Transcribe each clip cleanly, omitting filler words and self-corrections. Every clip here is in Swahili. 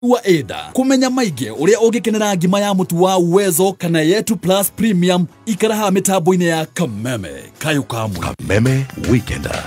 wa Eda kumenya maige uria ugikenera ngima ya mutu wa Uwezo kana Yetu Plus Premium ikaraha mitambo-ini ya Kameme Kameme Weekender.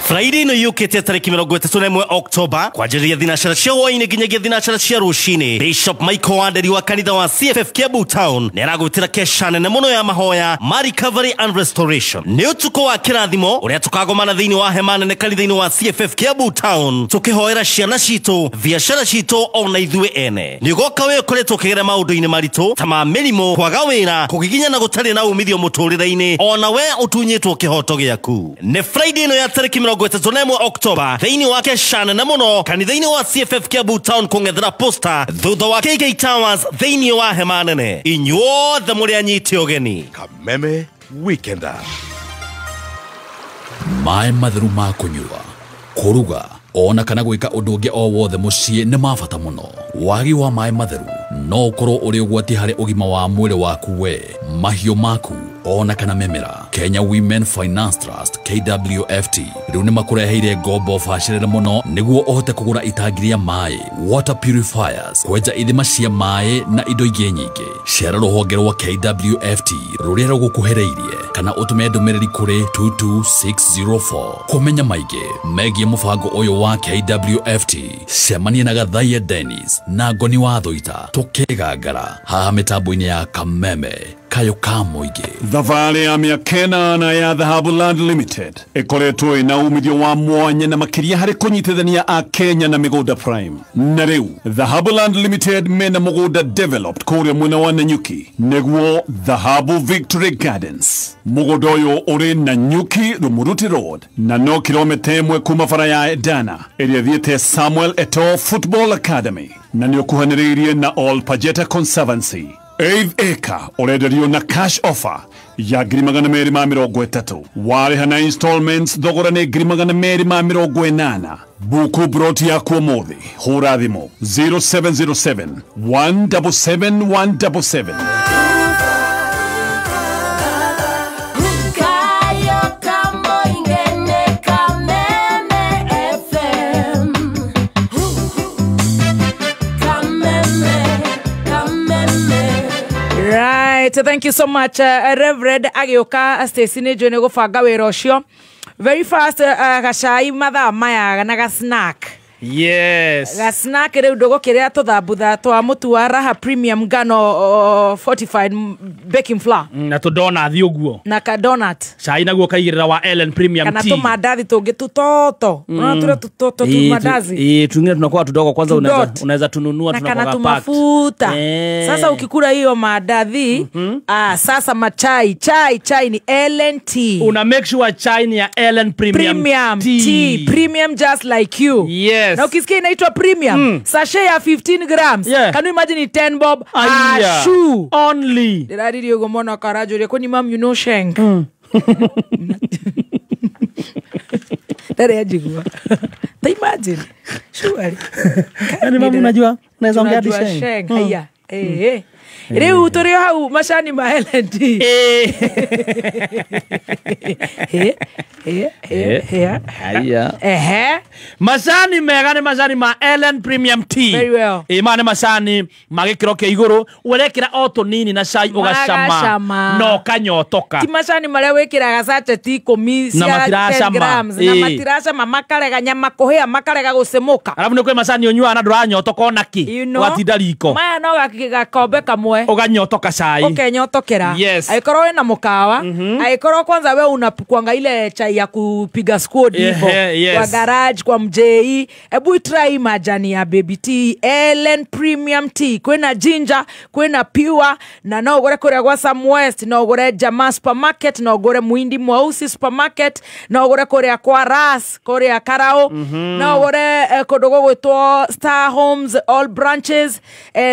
Friday no yukite tariki 31 Oktoba kwajiria thinashara cia hwaini nginyagia thinashara cia rucini. Bishop Michael Wanderi wa kanitha wa CFF Kiambu Town ni aragwitira kesha nene muno ya mahoya ma recovery and restoration. Ni utuko wa kirathimo uria tukagomana thiini wa hema nene kanitha-ini wa CFF Kiambu Town tukihoera ciana citu, biashara citu ona ithue ene. Ni ugoka we ukoretwo ukigera maundu-ini maritu ta ma mirimo, kwaga wira, kugiginya na gutari na umithio muturire-ini, ona we utunyitwo kihoto giaku. Ni Friday no ya tariki 31 Oktoba thiini wa keshana na muno kanitha-ini wa CFF Kiambu Town kungethera posta thutha wa KK Towers thiini wa hema nene. Inyuothe muri anyite ugeni. Kameme Weekender. Mai matheru ma kunyua, kuruga ona kana gwika undu ungi o wothe mucii ni mabata muno. Wagi wa mai matheru no ukorwo uri ugwati hari ugima wa mwiri waku we, mahiu maku ona kana memera. Kenya Women Finance Trust KWFT riu ni makureheire ngombo bacirire muno niguo uhote kugura itangiria mai, water purifiers, kwenja ithima cia mai na indo ingi nyingi. Cera ruhonge rwa KWFT ruria rugukuhereirie kana utume ndumiriri kuri 22604 kumenya maige megie mubango uyu wa KWFT. Cemania na Gathaia Dennis na Ngoni wa Thoita tukigangara haha mitambo-ini ya Kameme Muige. Thabarĩ ya mĩaka na ya Dhahabu Land Limited ikoretwo ina umithio wa mwanya na makiria hari kunyitithania a Kenya na migunda prime. Na riu Dhahabu Land Limited mena mugunda developed kuria mwena wa Nanyuki niguo Dhahabu Victory Gardens. Mugunda uyu uri Nanyuki Rumuruti Road na no kilomita 1 kuma bara ya Edana ĩrĩa thiĩte Samuel Eto'o Football Academy na nĩ ukuhanĩrĩirie na All Pajeta Conservancy. 8 acre urenderio na cash offer ya $230,000. Warĩha na installments thogora nĩ $280,000. Buku broti yaku ũmũthĩ hũra thimũ 0707 177 177. Right, thank you so much, Reverend Agioka Stacey Jone gubanga wira ucio. Very fast, gacai mathaa maya na ga snack. Yes. Ga snack riu ndogo kiria tuthambutha twa mutu wa Raha Premium Ngano fortified baking flour. Na tu donut uguo. Na ka donut. Cai naguo kaigirira wa Ellen Premium Tea. Kana tu mandathi tungi tutoto. Unaona tutoto tu mandazi. Tungine tunakuwa tudogo kwanza unaweza tununua tunakuwa packed. Kana tu mafuta. Sasa ukikula hiyo mandathi, sasa machai, chai ni Ellen Tea. Una make sure chai ni ya Ellen Premium Tea. Premium just like you. Yes. Na ukisikia inaitwa premium, sachet ya 15 grams. Yeah. Can you imagine 10 bob? Shoe only. Diradi yogo mona karajo ile kwani mam you know shank. Tare ajigwa. Ta imagine. Sure. Yaani mam unajua naweza ongea hadi shank. Haya. Leo turio hau mashani ma Ellen Tea. Masani megane masani ma Ellen Premium Tea. Very well. Mane masani magikiro kia iguru urekira oto nini na cai ugacama no kanyotoka. Ti masani maria wekiraga sachet 10 cia 10 grams na matiracama makarega nyama kuhia makarega gucemuka. Alafu ni kwe masani onyua na nduranyotoka onaki watinda riko. Maya no gakombe kamwe uganyotoka cai. Ukenyotokera. Yes. Aikoro ina mukawa. Aikoro kwanza we unapukwanga ile chai ya kupiga squad hivyo. Kwa garage kwa mjei. Ebu try majani ya baby tea Ellen Premium Tea. Kwena ginger, kwena pure na no gore kore kwa Sam West, no gore Jamaa Supermarket, no gore Muindi Mwausi Supermarket, no gore kore kwa Ras, kore ya Karao, no gore kodogo gwetwo Star Homes all branches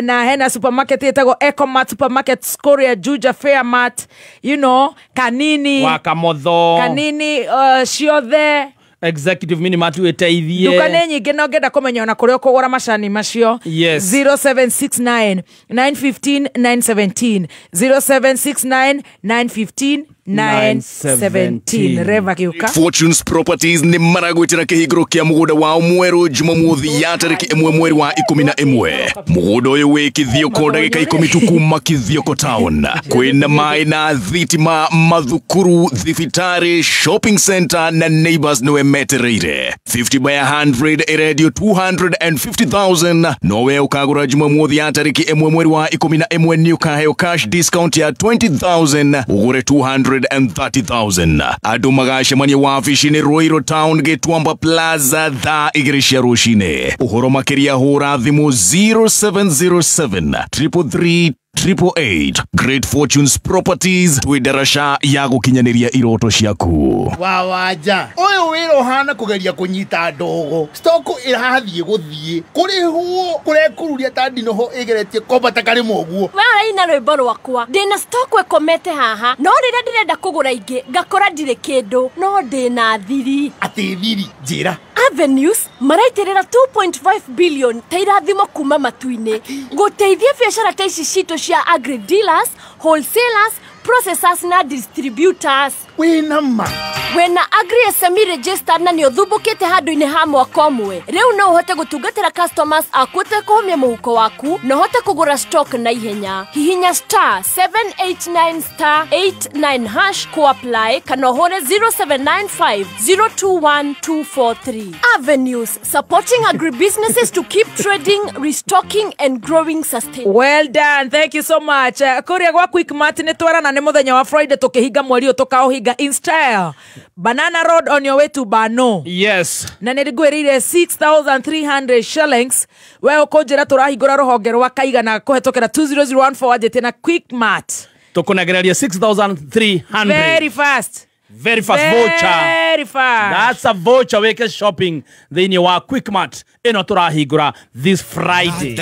na hena supermarket yetago Ecomart Supermarket, Korea Juja Fairmart, you know, Kanini Wakamotho Kanini Ciothe Executive Minimart weteithie dukane nyingi no ngenda kumenya ona kuria ukugura macani macio. Yes. 0769 915 917 0769 915 917 Reva kiuka Fortunes Properties ni maragwitira kihigiro kia muguda wa mweru jumamothi ya tariki 1 mweri wa 11 muguda uyu wi Kithioko ndagika 10 tu kuma Kithioko town kwina mai na thitima mathukuru thibitari shopping center na neighbors no emetereire 50 by 100 radio 250,000 nowe ukagura jumamothi ya tariki 1 mweri wa 11 ni ukaheo cash discount ya 20,000 ugure 230,000 adu magashemania wa afishini Ruiru Town Gitwamba Plaza tha igirishia rushine uhoro makiria hura thimu 0707 333 888 Great Fortunes Properties twidarasha ya gukinyaniria iroto ciaku wawaja oyo wiro hana kugeria kunyita ndogo stoko irathie guthie kuri huo kurekururia tandi noho igeretie kobata kari moguo wara ina rwimbo rwakwa ndina stoko ekomete haha no rira ndirenda kugura ingi ngakora ndire kindu no ndina thiri ati thiri njira Avenues maraitirira 2.5 billion tairathimo kuma matuine guteithia biashara ta ici cito cia agri dealers, wholesalers, processors na distributors. Winama Wena agri SME register na ni uthubukite handu-ini ha mwaka umwe. Riu no uhote gutungatira customers akwete kuhumia muhuko waku no uhote kugura stock na ihenya. Hihinya *789*89 hash ku apply kana hore 0795021243. Avenues supporting agribusinesses to keep trading, restocking and growing sustainably. Well done, thank you so much. Kuria gwa Quickmart ni twarana ni muthenya wa Friday tukihiga mweri tukaohiga in style. Banana Road on your way to Bano. Yes. Na nirigwirire 6,300 shillings. We ukojera turahigura ruhonge rwa kaigana kuhetokera 20014 ajete na Quickmart. Tukunegereria 6,300. Very fast. Very fast voucher. Very fast. That's a voucher weke shopping. Then you are Quickmart. Ino turahigura this Friday.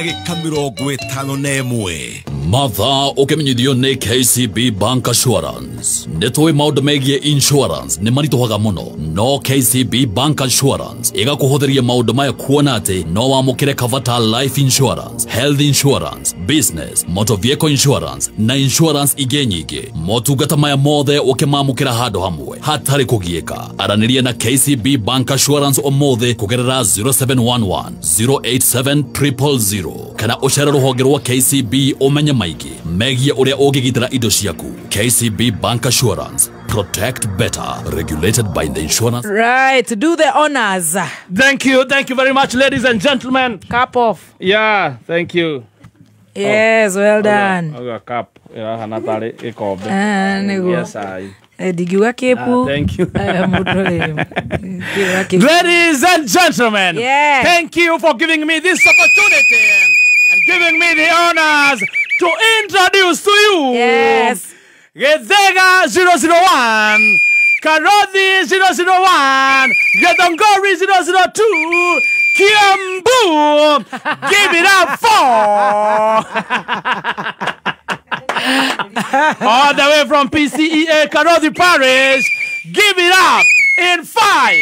Matha ukimenyithio ni KCB Bank Assurance. Nitoi maundu megie insurance ni marituhaga muno. No KCB Bank Assurance igakuhuthiria maundu maya kuona ati no wamukire kavata life insurance, health insurance, business, motor vehicle insurance na insurance igĩ nyingĩ. Motungata maya mothe ukimamukira handu hamwe hatari kugieka. Araniria na KCB Bank Assurance omothe kugerera 0711 087 000 kana ucera ruhonge rwa KCB umenye maigi megie uria ungigitira indo ciaku. KCB Bank Assurance, protect better, regulated by the insurance. Right, do the honors. Thank you very much, ladies and gentlemen. Cup off. Yeah, thank you. Yes, well done. Oga cup ya hanatari ikombe. Yes, I. Digiwa kepu. Thank you. Ladies and gentlemen, yes. Thank you for giving me this opportunity and giving me the honors to introduce to you. Yes. Githega 001, Karothi 001, Githongori 002, Kiambu. Give it up for. All the way from PCEA Karothi Parish. Give it up in 5,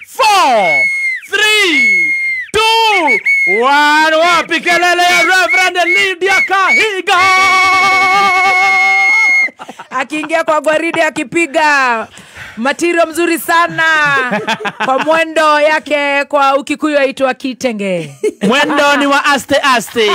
4, 3, 2, 1. Wapi kelele ya Reverend Lydia Kahiga. Akiingia kwa gwaride akipiga material mzuri sana kwa mwendo yake kwa Ukikuyu aitwa kitenge. Mwendo ni wa aste aste.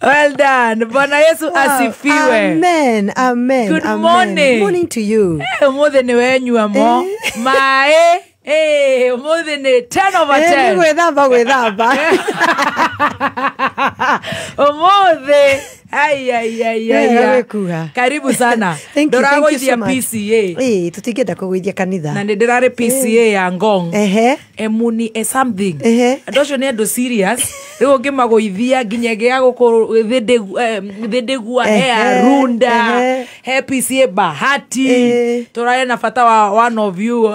Well done. Bwana Yesu asifiwe. Amen. Amen. Good amen. morning. Good morning to you. Umothe ni wenyua mo. Mae. Umothe ni 10 over 10. Gwethamba. Umothe. Ay. Karibu sana. Thank you so much. PCA. Tutigenda kugwithia kanitha. Na ndirare PCA ya Ngong. Emuni something. Ndocio ni andu serious. Rigo ngimagoithia nginyagia gukuru thindegua he runda he PCA bahati. Turaye na fata wa one of you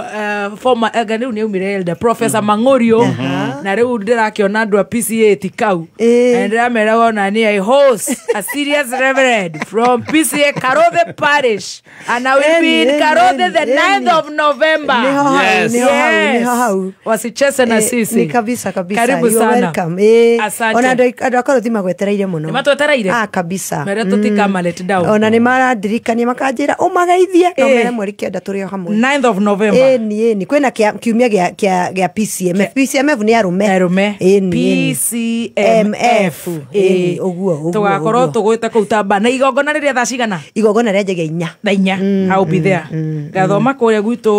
former agani ni umire elder Professor Mangorio. Na riu ndirakiona andu a PCA tikau. Na ndiramera ona ni I host a serious reverend from PCA Karothi Parish, and I will be in Karothi the 9th of November. Yes. Wasicheze na sisi. Kabisa. Karibu You sana. welcome. Asante. Ona andũ akorwo thimagwetereire mũno. Nimatwetereire? Kabisa. Mere tutikama let down. Ona nĩ marandirikania makanjĩra ũmageithie no mere mweri 9 tũrĩ o hamwe. 9th of November. Ni kwĩna kiumia gĩa PCMF. PCMF nĩ arume. PCMF. Ũguo. Tugakorwo tũgwĩte kũu Tamba na igongona rĩrĩa thaa cigana? Igongona rĩanjagia 4. I'll be there. Gathoma kũrĩa gwitũ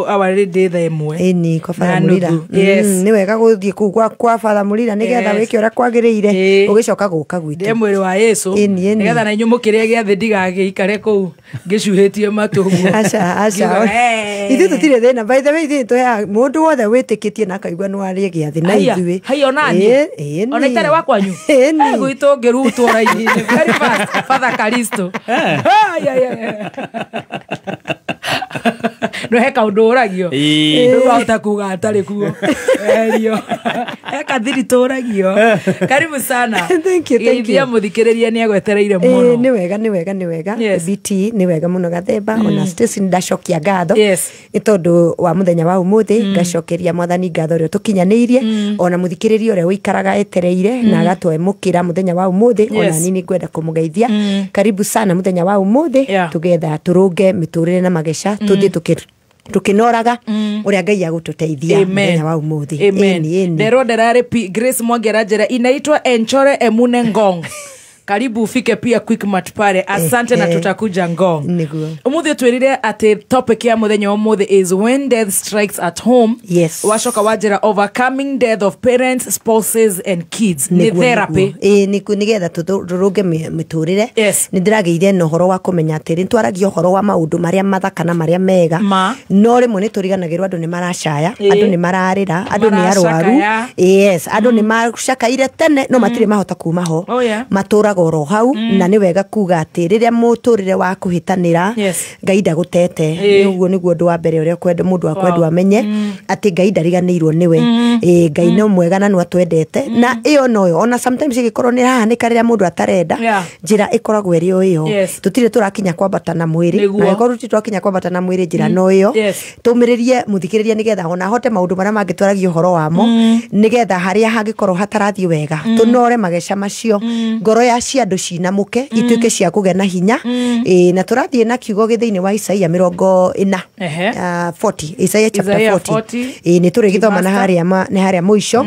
awarĩ ndĩ thaa 1. Ni kwa Father Mulira. Nĩ wega gũthiĩ kũu kwa Father Mulira nĩgetha wĩke ũrĩa kwagĩrĩire ũgĩcoka gũka gwitũ. Ndĩ mwĩrĩ wa Yesu. Nĩgetha na inyuĩ mũkĩrĩa gĩathĩ ndigagĩikare kũu ngĩcuhĩtie matũ guo. Aca. Ithuĩ tũtirĩ thĩna. By the way, tũheaga mũndũ wothe wĩtĩkĩtie na akaigua nĩ warĩa gĩathĩ na ithuĩ. Hayo nani? Ona itarĩ wakwanyu. Gwitũ ngĩrutwo raini-inĩ. Very fast. Father Kalisto. No heka ũndũ ũragio. Rĩu wahota kuga atarĩ kuo. Erio. Heka thiri tũragio. Karibu sana. Thank you. Geithia mũthikĩrĩria nĩ agwetereire mũno. Nĩ wega. BT nĩ wega mũno Gathemba. Ona station ndacokia ngatho. Nĩ tondũ wa mũthenya wa ũmũthĩ ngacokeria Mwathani ngatho ũrĩa tũkinyanĩirie. Ona mũthikĩrĩria ũrĩa wĩikaraga etereire na agatwamũkĩra mũthenya wa ũmũthĩ. Ona nini ngwenda kũmũgeithia. Karibu sana mũthenya wa ũmũthĩ. Tũgetha tũrũnge mĩtũrĩre na mageca. Tũthiĩ tukinoraga uria Ngai agũtũteithia mũthenya wa ũmũthĩ. Ndero nderarĩ Grace Mwangera njĩra inaitwa Enchore Emune Ngong. Karibu ufike pia Quickmart pale. Asante na tutakuja Ngong. Umuthi twirire ati topic ya muthenya wa umuthi is when death strikes at home. Washoka wajira overcoming death of parents, spouses and kids. Ni therapy. Nigetha tũrũnge mĩtũrĩre. Nĩ ndĩrageire na ũhoro wa kũmenya atĩ nĩ twaragia ũhoro wa maũndũ marĩa mathaka na marĩa mega. No rĩmwe nĩ tũriganagĩrwo andũ nĩ maracaya, andũ nĩ mararĩra, andũ nĩ arwaru. Andũ nĩ macakaire tene no matirĩ mahota kuma ho. Matũra goro hau na nĩ wega kuga atĩ rĩrĩa mũtũrĩre wa kũhĩtanĩra Ngai ndagũtete. Ũguo nĩguo ũndũ wa mbere ũrĩa kwenda mũndũ akwendwo amenye atĩ Ngai ndariganĩirwo nĩwe. Ngai no mwega na nĩ atwendete na ĩyo noyo ona sometimes ĩgĩkorwo nĩ hahanĩka rĩrĩa mũndũ atarenda njĩra ĩkoragwo ĩrĩ o ĩyo. Tũtirĩ tũrakinya kwambata na mwĩrĩ na ĩkorwo tũrakinya kwambata na mwĩrĩ njĩra no ĩyo. Tũmĩrĩrie mũthikĩrĩria nĩgetha ona ahote maũndũ marĩa mangĩ twaragia ũhoro wamo nĩgetha harĩa hangĩkorwo hatarathiĩ wega tũnore mageca macio ngoro ya andũ cinamuke ituĩke cia kũgĩa na hinya. Na tũrathiĩ na kiugo gĩthĩinĩ wa Isaia 40 Isaia chapter 40 nĩ tũrĩgĩthoma na harĩa mũico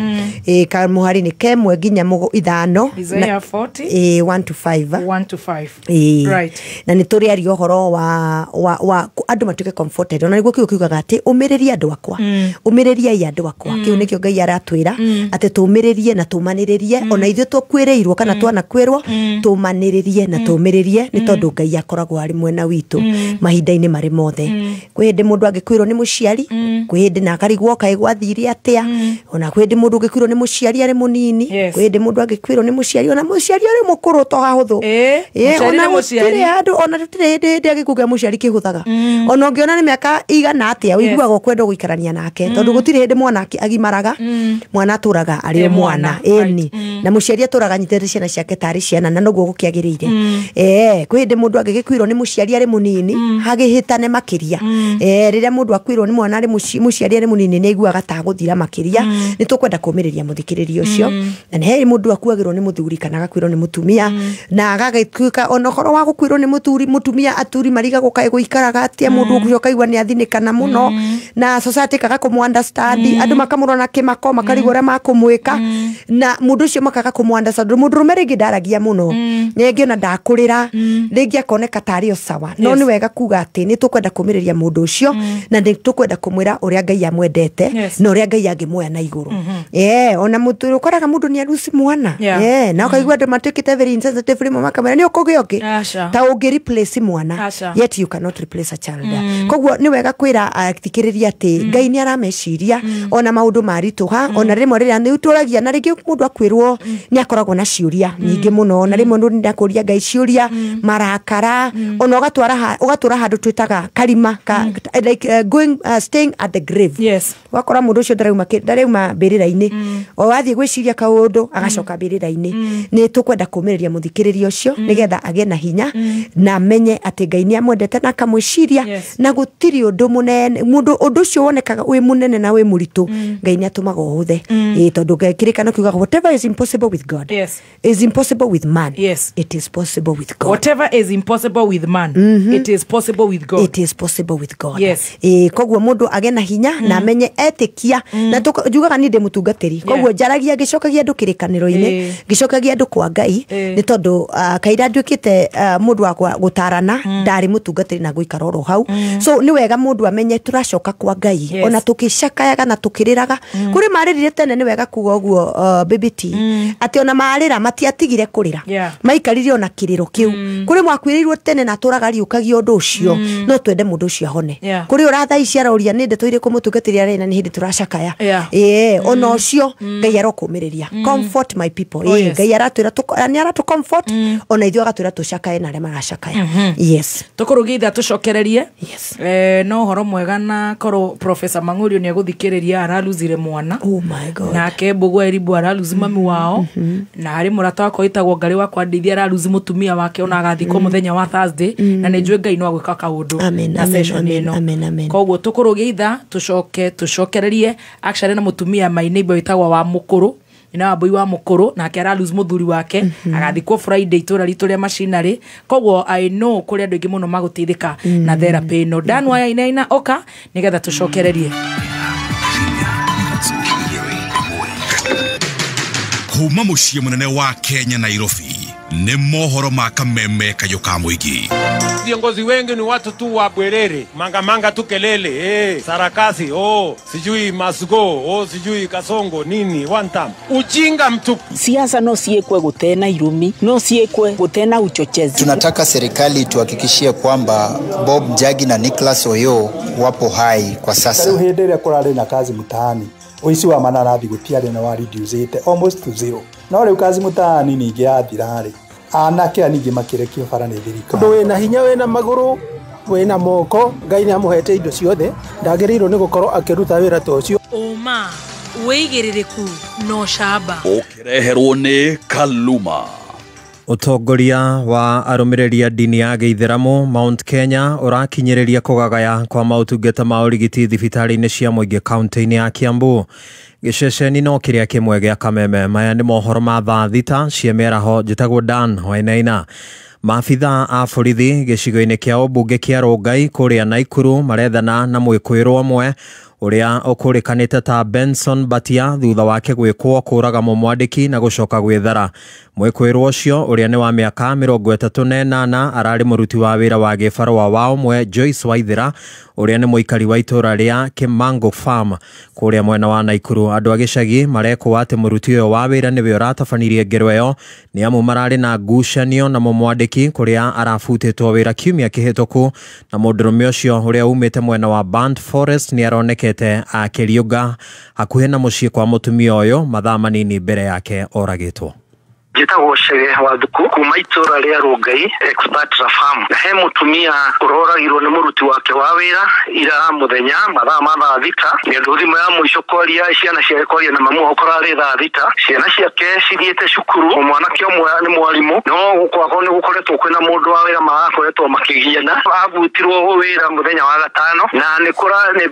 kamuhari nĩ kemwe nginya 5 Isaia 40 1 to 5 na nĩ tũrĩaria ũhoro wa andũ matuĩke comforted. Ona nĩguo kiugaga atĩ ũmĩrĩrie andũ akwa, ũmĩrĩriai andũ akwa. Kĩu nĩkĩo Ngai aratwĩra atĩ tũmĩrĩrie na tũmanĩrĩrie. Ona ithuĩ tũkwĩrĩirwo kana twanakwĩrwo tũmanĩrĩrie na tũmĩrĩrie nĩ tondũ Ngai akoragwo arĩ mwena witũ mahinda-inĩ marĩ mothe. Kwĩ hĩndĩ mũndũ angĩkwĩrwo nĩ mũciari, kwĩ hĩndĩ na akarigwo kaĩ gwathire atĩa. Ona kwĩ hĩndĩ mũndũ angĩkwĩrwo nĩ mũciari arĩ mũnini, kwĩ hĩndĩ mũndũ angĩkwĩrwo nĩ mũciari ona mũciari arĩ mũkũrũ to hahũthũ. Ona gũtirĩ andũ ona tũtirĩ hĩndĩ agĩkuga mũciari kĩhũthaga. Ona ũngĩona nĩ mĩaka igana atĩa ũiguaga ũkwenda gũikarania nake tondũ gũtirĩ hĩndĩ mwana agimaraga, mwana atũraga arĩ mwana. Na mũciari atũraga nyitĩte ciana ciake tarĩ ciana na noguo gũkĩagĩrĩire. Kwĩ hĩndĩ mũndũ angĩkwĩrwo nĩ mũciari arĩ mũnini hagĩhĩtane makĩria. Rĩrĩa mũndũ akwĩrwo nĩ mwana arĩ mũciari arĩ mũnini nĩ aiguaga ta gũthira makĩria. Nĩ tũkwenda kũmĩrĩria mũthikĩrĩria ũcio. Na nĩ mũndũ akuagĩrwo nĩ mũthuri kana agakwĩrwo nĩ mũtumia na agagĩtuĩka ona ũhoro wa gũkwĩrwo nĩ mũtumia aturi mariga gũkaĩ gũikaraga atĩa mũndũ ũgũcoka igua nĩ athinĩkana mũno na society kaga kũmũ understand andũ makamũrona kĩmako makarigwo ũrĩa makũmwĩka na mũndũ ũcio makaga kũmũ understand. Mũndũ rũme rĩngĩ ndaragia mũno rĩngĩ ona ndakũrĩra rĩngĩ akoneka tarĩ o sawa no nĩ wega kuga atĩ nĩ tũkwenda kũmĩrĩria mũndũ ũcio na nĩ tũkwenda kũmwĩra ũrĩa Ngai amwendete na ũrĩa Ngai angĩmuoya na igũrũ. Ona mũndũ ũkoraga mũndũ nĩ aruci mwana na ũkaigua andũ matuĩkĩte very insensitive rĩmwe makamera nĩ ũkũgĩa ũngĩ ta ũngĩ replace mwana yet you cannot replace a child. Koguo nĩ wega kwĩra athikĩrĩria atĩ Ngai nĩ arameciria ona maũndũ maritũha ona rĩmwe rĩrĩa nĩ tũragia na rĩngĩ mũndũ akwĩrwo nĩ akoragwo na ciũria nyingĩ mũno na rĩmwe nĩ ndakũria Ngai ciũria marakara ona ũgatũra handũ twĩtaga karima like going staying at the grave. Wakora mũndũ ũcio ndarauma mbĩrĩra-inĩ o wathiĩ gwĩciria kaũndũ agacoka mbĩrĩra-inĩ. Nĩ tũkwenda kũmĩrĩria mũthikĩrĩria ũcio nĩgetha agĩe na hinya na amenye atĩ Ngai nĩ amwendete na akamwĩciria na gũtirĩ ũndũ mũnene mũndũ ũndũ ũcio wonekaga wĩ mũnene na wĩ mũritũ Ngai nĩ atũmaga ũhũthe. Tondũ kĩrĩkanĩro kiugaga whatever is impossible impossible with God. Yes. Is impossible with man. Yes. It is possible with God. Whatever is impossible with man, it is possible with God. It is possible with God. Yes. Koguo mundu agena hinya na amenye etikia na tujugaga ni de mutungatiri. Koguo jaragia gicokagia andu kirikaniro-ini, gicokagia andu kwa Ngai ni tondu kaira nduikite mundu wa gutarana ndari mutungatiri na guikara ro hau. So ni wega mundu amenye turacoka kwa Ngai ona tukicakayaga na tukiriraga kuri maririre tene ni wega kuga uguo baby T ati ona marira matiatigire kurira maikarire ona kiriro kiu kuri mwakwirirwo tene na turaga riukagia undu ucio no twende mundu ucio ahone kuri uratha iciara uria ni ndeto ire kumutungatiri arena ni hindi turacakaya ona ucio Ngai arokumiriria comfort my people Ngai aratwira ni aratu comfort ona ithu agatwira tucakaye na rema racakaya yes tukurugitha tucokererie no horo mwega na koro Professor Mang'urio ni aguthikiriria araluzire mwana oh my God na kembugo eribu araluzi mami wao na hari murata wako itagwo Ngari wa kwandithia araluzi mutumia wake ona agathikwo muthenya wa Thursday na ni njwe Ngai no agwika kaundu na session ino koguo tukurugitha tucokererie actually na mutumia my neighbor itagwo wa Mukuru ina boy wa Mukuru na ke araluzi muthuri wake agathikwo Friday itura ritu ria machinery koguo I know kuri andu ingi muno magutithika na therapy no danwa ina oka nigetha tucokererie kuma muciĩ munene wa Kenya Nairobi ni mohoro ma kameme kayo ka muingi. Viongozi wengi ni watu tu wa bwerere, manga tu kelele, sarakasi, sijui Masugo, sijui Kasongo, nini, one time. Ujinga mtupu. Siasa no siekwe gutena irumi, no siekwe gutena uchochezi. Tunataka serikali tuhakikishie kwamba Bob Njagi na Nicholas Oyoo wapo hai kwa sasa. Uhedere kurare na kazi mtaani. Uici wa mananathi gutiari na wari reducete almost to zero. No riu kazi mutaani ningi yathirari. Anake aningi makirekio bara ni thirikari. Ndu wina hinya wina maguru wina moko Ngai ni amuhete indo ciothe ndagiriirwo ni gukorwo akiruta wira ta ucio. Uma weigiririku no shaba. Ukireherwo ni Kaluma. Utongoria wa arumiriri a dini ya Gĩithĩramu Mount Kenya urakinyĩrĩria kugagaya kwa mautungata ma urigiti thibitari-inĩ cia mũingĩ kaunti-inĩ ya Kiambu. Gĩceceni no kĩrĩa kĩmwe gĩa Kameme. Maya nĩ mohoro ma thaa thita cia mĩaraho. Njĩtagwo Dan Wainaina. Maabitha a borithi gĩcigo-inĩ kĩa ũmbunge kĩa Rongai kũrĩa Naikuru marethana na mwĩkũĩrwo ũmwe uria ukurikanite ta Benson Batia thutha wake gwikwo kuraga mumwandiki na gucoka gwithara. Mwĩkũĩrwo ucio uria ni wa miaka 38 arari muruti wa wira wa gibarua wa umwe Joyce Waithira uria ni muikari wa itura ria Kimango Farm kuria mwena wa Naikuru. Andu a gicagi marekwo ati muruti uyo wa wira niwe uratafanirie ngero iyo ni amu marari na ngucanio na mumwandiki kuria arafutitwo wira kiumia kihituku na mundurume ucio uria umite mwena wa Band Forest ni aronekete akiriuga hakuhe na mucii kwa mutumia uyo mathaa manini mbere yake oragitwo. Njĩtagwo Chege wa Thuku kuma itura ria Rongai expert farm na he mutumia uroragirwo ni muruti wake wa wira ira muthenya mathaa ma thaa thita ni andu thimo ya muico kwaria ciana cia kwaria na mamu okorari thaa thita ciana ciake cithiĩte cukuru mwanake ũmwe ni mwarimu no gukwako ni gukoretwo kwina mundu wa wira magakoretwo makigiana abutirwo wira muthenya wa gatano na ni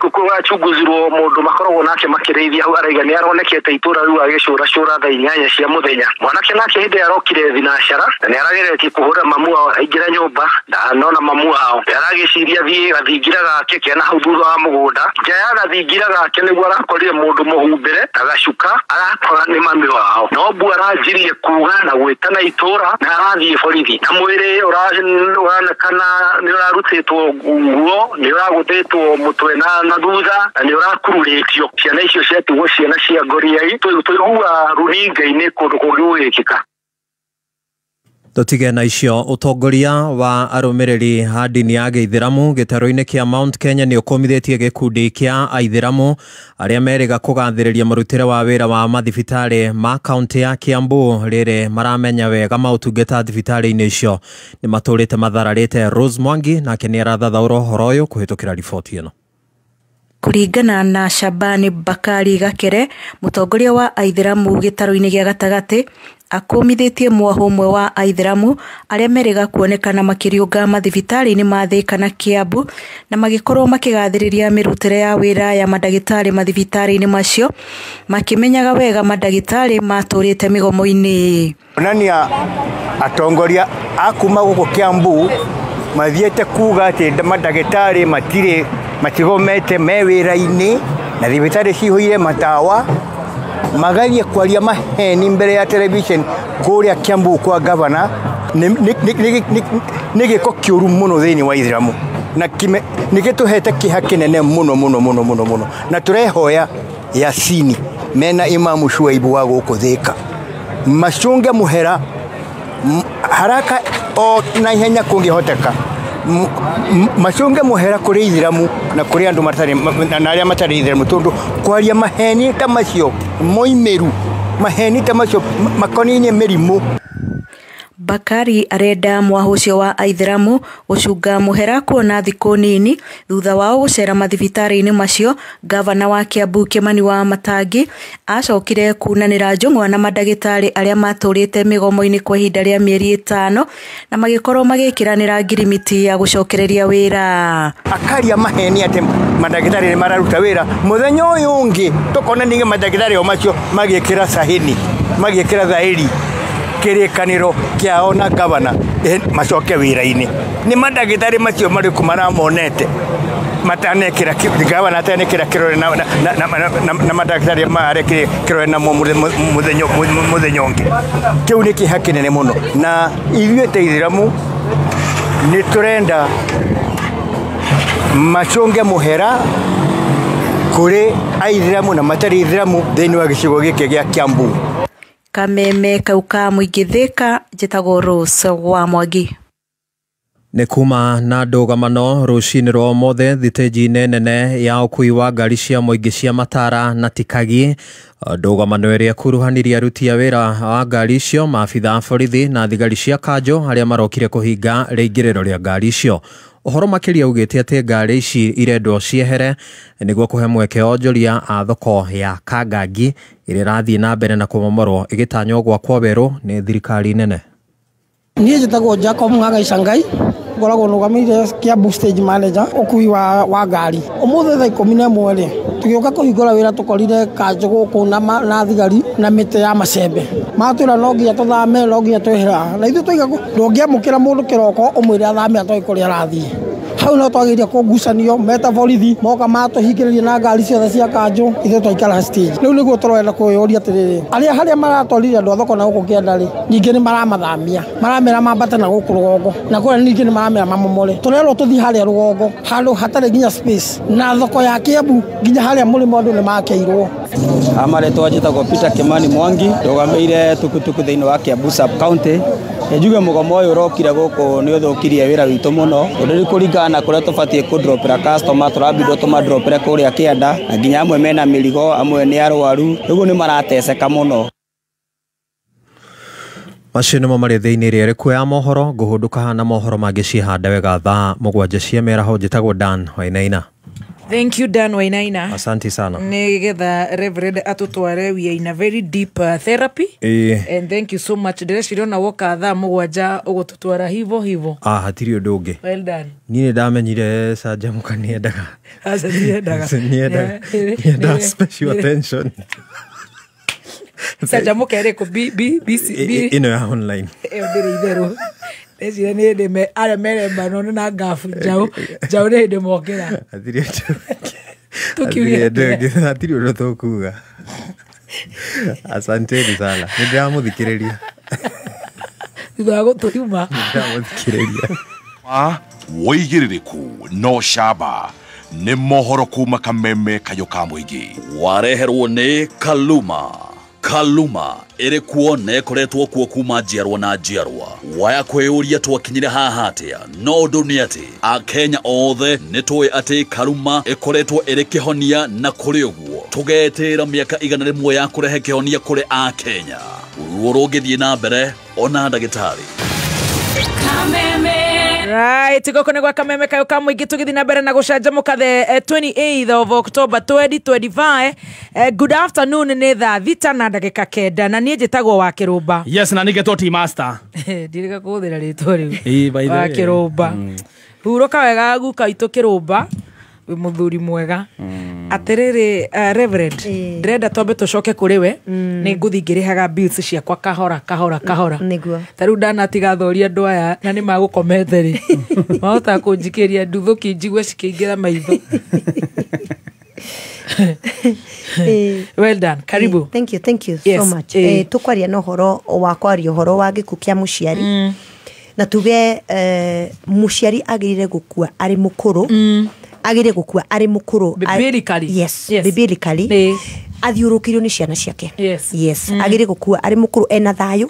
gũchunguzirwo mundu makoragwo nake makirĩithia hau araiga ni aronekete itura riu agĩcũracũra thaa 8 cia muthenya mwanake nake hindi arokire thinashara na ni arageretie kuhura mamu wao aingira nyumba ndanona mamu wao aragiciria thie gathingira gake kena hau thutha wa mugunda njaya gathingira gake niguo arakorire mundu muhumbire agacuka arakora ni mami wao no bu aranjirie kuga na gwitana itura na arathie borithi na mwiri uranekana ni urarutitwo nguo ni uragutitwo mutwe na thutha na ni urakururitio ciana icio ciatigwo ciana cia ngoriai tuigua runinga-ini kundu kungĩgwĩkĩka. Tutige na icio. Utongoria wa arumiriri ha dini ya Gĩithĩramu gĩtarũ-inĩ kĩa Mount Kenya nĩ ũkomithitie gĩkundi kĩa Aithĩramu arĩa meriga kũgathĩrĩria marutĩre wa wĩra wa mathibitarĩ ma kaunti ya Kiambu rĩrĩ maramenya wega mautungata thibitarĩ-inĩ icio nĩ matũrĩte mathararĩte. Rose Mwangi nake nĩ arathathaũra ũhoro ũyũ kũhĩtũkĩra riboti ĩno. Kuringana na Shabani Bakari Gakere, mutongoria wa Aithĩramu gĩtarũ-inĩ gĩa gatagatĩ, akũmithĩtie mwaho ũmwe wa Aithĩramu arĩa merĩga kuonekana makĩriũnga mathibitarĩ-inĩ ma Thĩka na Kiambu na magĩkorwo makĩgathĩrĩria mĩrutĩre ya wĩra ya mandagĩtarĩ mathibitarĩ-inĩ macio makĩmenyaga wega mandagĩtarĩ matũrĩte mĩgomo-inĩ. Onania atongoria akuma gũkũ Kiambu mathiĩte kuga atĩ mandagĩtarĩ matigomete me wĩra-inĩ na thibitarĩ cihũire matawa magathie kwaria maheni mbere ya television kũrĩa Kiambu kwa governor nĩ gĩko kĩũru mũno thĩinĩ wa Aithĩramu na nĩgĩtũhete kĩeha kĩnene mũno na tũrehoya Yasini mena Imamu Shuaibu wa gũkũ Thĩka macunge mũhera haraka o na ihenya kũngĩhoteka macunge mũhera kũrĩ Aithĩramu na kũrĩ andũ na arĩa matarĩ Aithĩramu tondũ kwaria maheni ta macio moimĩru maheni ta macio makoninie mĩrimũ. Bakari arenda mwaho ũcio wa Aithĩramu gũcunga mũhera kuona thikũ nini thutha wao gũcera mathibitarĩ-inĩ macio. Gavana wa Kiambu Kĩmani wa Matangi acokire kunanĩra njũng'wa na mandagĩtarĩ arĩa matũrĩte mĩgomo-inĩ kwa ihinda rĩa mĩeri 5 na magĩkorwo magĩkĩranĩra ngirimiti ya gũcokereria wĩra. Akaria maheni atĩ mandagĩtarĩ nĩ mararuta wĩra mũthenya ũyũ ũngĩ tũkona ningĩ mandagĩtarĩ o macio magĩkĩra sahini magĩkĩra thaĩri kĩrĩkanĩro kĩao na gavana macoke wĩra-inĩ. Nĩ mandagĩtarĩ macio marĩkũ maramonete matanekĩra gavana atanekĩra kĩrore na mandagĩtarĩ marekĩra kĩrore namo mũthenya ũngĩ. Kĩu nĩ kĩeha kĩnene mũno na ithuĩ ta Aithĩramu nĩ tũrenda macunge mũhera kũrĩ Aithĩramu na matarĩ Aithĩramu thĩinĩ wa gĩcigo gĩkĩ gĩa Kiambu. Kameme kau ka mũingĩ Thĩka njĩtagwo Rose wa Mwangi. Nĩ kuma na ndũgamano rũcinĩ rwa ũmũthĩ thitĩnji-inĩ nene ya ũkui wa ngari cia mũingĩ cia Matara na Tikagi. Ndũgamano ĩrĩa kuruhanirie aruti a wĩra wa ngari icio, maabitha a borithi na thigari cia kanjũ arĩa marokire kũhinga rĩingĩrĩro rĩa ngari icio. Ũhoro makĩria ugĩte atĩ ngari ici irendwo ciehere nĩguo kũhe mweke onjoria a thoko ya Kangangi ĩrĩa ĩrathiĩ na mbere na kũmomorwo ĩgĩtanywo gwakwo werũ nĩ thirikari nene. Niĩ njĩtagwo Jacob Ng'ang'a Icangai ngoragwo nũgamĩrĩire Kiambu stage manager ũkui wa ngari. Ũmũthĩ thaa 11 rĩ tũgĩũka kũhingũra wĩra tũkorire kanjũ gũkũ na thigari na mĩtĩ ya macembe matwĩra no nginya tũthame no nginya twehera na ithuĩ tũiga ndũngĩamũkĩra mũndũ kĩroko ũmwĩre athame atoĩ kũrĩa arathiĩ. Hau no twagĩrĩire kũgucanio meta borithi moka matũhingĩrĩria na ngari ciothe cia kanjũ ithuĩ twaikara stage. Rĩu nĩguo tũroenda kwĩyũria atĩrĩrĩ harĩa maratwarire andũ a thoko na gũkũ kĩanda rĩ ningĩ nĩ maramathamia maramera mambate na gũkũ rũgongo na kũrĩa ningĩ nĩ maramera mamomore. Tũrerwo tũthiĩ harĩa rũgongo handũ hatarĩ nginya space na thoko ya Kiambu nginya harĩa mũrĩmo andũ nĩ makĩirwo. Amaretwo njĩtagwo Peter Kĩmani Mwangi ndũgamĩire tukutuku thĩinĩ wa Kiambu sub county. Njuge mũgomo ũyũ ũrokire gũkũ nĩ ũthũkirie wĩra witũ mũno ũrĩ kũringana na kũrĩa tũbatiĩ kũdropera customer tũrambirwo tũmadropere kũrĩa kĩanda na nginya amwe mena mĩrigo amwe nĩ arwaru rĩu nĩ marateceka mũno. Macio nĩmo marĩ thĩinĩ rĩrĩ kuoya mohoro ngũhũndũka na mohoro mangĩ ciĩhanda wega thaa 7 cia mĩaraho. Njĩtagwo Dan Wainaina. Thank you Dan Wainaina. Asante sana. Nigetha Reverend atutware we in a very deep therapy. And thank you so much. Ndĩreciria na woka thaa 7 ũgũtutwara hivo. Hatirĩ ũndũ ũngĩ. Well done. Niĩ ndamenyire Sanjamũka nĩendaga. Aca nĩendaga. Nĩendaga special attention. Sanjamũka ĩrĩkũ ino ya online. Ndĩrĩ itherũ. Nĩcira nĩ hĩndĩ arĩa merembano na ngabu njaũ nĩ hĩndĩ mokĩra. Hatirĩ ũndũ tũkuga. Asanteni sana. Nĩndĩramũthikĩrĩria. Thutha wa gũtũruma. Nĩndĩramũthikĩrĩria. Woigĩrĩrĩku no camba nĩ mohoro kuma Kameme kayũ ka mũingĩ. Wareherwo nĩ Kaluma ĩrĩ kuo na ĩkoretwo kuo kuma njiarwa na njiarwa. Waya kwĩyũria twakinyire haha atĩa no ũndũ nĩ atĩ Akenya othe nĩ tũĩ atĩ Kaluma ĩkoretwo ĩrĩ kĩhonia na kũrĩ ũguo tũgetĩra mĩaka 100 ya kũrehe kĩhonia kũrĩ Akenya. Ruo rũngĩthiĩ na mbere ona ndagĩtarĩ. Right, goko gwa kameme kayo kamwe gitugithi na mbere na gucanjamuka the 28th of October 2025. Good afternoon, ni thaa thita na ndagika kenda na nie njitagwo wa Kirumba. Yes, na nigetwo ti master. Ndiriga kuthira ritwa riu. Wa Kirumba. Huroka wega guka itu Kirumba. We muthuri mwega. Atiriri Reverend, ndrenda twambe tucoke kuri we ni nguthi ngirihaga bills ciakwa kahora. Niguo. Taru ndanatiga thoria andu aya na ni magukomete ri. Mahota kunjikiria nduthuki njigwe cikiingira maitho. Well done. Karibu. Thank you yes. So much. Tukwaria no horo wa kwaria horo wa gikukia muciari. Na tuge muciari agirire gukua ari mukuru. Agire gukua ari mukuru biblically. Yes. Biblically. Athiurukirio ni ciana ciake. Yes. Agire gukua ari mukuru ena thayu.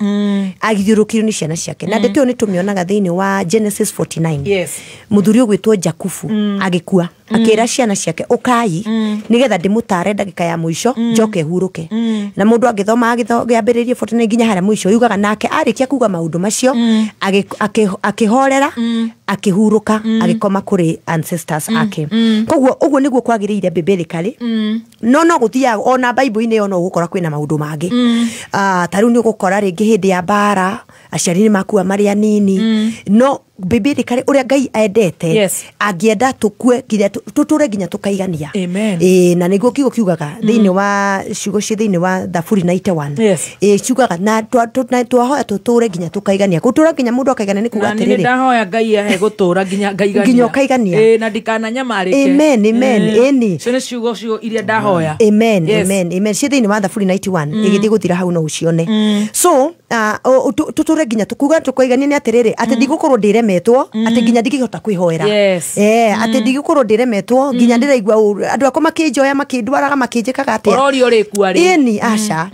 Agithiurukirio ni ciana ciake. Na ndeto ni tumionaga thiini wa Genesis 49. Yes. Muthuri ogwitwo Jakubu agikua. Akira ciana ciake ukai nigetha ndimutare ndagika ya muico njoke huruke. Na mundu agithoma agithogambiririe 49 nginya haria muico yugaga nake arikia kuga maundu macio akihorera akihuruka agikoma kuri ancestors ake. Koguo uguo niguo kwagiriire biblically. No guthia ona Bible-ini ono gukora kwina maundu mangi. Tariu ni gukora ringi hindi ya bara aciari ni makua maria nini. No biblically uria Ngai endete angienda tukue nginya tuture nginya tukaigania. Na niguo kiugo kiugaga thiini wa ciugo ci thiini wa Thaburi 91. Ciugaga na twahoya tuture nginya tukaigania. Gutura nginya mundu akaigania ni kuga atiriri. Na ndahoya Ngai ahe gutura nginya ngaigania. Nginya ukaigania. Na ndikana nyamarike. Amen. Eni. Cine ciugo iria ndahoya. Amen. Ci thiini wa Thaburi 91 igithii guthira hau no ucione. So tuture nginya tukuga tukaigania ni atiriri ati ndigukorwo ndiremetwo ati nginya ndingihota kwihoera. Ati ndigukorwo ndiremetwo nginya ndiraigua andu akoma kinjoya makindwaraga makinjikaga atia orori ori kuari. Eni aca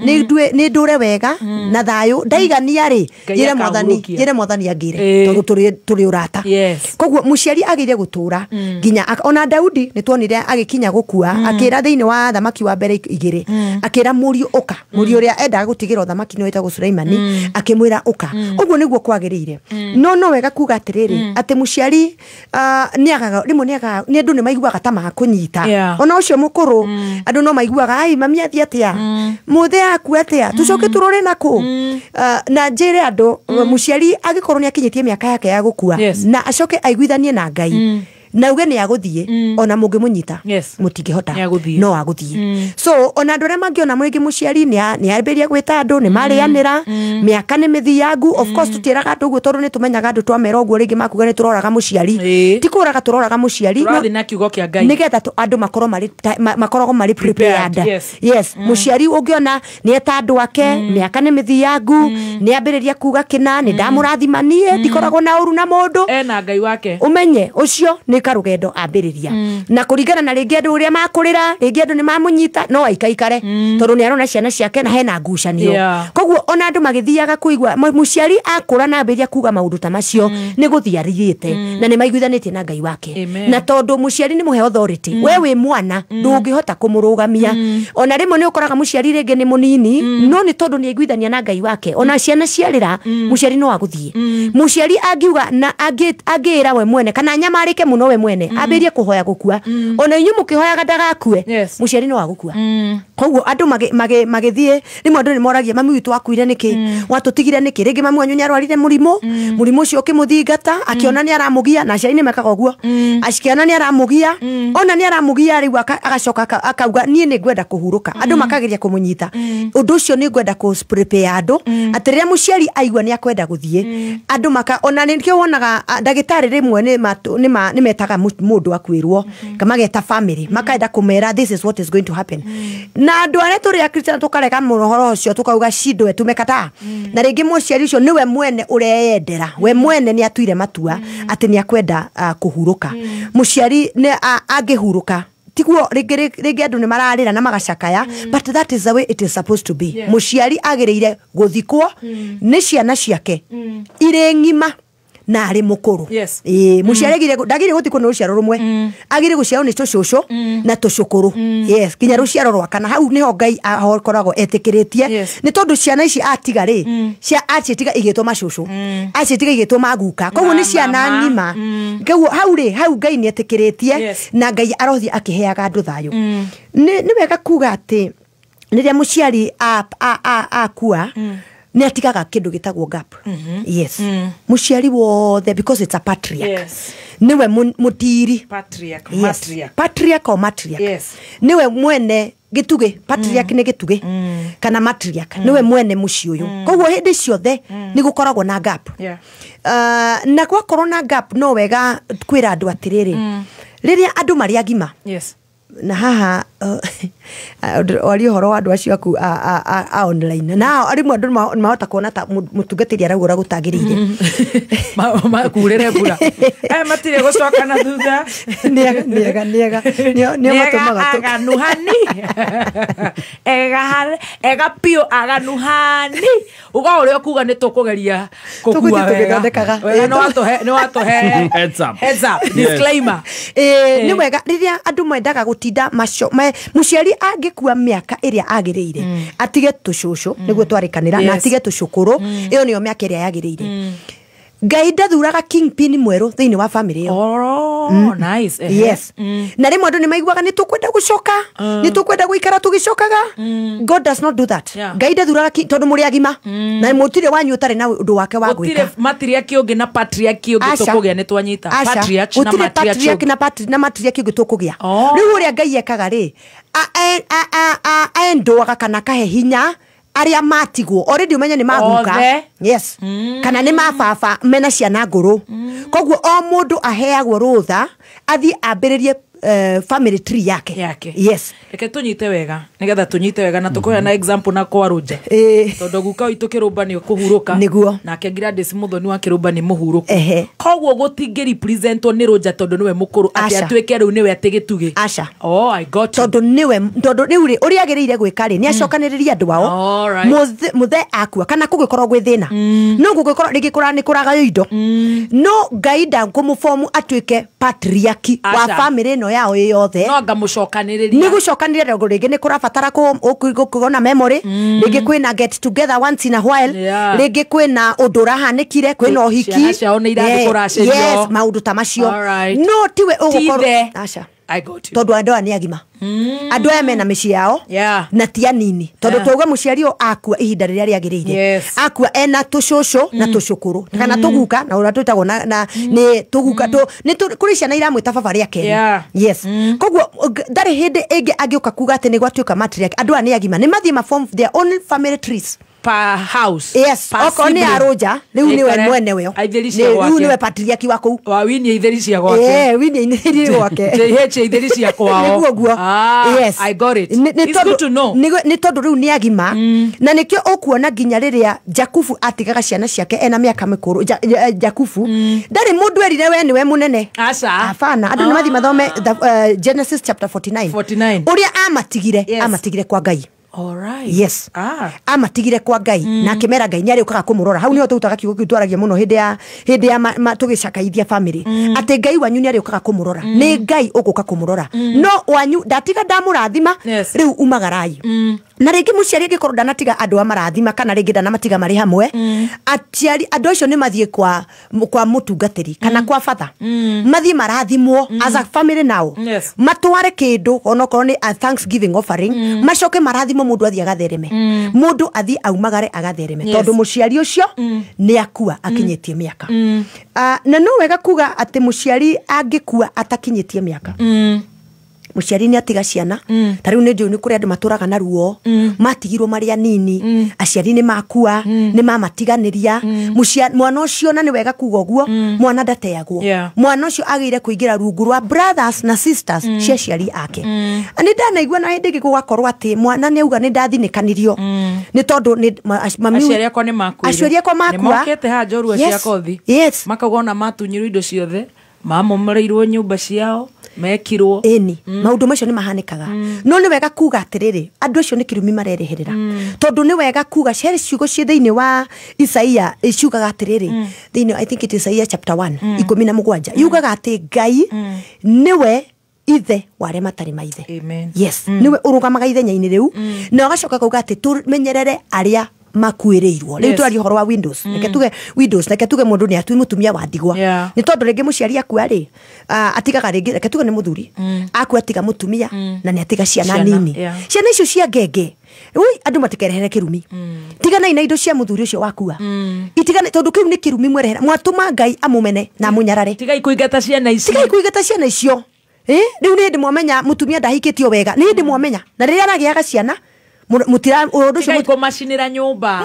ni ndure wega na thayu ndaigania ri yire mwathani agire tondu turi urata. Koguo muciari agire gutura nginya ona Daudi ni tuonire agikinya gukua akira thiini wa thamaki wa mbere igire akira muriu uka muriu ria endaga gutigira thamaki ni wetagwo Sulaimani akimwira uka. Uguo niguo kwagiriire. No wega kuga atiriri ati muciari niagaga rimwe ni andu ni maiguaga ta makunyita. Ona ucio mukuru andu no maiguaga ai mami athia atia muthe aku atia tucoke turore naku. Na njire andu muciari agikorwo ni akinyitie miaka yake ya gukua na acoke aiguithanie na Ngai na uge ni aguthie ona mungimunyita mutingihota no aguthie. So ona andu aria mangiona mwingi muciari ni ambiria gwita andu ni marianira miaka ni mithiangu. Of course tutiraga andu uguo tondu ni tumenyaga andu twamera uguo ringi makuga ni turoraga muciari ti kuraga turoraga muciari no na kiugo kia Ngai nigetha andu makoragwo mari prepared. Yes. Muciari ungiona ni eta andu ake miaka ni mithiangu ni ambiriria kuga kina ni ndamurathimanie ndikoragwo na uru na mundu ena Ngai wake umenye ucio ni karugendo ambiriria na kuringana na ringi andu uria makurira ringi andu ni mamunyita no aikaikare tondu ni arona ciana ciake na hena ngucanio. Koguo ona andu magithiaga kuigua muciari akura na ambiria kuga maundu ta macio ni guthiaririte na ni maiguithanitie na Ngai wake. Na tondu muciari ni muhe authority we wi mwana ndungihota kumurugamia. Ona rimwe ni ukoraga muciari ringi ni munini no ni tondu ni aiguithania na Ngai wake ona ciana ciarira muciari no aguthie. Muciari angiuga na angira we mwene kana nyamarike muno we mwene ambirie kuhoya gukua ona inyu mukihoyaga ndagakue muciari no agukua. Koguo andu magithie rimwe andu ni moragia mami witu akuire niki watutigire niki ringi mami wanyu nyarwarire murimu ucio ukimuthingata akiona ni aramugia na ciari ni mekaga uguo acikiona ni aramugia ona ni aramugia riu agacoka akauga nie ni ngwenda kuhuruka. Andu makageria kumunyita undu ucio ni ngwenda ku prepare andu atiriria muciari aigua ni akwenda guthie andu maka ona nikio wonaga ndagitari rimwe ni metaga mundu akwirwo kamageta family makaenda kumera this is what is going to happen. Na andu aria turi akristiano tukarega muhoro ucio tukauga shidwe tumekata na ringi muciari ucio niwe mwene ureyendera we mwene ni atuire matua ati ni akwenda kuhuruka. Muciari ni angihuruka tiguo ringi andu ni mararira na magacakaya but that is the way it is supposed to be. Muciari agiriire guthikwo ni ciana ciake ire ngima na ari mukuru muciari ndagire guti kuno ruciaro rumwe agire guciaro ni tucucu na tucukuru yes kinya ruciaro rwa kana hau niho Ngai akoragwo etikiritie ni tondu ciana ici atiga ri cia acitiga igitwo macucu acitiga igitwo maguka koguo ni ciana ngima koguo hau Ngai ni etikiritie na Ngai arothi akiheaga andu thayo ni wega kuga ati niria muciari akua ni atigaga kindu gitagwo gap yes muciari wothe because it's a patriarch niwe mutiri patriarch or matriarch niwe mwene gituge patriarch ni gituge kana matriarch niwe mwene muci uyu koguo hindi ciothe ni gukoragwo na gap na kwa corona gap no wega kwira andu atiriri riria andu mari agima na haha ori horo wa andu acio aku a online na ari mwandu mahota kuona ta mutungatiri aragura gutagirire makurire bura matire gucoka na thutha niega nio matumaga aganuhani ega pio aganuhani uga uri okuga ni tukugeria kukua no watohe heads up disclaimer ni wega riria andu mendaga gutinda muciari angikua miaka iria agirire atige tucucu niguo twarikanira na atige tucukuru iyo niyo miaka iria yagirire Ngai ndathuraga kingpin mweru thiini wa family yo nice yes na rimwe andu ni maiguaga ni tukwenda gucoka ni tukwenda guikara tugicokaga God does not do that Ngai ndathuraga tondu muri agima na mutire wanyu utari na undu wake wa gwika matria kiungi na patriarch kiungi tukugia ni twanyita patriarch na matriarch kiungi tukugia riu uria Ngai ekaga ri aendoaga kana kahe hinya aria matigwo already umenya ni maguka yes kana ni mababa mena ciana nguru koguo o mundu aheagwo rutha athi ambiririe family tree yake yes reke tunyite wega nigetha tunyite wega na tukoya na example na kwa ruje tondu guka itu kirumba ni kuhuruka niguo nake Gladys Muthoni wa kirumba ni muhuruku koguo gutingi representwo ni ruja tondu niwe mukuru ati atweke riu niwe atigitugi I got tondu riu ri uri agirire gwika ri ni acokaniriria andu wao muthe akua kana kugikorwo gwi thina no gugikorwo rigikura ni kuraga indo no Ngai ndangumufomu atwike patriarch wa family no yao yothe no ngamucokaniriria ni gucokaniriria ringi ni kurabatara kugona memory ringi kwina get together once in a while ringi kwina undu rahanikire kwina uhiki yes maundu ta macio no tiwe ugukorwo acha I got you tondu andu ni agima andu aya mena mici yao na ti anini tondu tuga muciari o akua ihinda riria riagirire akua ena tucucu na tucukuru kana tuguka na ura twitagwo na ni tuguka ni kuri ciana iramwita baba riake yes koguo ndari hindi ingi agiuka kuga ati ni gwatuika matriarch andu aya ni agima ni mathie ma form their own family trees per house yes oko ni aroja riu niwe mwene weo riu niwe patriarch wako wa wini itherisia gwake wini itherisia gwake itherisia kwao niguo yes I got it it's good to know ni tondu riu ni agima na nikio ukuona nginya riria Jakubu atigaga ciana ciake ena miaka mikuru Jakubu ndari mundu erire we niwe munene afana andu ni mathi mathome Genesis chapter 49 uria amatigire kwa Ngai alright yes amatigire kwa Ngai na akimera Ngai nyari ukaga kumurora hau niho tutaga kiugo kitwaragia muno hindi ya tugicakaithia family ati Ngai wanyu nyari ukaga kumurora ni Ngai uguka kumurora no wanyu ndatiga ndamurathima riu umagarai na ringi muciari ngikorwo ndanatiga andu amarathima kana ringi ndanamatiga mari hamwe aciari andu acio ni mathie kwa mutungatiri kana kwa father mathie marathimwo as a family now matware kindu onokorwo ni a Thanksgiving offering macoke marathimwo mundu athie agathereme mundu athie aumagare agathereme tondu muciari ucio ni akua akinyitie miaka na no wega kuga ati muciari angikua atakinyitie miaka muciari ni atiga ciana tariu ni ndio ni kuri andu maturaga na ruo matigirwo mari anini aciari ni makua ni mamatiganiria mwana ucio na ni wega kuga uguo mwana ndateagwo mwana ucio agire kuingira rungu rwa brothers na sisters cia ciari ake ani ndanaigua na hindi gugakorwo ati mwana ni auga ni ndathinikanirio ni tondu ni aciari akwa ni makua ni mokete ha njorua cia kothi makagona matunyiru indo ciothe mamomereirwo nyumba ciao mekirwo eni maundu macio ni mahanikaga no ni wega kuga atiriri andu acio ni kirumi marereherera tondu ni wega kuga ciari ciugo cie thiini wa Isaia ciugaga atiriri thiini I think it is Isaia chapter 1 17 yugaga ati Ngai niwe ithe ware matari maithe. Amen. Yes. Niwe urugamaga ithenya-ini riu na ugacoka kuga ati tumenyerere aria makuireirwo riu twari horo wa Windows neke tuge Windows neke tuge mundu ni atu mutumia wa ndigwa ni tondu ringi muciari akua ri atigaga ringi neke tuge ni muthuri akua atiga mutumia na ni atiga ciana nini ciana icio cia ngenge ui andu matikerehere kirumi tigana ina indo cia muthuri ucio wakua itigana tondu kiu ni kirumi mwerehera mwatuma Ngai amumene na munyarare tigai kuigata ciana icio riu ni ndi mwamenya mutumia ndahikitio wega ni ndi mwamenya na riria aragiaga ciana mutira undu ucio mumacinira nyumba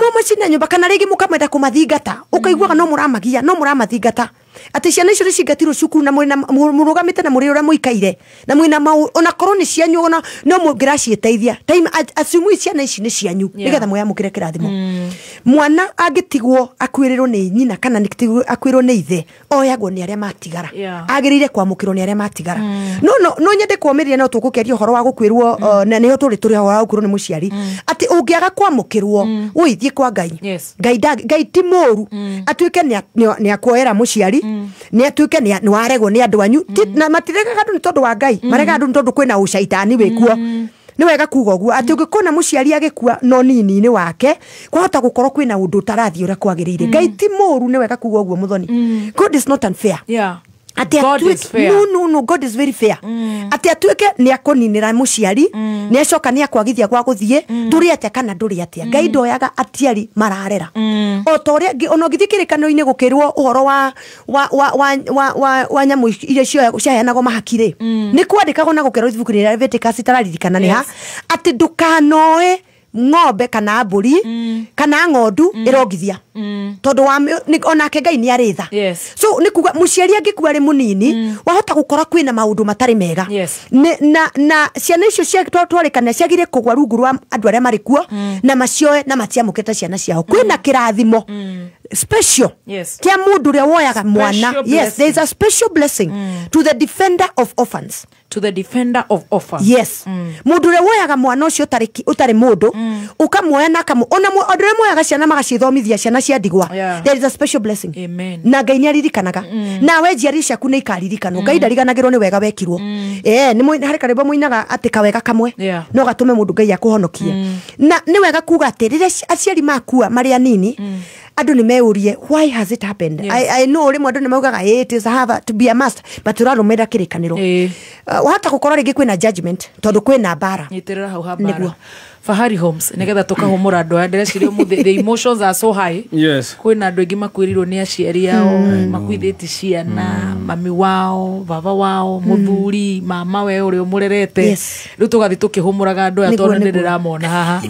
kana rigi mukamenda kumathingata ukaiguaga no muramathingata ati ciana icio cingatirwo cukuru na murugamite na muri uria muikaire na mwina ona korwo ni cianyu ona no mungiracieteithia time asumu ciana ici ni cianyu nigetha mwamukire kirathimo mwana agitigwo akwirirwo ni nyina kana nikitigwo akwirwo ni ithe oyagwo ni aria matigara agirire kwamukirwo ni aria matigara no nyende kuomeria no tukukeria horo wa gukwirwo na niho turi horo wa gukwirwo ni muciari ati ungiaga kwamukirwo uithie kwa Ngai Ngai ti moru atuike ni akuoera muciari ni atuike ni waregwo ni andu anyu na matiregaga andu ni tondu wa Ngai marega andu ni tondu kwina ucaitani wikuo ni wega kuga uguo ati ungikona muciari agikua no nini wake kwahota gukorwo kwina undu tarathi uria kwagirire Ngai ti moru ni wega kuga uguo muthoni God is not unfair God is fair. No, God is very fair. Ati atuike ni akuninira muciari ni acoka ni akwagithia kwa guthie nduri atia kana nduri atia Ngai ndoyaga atiari mararera o toria ono githikirikaniro-ini gukirwo uhoro wa nyamu iria ciaheanagwo mahakire ni kwandikagwo na gukirwo ibuku-ini ria Leviticus tararirikana ni ha ati ndukanoe ng'ombe kana mburi kana ng'ondu irongithia tondu onake Ngai ni aritha so ni kuga muciari angikua ri munini wahota gukora kwina maundu matari mega na ciana icio cia twarikana ciagire kugwa rungu rwa andu aria mari kuo na macioe na matiamukite ciana ciao kwina kirathimo special kia mundu ria woyaga mwana there is a special blessing to the defender of orphans yes mundu ria woyaga mwana ucio utari mundu ukamuoya na ona andu ria moyaga ciana magacithomithia ciana cia ndigwa there is a special blessing na Ngai ni aririkanaga na we njiari ciaku ni ikaririkanwo Ngai ndariganagirwo ni wega wekirwo ni hari karimbo muinaga ati kawega kamwe no gatume mundu Ngai akuhonokie na ni wega kuga ati riria aciari makua mari anini andu ni meurie why has it happened I know rimwe andu ni maugaga it is have to be a must but turarumira kirikaniro wahata gukorwo ringi kwina judgment tondu kwina bara nyitirira hau habara Fahari Homes nigetha tukahumura andu aya ndireciria the emotions are so high kwina andu ingi makwirirwo ni aciari ao makwithiti ciana mami wao baba wao muthuri mama we uri umurerete riu tugathi tukihumuraga andu aya tondu ndiramona haha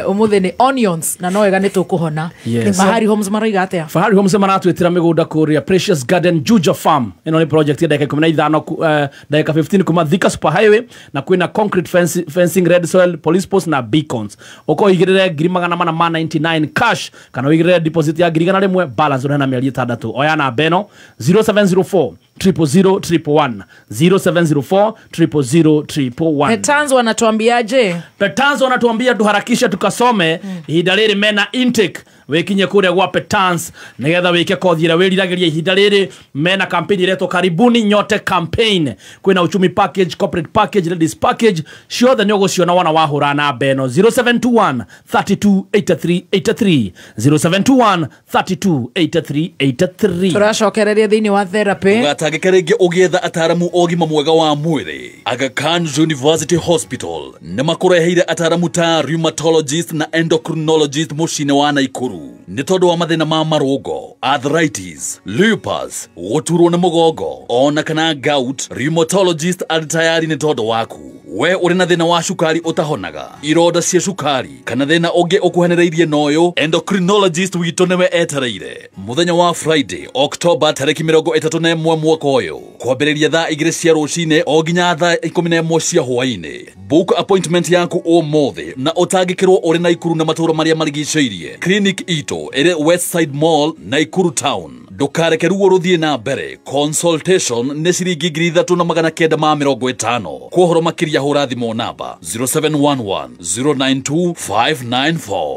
umuthi ni onions na no wega ni tukuhona Fahari Homes maroiga atia Fahari Homes maratwitira migunda kuria Precious Garden Juja Farm ino ni project ya dakika 15 dakika 15 kuma Thika Super Highway na kwina concrete fencing red soil police post na beacons oko igirire ngiri 499 cash kana igirire deposit ya ngiri 100 balance una na mieri 6 oya na beno 0704 00011 0704 00011. Petanzo wanatuambiaje? Petanzo wanatuambia tuharakisha tukasome ihinda riri mena intake wekinye kuria gwa Petans nigetha wike kothira wiriragiria ihinda riri mena campaign ireto karibuni nyote campaign kwina uchumi package corporate package ladies package ciothe ni uguciona wana wahura na beno 0721 328383 0721 328383 turacokereria thiini wa therapy gatagika ringi ugietha ataramu ogima mwega wa mwiri Aga Khan University Hospital ni makureheire ataramu ta rheumatologist na endocrinologist mucine wa Naikuru ni tondu wa mathina ma marugo arthritis lupus guturwo ni mugongo ona kana gout rheumatologist ari tayari ni tondu waku we uri na thina wa cukari utahonaga ironda cia cukari kana thina ungi ukuhenereirie noyo endocrinologist witu niwe etereire muthenya wa Friday October tariki 31 mwaka uyu kwambiriria thaa 2 cia rucine o nginya thaa 11 cia hwaini book appointment yaku umuthi na utangikirwo uri na Ikuru na maturo maria marigiceirie clinic ito ere Westside Mall Naikuru Town. Ndukareke ruo ruthie na mbere. Consultation nĩ ciringi 3,950. Kuohoro makiria hũra thimo namba 0711 092 594.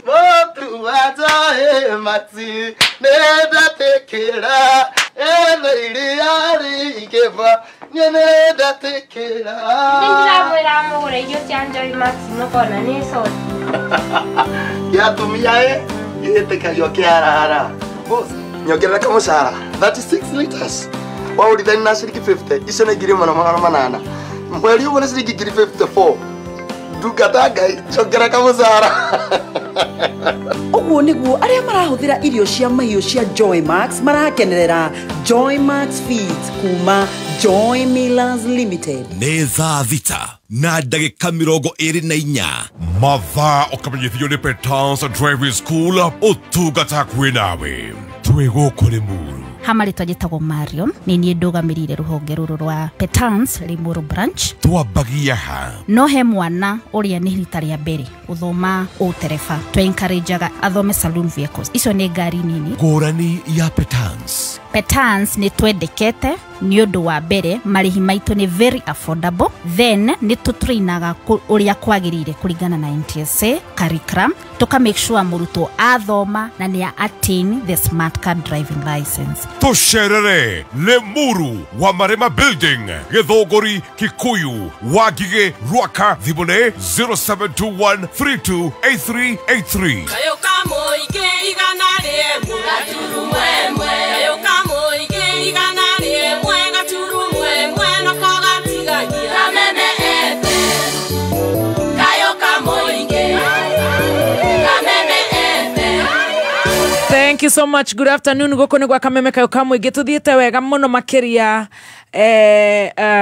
Motu atoe mati nenda tekera iria ikeva nenda tekera. Nindira mwira mugure irio cia Joy Max nokona ni sori. Yatumia itekagio kiarara. Boss, nyongerera kamucara 36 liters. Waurithani na ciringi 50. Icio nĩ ngiri 800. Mweri ũmwe nĩ ciringi ngiri 54. Ndungata Ngai, nyongerera kamucara. Oguo niguo aria marahuthira irio cia mahiũ cia Joy Max marakenerera Joy Max Feeds kuma Joy Millers Limited. Nĩ thaa thita na ndagĩka 24 mathaa ũkamenyithio nĩ Petans Driving School ũtungata kwĩ nawe twĩ gũkũ Limuru. Hamarĩtwa njĩtagwo Marion, nĩ niĩ ndũgamĩrĩire rũhonge rũrũ rwa Petans Limuru branch. Twambagia ha No he mwana ũrĩa nĩ rita rĩa mbere gũthoma ũtereba, encourageaga athome saloon vehicles. Icio nĩ ngari nini. Ngũrani ya Petans. Petans nĩ twendekete nĩ ũndũ wa mbere marĩhi maitũ nĩ very affordable, then nĩ tũtrainaga ũrĩa kwagĩrĩire kũringana na NTSA curriculum, tuka make sure mũrutwo athoma na nĩ attain the smart card driving license. Tucerere Limuru wa Marema Building, Githũngũri, Kikuyu, Wangigĩ, Rwaka, thimũ 0721328383. Kayoka mũingĩ igana rĩmwe gaturu mwemwe. Kayoka mũingĩ igana rĩmwe gaturu mwemwe no kogatigagia kameme ete. Kayoka mũingĩ kameme ete. Thank you so much. Good afternoon. Goko ni gwa Kameme Kayoka Mũingĩ. Tuthiĩte wega mũno makĩria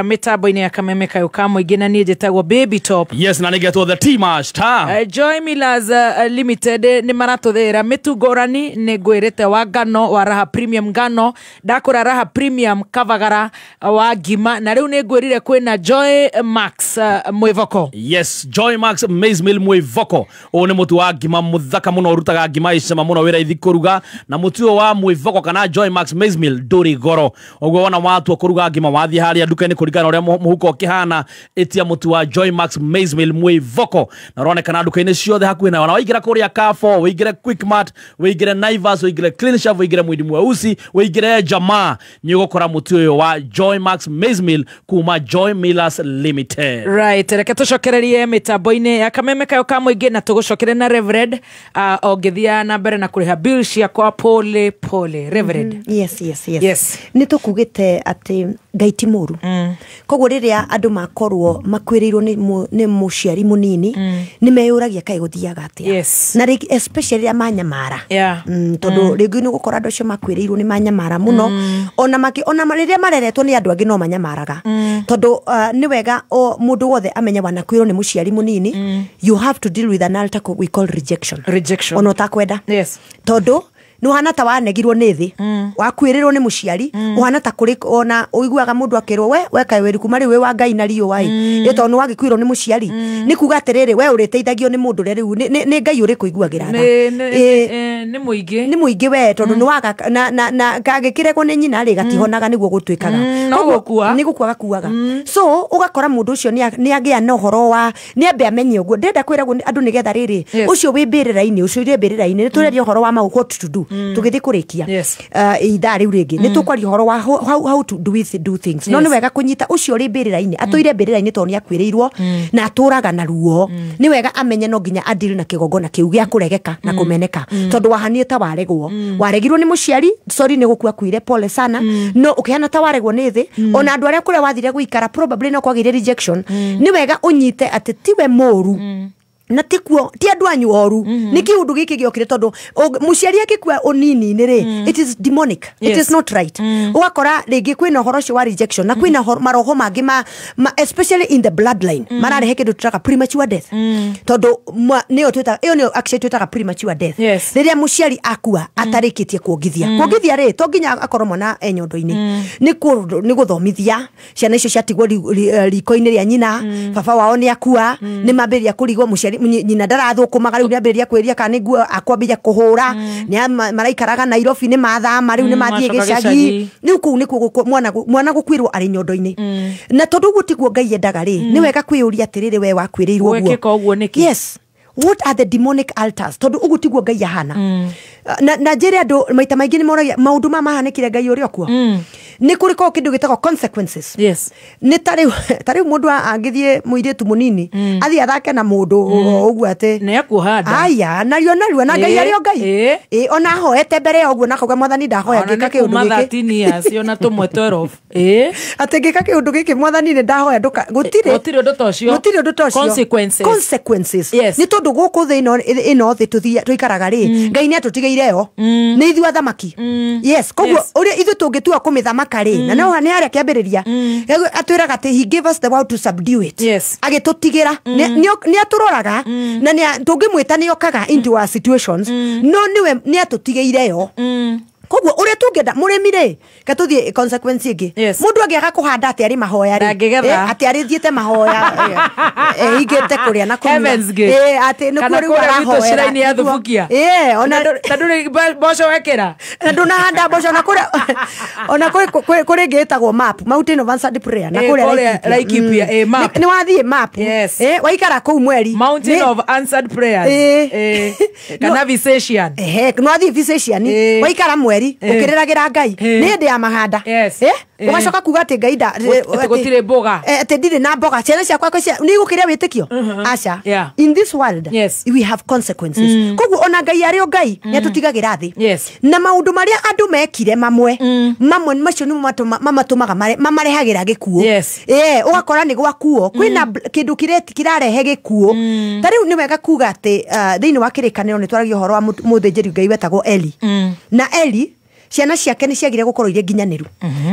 mitambo-inĩ ya Kameme Kayoka Mũingĩ na niĩ njĩtagwo Baby Top. Yes, na nĩgetwo the T-Master. Joy Millers Limited nĩ maratũthĩra mĩtu ngũrani. Nĩ ngwĩrĩte wa ngano wa Raha Premium ngano, ndakũra Raha Premium kavagara wa ngima, na rĩu nĩ ngwĩrire kwĩna Joy Max mwĩvoko. Yes, Joy Max Maize Meal mwĩvoko. Ũũ nĩ mũtu wa ngima mũthaka mũno, ũrutaga ngima icema mũno wĩra ithi kũruga, na mũtu wa mwĩvoko kana Joy Max Maize Meal ndũrĩ goro. Ũguo wona watua kũruga ngima wathie haria nduka-inĩ kũringana ũrĩa mũhuko ũkĩhana, etia mũtu wa Joy Max Maize Meal mwĩvoko, na ũronekana nduka-inĩ ciothe hakuhĩ nawe. Na waingĩra kũrĩa Carrefour, waingĩre Quickmart, waingĩre Naivas, waingĩre Clean Shelf, waingĩre Mwindi Mweusi, waingĩre Jamaa, nĩ ũgũkora mũtu ũyũ wa Joy Max Maize Meal kuma Joy Millers Limited. Right, reke tũcokererie mitambo-inĩ ya Kameme Kayoka Mũingĩ na tũgũcokere na Reverend ongethia na mbere na kũrĩha bill ciakwa pole pole. Reverend. Yes. Nĩ tũkugĩte atĩ Ngai ti mũru. Koguo rĩrĩa andũ makorwo makwĩrĩirwo nĩ mũciari mũnini nĩ meyũragia kaĩ gũthiaga atĩa. Na especially rĩrĩa manyamara. Tondũ rĩngĩ nĩ gũkora andũ acio makwĩrĩirwo nĩ manyamara mũno, ona rĩrĩa mareretwo nĩ andũ angĩ no manyamaraga. Tondũ nĩ wega mũndũ wothe amenye wanakwĩrwo nĩ mũciari mũnini, you have to deal with an altar we call rejection. Ona ũtakwenda. Tondũ nĩ ũhana ta wanegirwo nĩ thĩ, wakwĩrĩrwo nĩ mũciari, ũhana ta kũrĩ ona ũiguaga mũndũ akĩrwo we kaĩ wĩru kuma rĩu wĩ wa Ngai na riũa ĩ, tondũ nĩ wagĩkwĩrwo nĩ mũciari. Nĩ kuga atĩrĩrĩ, we ũrĩteithagio nĩ mũndũ rĩu nĩ Ngai ũrĩkũ iguagĩra tha. Nĩ mũingĩ we, tondũ nĩ waga na gagĩkĩregwo nĩ nyina rĩ gatihonaga nĩguo gũtuĩkaga. Nĩ gũkua gakuaga. So ũgakora mũndũ ũcio nĩ agĩa na ũhoro wa nĩ ambe amenye ũguo. Ndenda kwĩragwo andũ nĩgetha rĩrĩ ũcio wĩ mbĩrĩra-inĩ, ũcio wĩ mbĩrĩra-inĩ, nĩ tũreria ũhoro wa what to do. Tũgĩthĩ kũrĩkia ithaa rĩu rĩngĩ nĩ tũkwaria ũhoro wa how to do things. No nĩ wega kũnyita ũcio ũrĩ mbĩrĩra-inĩ, atũire mbĩrĩra-inĩ tondũ nĩ akwĩrĩirwo na atũraga na ruo. Nĩ wega amenye no nginya adili na kĩgongona kĩu gĩa kũregeka na kũmeneka, tondũ wahanire ta waregwo, waregirwo nĩ mũciari, sorry nĩ gũkua kuire, pole sana. No ũkĩhana ta waregwo nĩ thĩ, ona andũ arĩa kũrĩa wathire gũikara probably no kwagĩire rejection. Nĩ wega ũnyite atĩ tiwe mũru na tikuo ti andu anyu oru nĩ kiundu gĩkĩ gĩokire tondũ mũciari akĩkua ũnini-inĩ rĩ, it is demonic, it is not right. Ũgakora rĩngĩ kwĩna ũhoro ũcio wa rejection na kwĩna maroho mangĩ especially in the bloodline mararehe kĩndũ tũtaga premature death, tondũ nĩyo actually twĩtaga premature death rĩrĩa mũciari akua atarĩkĩtie kuongithia rĩ, to nginya akorwo mwana nyondo-inĩ, nĩ gũthomithia ciana icio ciatigwo riko-inĩ rĩa nyina, baba wao nĩ akua, nĩ mambĩrĩria kũrigwo, mũciari nyina ndarathũkũmaga rĩu nĩambĩrĩria kwĩria kana nĩguo akwambĩria kũhũra nĩ maraikaraga Nairobi nĩ mathama rĩu nĩ mathiĩ gĩcagi rĩu kũu nĩkuo mwana gũkwĩrwo arĩ nyondo-inĩ na tondũ ũguo tiguo Ngai endaga rĩ nĩ wega kwĩyũria atĩrĩrĩ we wakwĩrĩirwo ũguo yes what are the demonic altars tondu ugu tiguo Ngai ahana na njĩre andũ maita maingĩ nĩ moragia maũndũ mahanĩkire Ngai ũrĩa kuo nĩ kũrĩ ko kĩndũ gĩtagwo consequences yes nĩ tarĩu mũndũ angĩthiĩ mũirĩtu mũnini athiĩ athake na mũndũ ũguo atĩ nĩ akuhanda aya narua na Ngai arĩ o Ngai ona hoete mbere ya ũguo nakauga mwathani ndahoya ngĩka kĩũndũ gĩkĩ ona tũmwe 12 atĩ ngĩka kĩũndũ gĩkĩ mwathani nĩ ndahoya gũtirĩ ũndũ ta ũcio consequences nĩ tondũ gũkũ thĩ ĩno thĩ tũikaraga rĩ Ngai nĩ atũtigĩire yo nĩ ithuĩ athamaki yes koguo ũrĩa ithuĩ tũngĩtua kũmĩthamaka rĩ na no nĩ harĩa kĩambĩrĩria atwĩraga atĩ he gave us the world to subdue it agĩtũtigĩra nĩ atũroraga na tũngĩmwĩta nĩ okaga into our situations no nĩwe nĩ atũtigĩire yo koguo ũrĩa tũngĩenda mũrĩmi rĩ katũthiĩ consequence ĩngĩ mũndũ angĩaga kũhanda atĩ arĩ mahoya rĩ atĩ arĩ thiĩte mahoya hingĩte kũrĩa na kũnyua atĩ nĩkuo rĩu arahoera cira-inĩ ya thubukia ona ndũrĩ mboco wekĩra na ndũnahanda mboco ona kũrĩ ngĩtagwo map mountain of answered prayer na kũrĩa Laikipia nĩ wathiĩ map waikara kũu mweri mountain of answered prayers kana visation nĩ wathiĩ visation waikara mweri ukiriragira Ngai nĩ hĩndĩ ya mahanda ugacoka kuga atĩ Ngai gũtirĩ mboga atĩ ndirĩ na mboga ciana ciakwa nĩ igũkĩrĩa wĩtĩkio aca in this world we have consequences koguo ona Ngai arĩ o Ngai nĩ atũtigagĩra thĩ na maũndũ marĩa andũ mekire mamwe macio nĩmo mamatũmaga mamarehagĩra gĩkuũ ũgakora nĩ gwakuo kwĩna kĩndũ kĩrarehe gĩkuũ ta rĩu nĩ wega kuga atĩ thĩinĩ wa kĩrĩkanĩro nĩ twaragia ũhoro wa mũthĩnjĩri Ngai wetagwo Eli na Eli ciana ciake nĩ ciagire gũkorwo irĩ nginyanĩru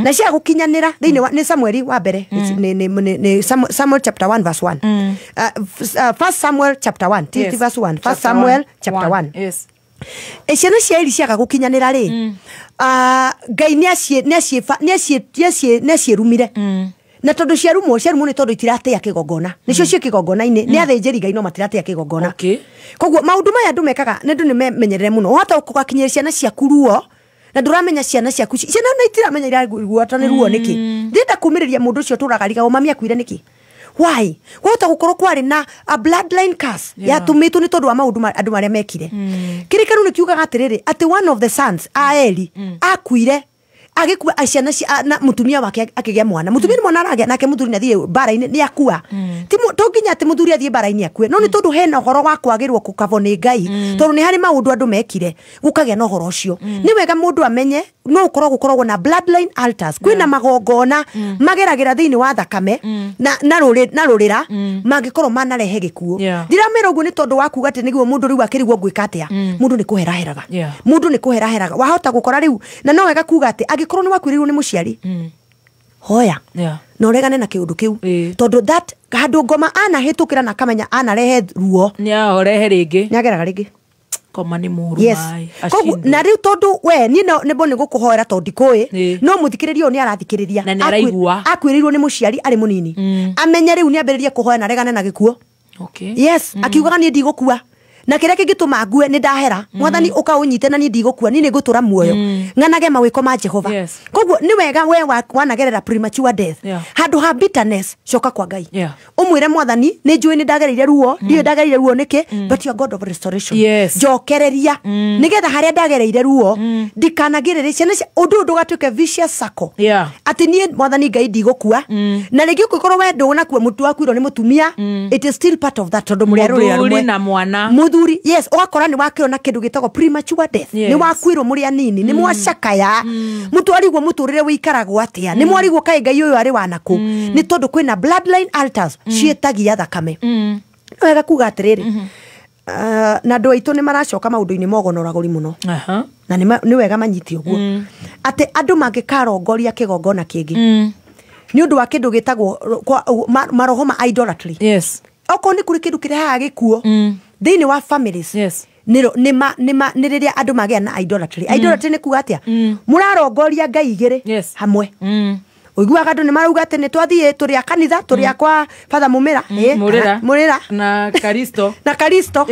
na cia gũkinyanĩra thĩinĩ wa nĩ Samueli wa mbere nĩ Samuel chapter 1 verse 1 first Samuel chapter 1 verse 1 first Samuel chapter 1 ciana cia Eli ciaga gũkinyanĩra rĩ Ngai nĩ aciĩrumire na tondũ ciarumwo nĩ tondũ itiratĩa kĩgongona nĩcio ciĩ kĩgongona-inĩ nĩ athĩnjĩri Ngai no matiratĩa kĩgongona koguo maũndũ maya andũ mekaga nĩ andũ nĩ memenyerere mũno ũhota gũgakinyĩra ciana ciaku ruo na ndũramenya ciana ciaku ciana no itiramenya iraguata nĩ ruo nĩkĩ ndĩenda kumĩrĩria mũndũ ũcio tũragariga mami akuire nĩkĩ why kwahota gũkorwo kwarĩ na a bloodline curse yatũmĩtwo nĩ tondũ wa maũndũ andũ marĩa mekire kĩrĩkanĩro nĩ kiugaga atĩrĩrĩ atĩ one of the sons a Eli akuire agĩkua ciana na mutumia wake akĩgĩa mwana mutumia nĩ mwana aragĩa nake mũthuri nĩ athiĩ mbara-inĩ nĩ akua to nginya atĩ mũthuri athiĩ mbara-inĩ akue no nĩ tondũ hena ũhoro wa kwagĩrwo gũkabwo nĩ Ngai tondũ nĩ harĩ maũndũ andũ mekire gũkagĩa na ũhoro ũcio nĩ wega mũndũ amenye no gũkoragwo na bloodline altars kwĩna magongona mageragĩra thĩinĩ wa thakame na rũrĩra mangĩkorwo manarehe gĩkuũ ndiramera ũguo nĩ tondũ wa kuga atĩ nĩguo mũndũ rĩu akĩrigwo gwĩka atĩa mũndũ nĩ kũheraheraga wahota gũkora rĩu na no wega kuga atĩ angĩkorwo nĩ wakuĩrĩirwo nĩ mũciari hoya na ũregane na kĩũndũ kĩu tondũ that handũ ngoma anahĩtũkĩra na kamenya anarehe ruo nĩahorehe rĩngĩ nĩageraga rĩngĩ koma nĩ mũru koguo na rĩu tondũ we niĩ nĩmbo nĩ gũkũhoera tondũ ndikũĩ no mũthikĩrĩria ũyũ nĩ arathikĩrĩria na nĩ araigua akuĩrĩirwo nĩ mũciari arĩ mũnini amenye rĩu nĩambĩrĩrie kũhoya na regane na gĩkuũ akiugaga niĩ ndigũkua na kĩrĩa kĩngĩtũma ngue nĩ ndahera mwathani ũkaũnyite na niĩ ndigũkua niĩ nĩ ngũtũra muoyo ng'anage mawĩko ma Jehova koguo nĩ wega we wanagerera premature death handũ ha bitterness coka kwa Ngai ũmwĩre mwathani nĩ njũĩ nĩ ndagereire ruo ndiĩ ndagereire ruo nĩkĩ but you are God of restoration njokereria nĩgetha harĩa ndagereire ruo ndikanagĩrĩre ciana ũndũ ndũgatuĩke vicious circle atĩ niĩ mwathani Ngai ndigũkua na rĩngĩ ũngĩkorwo we ndũnakua mũtu wakuirwo nĩ mũtumia it is still part of that tondũ mũrĩa rũrĩa rũmwe na mwana muthuri ũgakora nĩ wakĩrwo na kĩndũ gĩtagwo premature death nĩ wakuirwo mũrĩ anini nĩ mwacakaya mũtwarigwo mũtũrĩre wĩikaragwo atĩa nĩ mwarigwo kaĩ Ngai ũyũ arĩ wanakũ nĩ tondũ kwĩna bloodline altars ciĩtagia thakame wega kuga atĩrĩrĩ na andũ aitũ nĩ maracoka maũndũ-inĩ mogonoragũri mũno na nĩ wega manyiti ũguo atĩ andũ mangĩkarongoria kĩgongona kĩngĩ nĩ ũndũ wa kĩndũ gĩtagwo maroho ma idolatry okorwo nĩ kũrĩ kĩndũ kĩrehaga gĩkuũ thĩinĩ wa families nĩ rĩrĩa andũ magĩa na idolatry nĩ kuga atĩa mũrarongoria Ngai igĩrĩ hamwe Uiguaga andu ni marauga ati ni twathie turi a kanitha turi a kwa Father Mumira Murira na Karisto na Karisto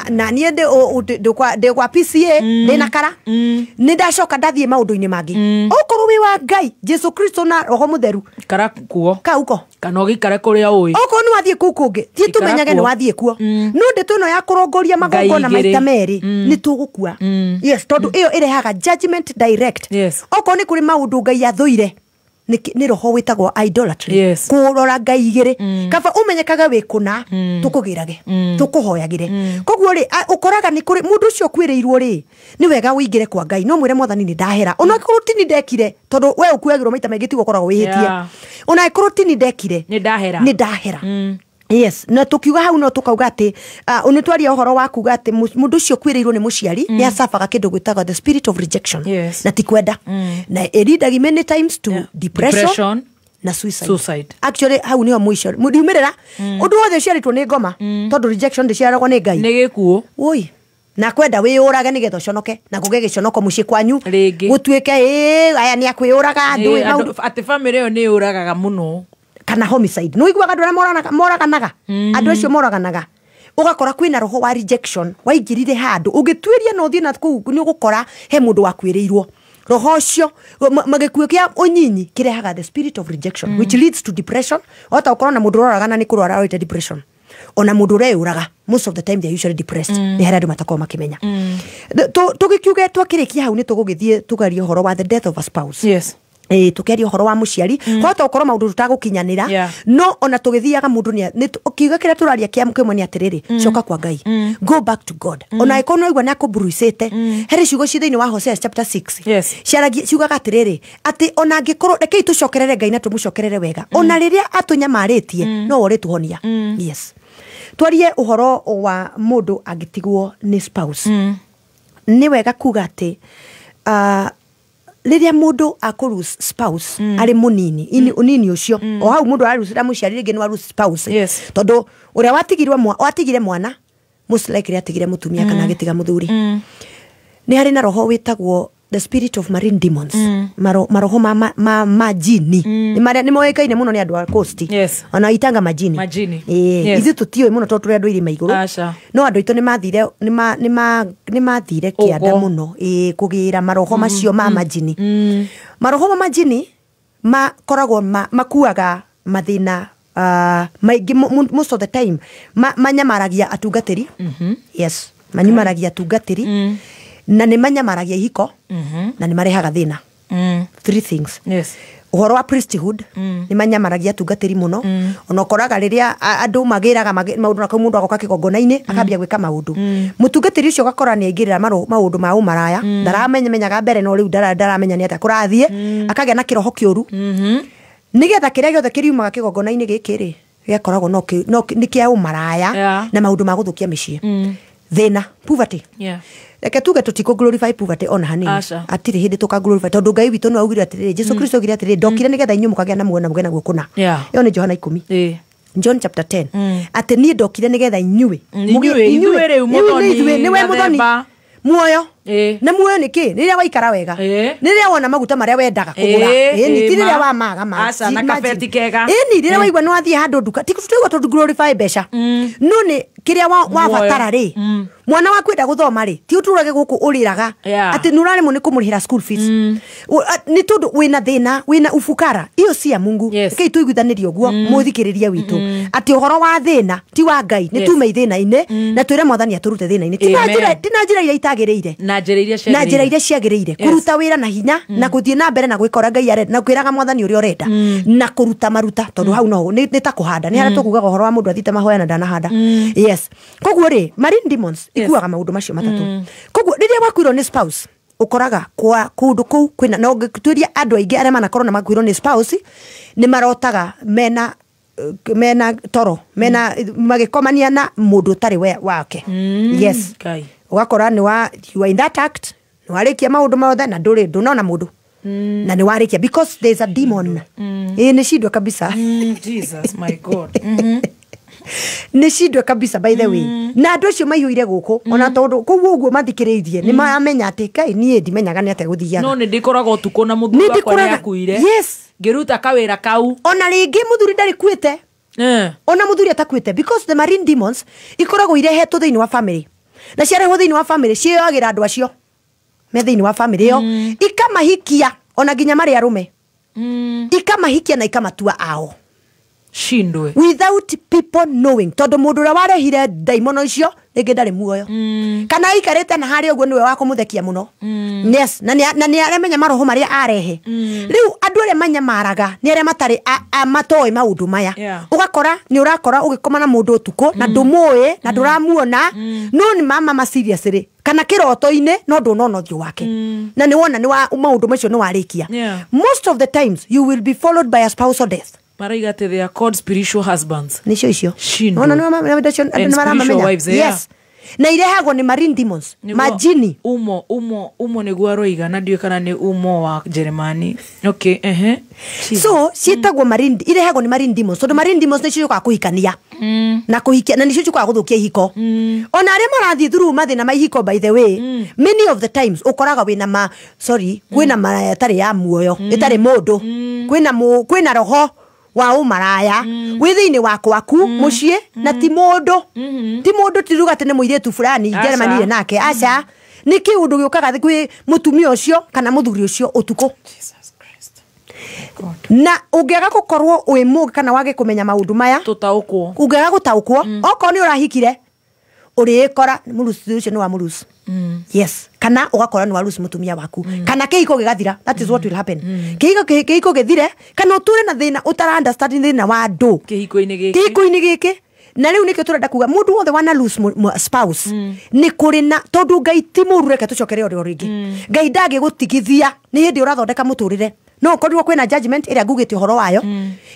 na nie de kwa PCA ni na kara ni ndacoka ndathie maundu-ini mangi okorwo wi wa Ngai Jesu Kristo na Roho Mutheru kara kuo kauko kana gikare kuria ui okorwo ni wathie kuo kungi ti tumenyage ni wathie kuo no ndeto ino ya kurongoria magongo na maita meri ni tugukua yes tondu iyo irehaga judgment direct okorwo ni kuri maundu Ngai athuire ni roho witagwo idolatry kurora Ngai igire kaba umenyekaga wikuna tukugirage tukuhoyagire koguo ri ukoraga ni kuri mundu ucio kwireirwo ri ni wega uingire kwa Ngai no mwire Mwathani ni ndahera ona kurutini ndekire tondu we ukuagirwo maita maingi tigo koragwo wihitie ona kurutini ndekire ni ndahera yes na tukiuga hau no tukauga ati unitwaria uhoro wa kuga ati mundu ucio kwireirwo ni muciari ni asafaga kindu gwitaga the spirit of rejection na tikwenda na leading many times to depression na suicide actually hau ni mwisho mudiumirira undu wothe ciaritwo ni ngoma tondu rejection ndiciaragwo ni Ngai ni gikuo oi na kwenda wiuraga nigetha uconoke na kuge giconoka mucii kwanyu gutuike aya ni akwiuraga andu ati family yo ni uragaga muno kana homicide no igwaga ndora moraganaga andu acio moraganaga ugakora kwina roho wa rejection waingirire handu ugitwiria no thina ku ni ugukora he mundu wakwireirwo roho ucio magikuo kia unyinyi kirehaga the spirit of rejection which leads to depression ota ukora na mundu uragana ni kurwara with depression ona mundu reuraga most of the time they are usually depressed ni hara andu matakoma makimenya tugikiuge twakirikia hau ni tugugithie tugario horo wa the death of a spouse tukiaria horo wa muciari hota ukoro maundu tutagukinyanira no ona tugithiaga mundu ni ukiuga kira turaria kia mukimwe ni atiriri coka kwa Ngai go back to God ona ikono igwa na kubruisete here ciugo cithiini wa Hosea chapter 6 ciaragia ciugaga atiriri ati ona ngikoro rekei tucokerere Ngai na tumucokerere wega ona riria atunyamaritie no wore tuhonia yes twarie uhoro wa mundu agitigwo ni spouse ni wega kuga ati riria mundu akurus spouse ari munini unini ucio o hau mundu arusira muciari ringi ni warus spouse tondu uria watigire mwana most likely atigire mutumia kana agitiga muthuri ni hari na roho witagwo the spirit of marine demons maroho ma majini ni moekaine muno ni andu a coast ona itanga majini ithi tutiwe muno tondu andu iri maiguru no andu itu ni mathire kianda muno kugira maroho macio ma majini maroho ma majini makoragwo makuaga mathina maigi most of the time manyamaragia atungatiri yes manyamaragia atungatiri na ni manyamaragia ihiko na ni marehaga thina three things uhoro wa priesthood ni manyamaragia atungatiri muno ona koraga riria andu magiraga maundu na mundu agoka kigongona-ini akambia gwika maundu mutungatiri ucio gakora ni aingirira maundu ma umaraya ndaramenyaga mbere no riu ndaramenya ni ata kurathie akagia na kiroho kiuru nigetha kiria giothe kiriumaga kigongona-ini gikiri giakoragwo no ni kia umaraya na maundu ma guthukia micii thina poverty reke tuge tutiko glorify poverty ona hanini atiri hindi tuka glorify tondu Ngai witu no augire atiri Jesu Kristo augire atiri ndokire nigetha inyu mukagia na muona mugena gwikuna iyo ni Johana 10 John chapter 10 ati ni ndokire nigetha inyue riu muthoni niwe muthoni muoyo na muoyo niki riria waikara wega riria wona maguta maria wendaga kugura ni riria wa maga asa na kafeti kega ni riria waigwa no athie handu nduka tikutugwa tondu glorify besha no ni kiria wa batara ri mwana waku enda guthoma ri ti uturage guku uriraga ati nurare mu ni kumurihira school fees ni tondu wina thina wina ufukara iyo si ya Mungu kei tuiguithanirio guo muthikiriria witu ati uhoro wa thina ti wa Ngai ni tume thina ine na twire Mwathani aturute thina ine tina njira iria itagiriire na njira iria ciagiriire kuruta wira na hinya na kuthie na mbere na gwikora Ngai arenda na kwiraga Mwathani uria urenda na kuruta maruta tondu hau no ni ta kuhanda ni hara tukuga uhoro wa mundu athite mahoya na ndanahanda yes koguo ri marine demons ikuaga maundu macio matatu koguo riria wakwirwo ni spouse ukoraga kwa kundu kuu kwina no ngituria andu aingi aria manakorwo na makwirwo ni spouse ni marotaga mena toro mena magikomania na mundu tari wake yes ugakora ni wa you are in that act ni warikia maundu mothe na ndunona mundu na ni warikia because there is a demon ni shidwa kabisa Jesus my God Nĩ cindwe kabisa by the way. Na andũ acio maihũire gũkũ ona tondũ koguo ũguo mathikĩrĩirie nĩ maramenya atĩ kai niĩ ndimenyaga nĩ atĩa gũthiaga. No nĩ ndĩkoragwo ũtukũ na mũthuri wakwa nĩ akuire. Yes. Ngĩruta kawĩra kau. Ona rĩngĩ mũthuri ndarĩ kuĩte. Ona mũthuri atakuĩte because the marine demons ikoragwo irehetwo thĩinĩ wa family. Na ciarehwo thĩinĩ wa family cioyagĩra andũ acio me thĩinĩ wa family ĩyo ikamahikia ona nginya marĩ arũme. Ikamahikia na ikamatua ao. Shindwe. Without people knowing. Tondũ mũndũ ũrĩa warehire daimono icio rĩngĩ ndarĩ muoyo. Kana aikarĩte na harĩa ũguo nĩwe wa kũmũthekia mũno. Yes, na nĩ aremenya maroho marĩa arehe. Rĩu andũ arĩa manyamaraga nĩ arĩa matarĩ matoĩ maũndũ maya. Ũgakora nĩ ũrakora ũgĩkoma na mũndũ ũtukũ na ndũmũĩ na ndũramuona no nĩ mama serious rĩ kana kĩroto-inĩ no ndũnona ũthiũ wake. Na nĩ wona nĩ maũndũ macio nĩ warĩkia. Most of the times you will be followed by a spousal death. Maraiga te they are called spiritual husbands. Nicio icio. Shindwe. And spiritual wives. Yes. Na irehagwo nĩ marine demons. Majini. Umo nĩguo aroiga na ndiũĩ kana nĩ umo wa Jeremani. Okay, So ciĩtagwo marine irehagwo nĩ marine demons. Tondũ marine demons nĩ ciũkaga kũhikania. Na kũhikia na nĩcio ciũkaga gũthũkia ihiko. Ona arĩa marathiĩ through mathĩna ma ihiko by the way, many of the times ũkoraga wĩna kwĩna matarĩ ya muoyo, ĩtarĩ mũndũ. Kwĩna roho wa umaraya wĩ thĩinĩ wakwaku mũciĩ na ti mũndũ tiruga atĩ nĩ mũirĩtu fulani Jeremani nake aca nĩ kĩũndũ gĩũkaga kwĩ mũtumia ũcio kana mũthuri ũcio ũtukũ. Na ũngĩaga gũkorwo wĩ mũũgĩ kana wage kũmenya maũndũ maya ũngĩaga gũtaũkwo okorwo nĩ ũrahikire ũrĩkora mũrusi ũcio nĩ wa mũrusi. Yes, kana ũgakora nĩ wa mũrusi mũtumia waku kana kĩhiko gĩgathira. That is what will happen. Kĩhiko gĩthire kana ũtũre na thĩna ũtara understand thĩna wa andũ kĩhiko-inĩ gĩkĩ. Na rĩu nĩkĩo tũrenda kuga mũndũ wothe wana lose spouse nĩ kũrĩ na tondũ Ngai ti mũũru reke tũcokere ũrĩa rĩngĩ. Ngai ndangĩgũtigithia nĩ hĩndĩ ũrathondeka mũtũrĩre. No ũkorirwo kwĩna judgment ĩrĩa ngugĩte ũhoro wayo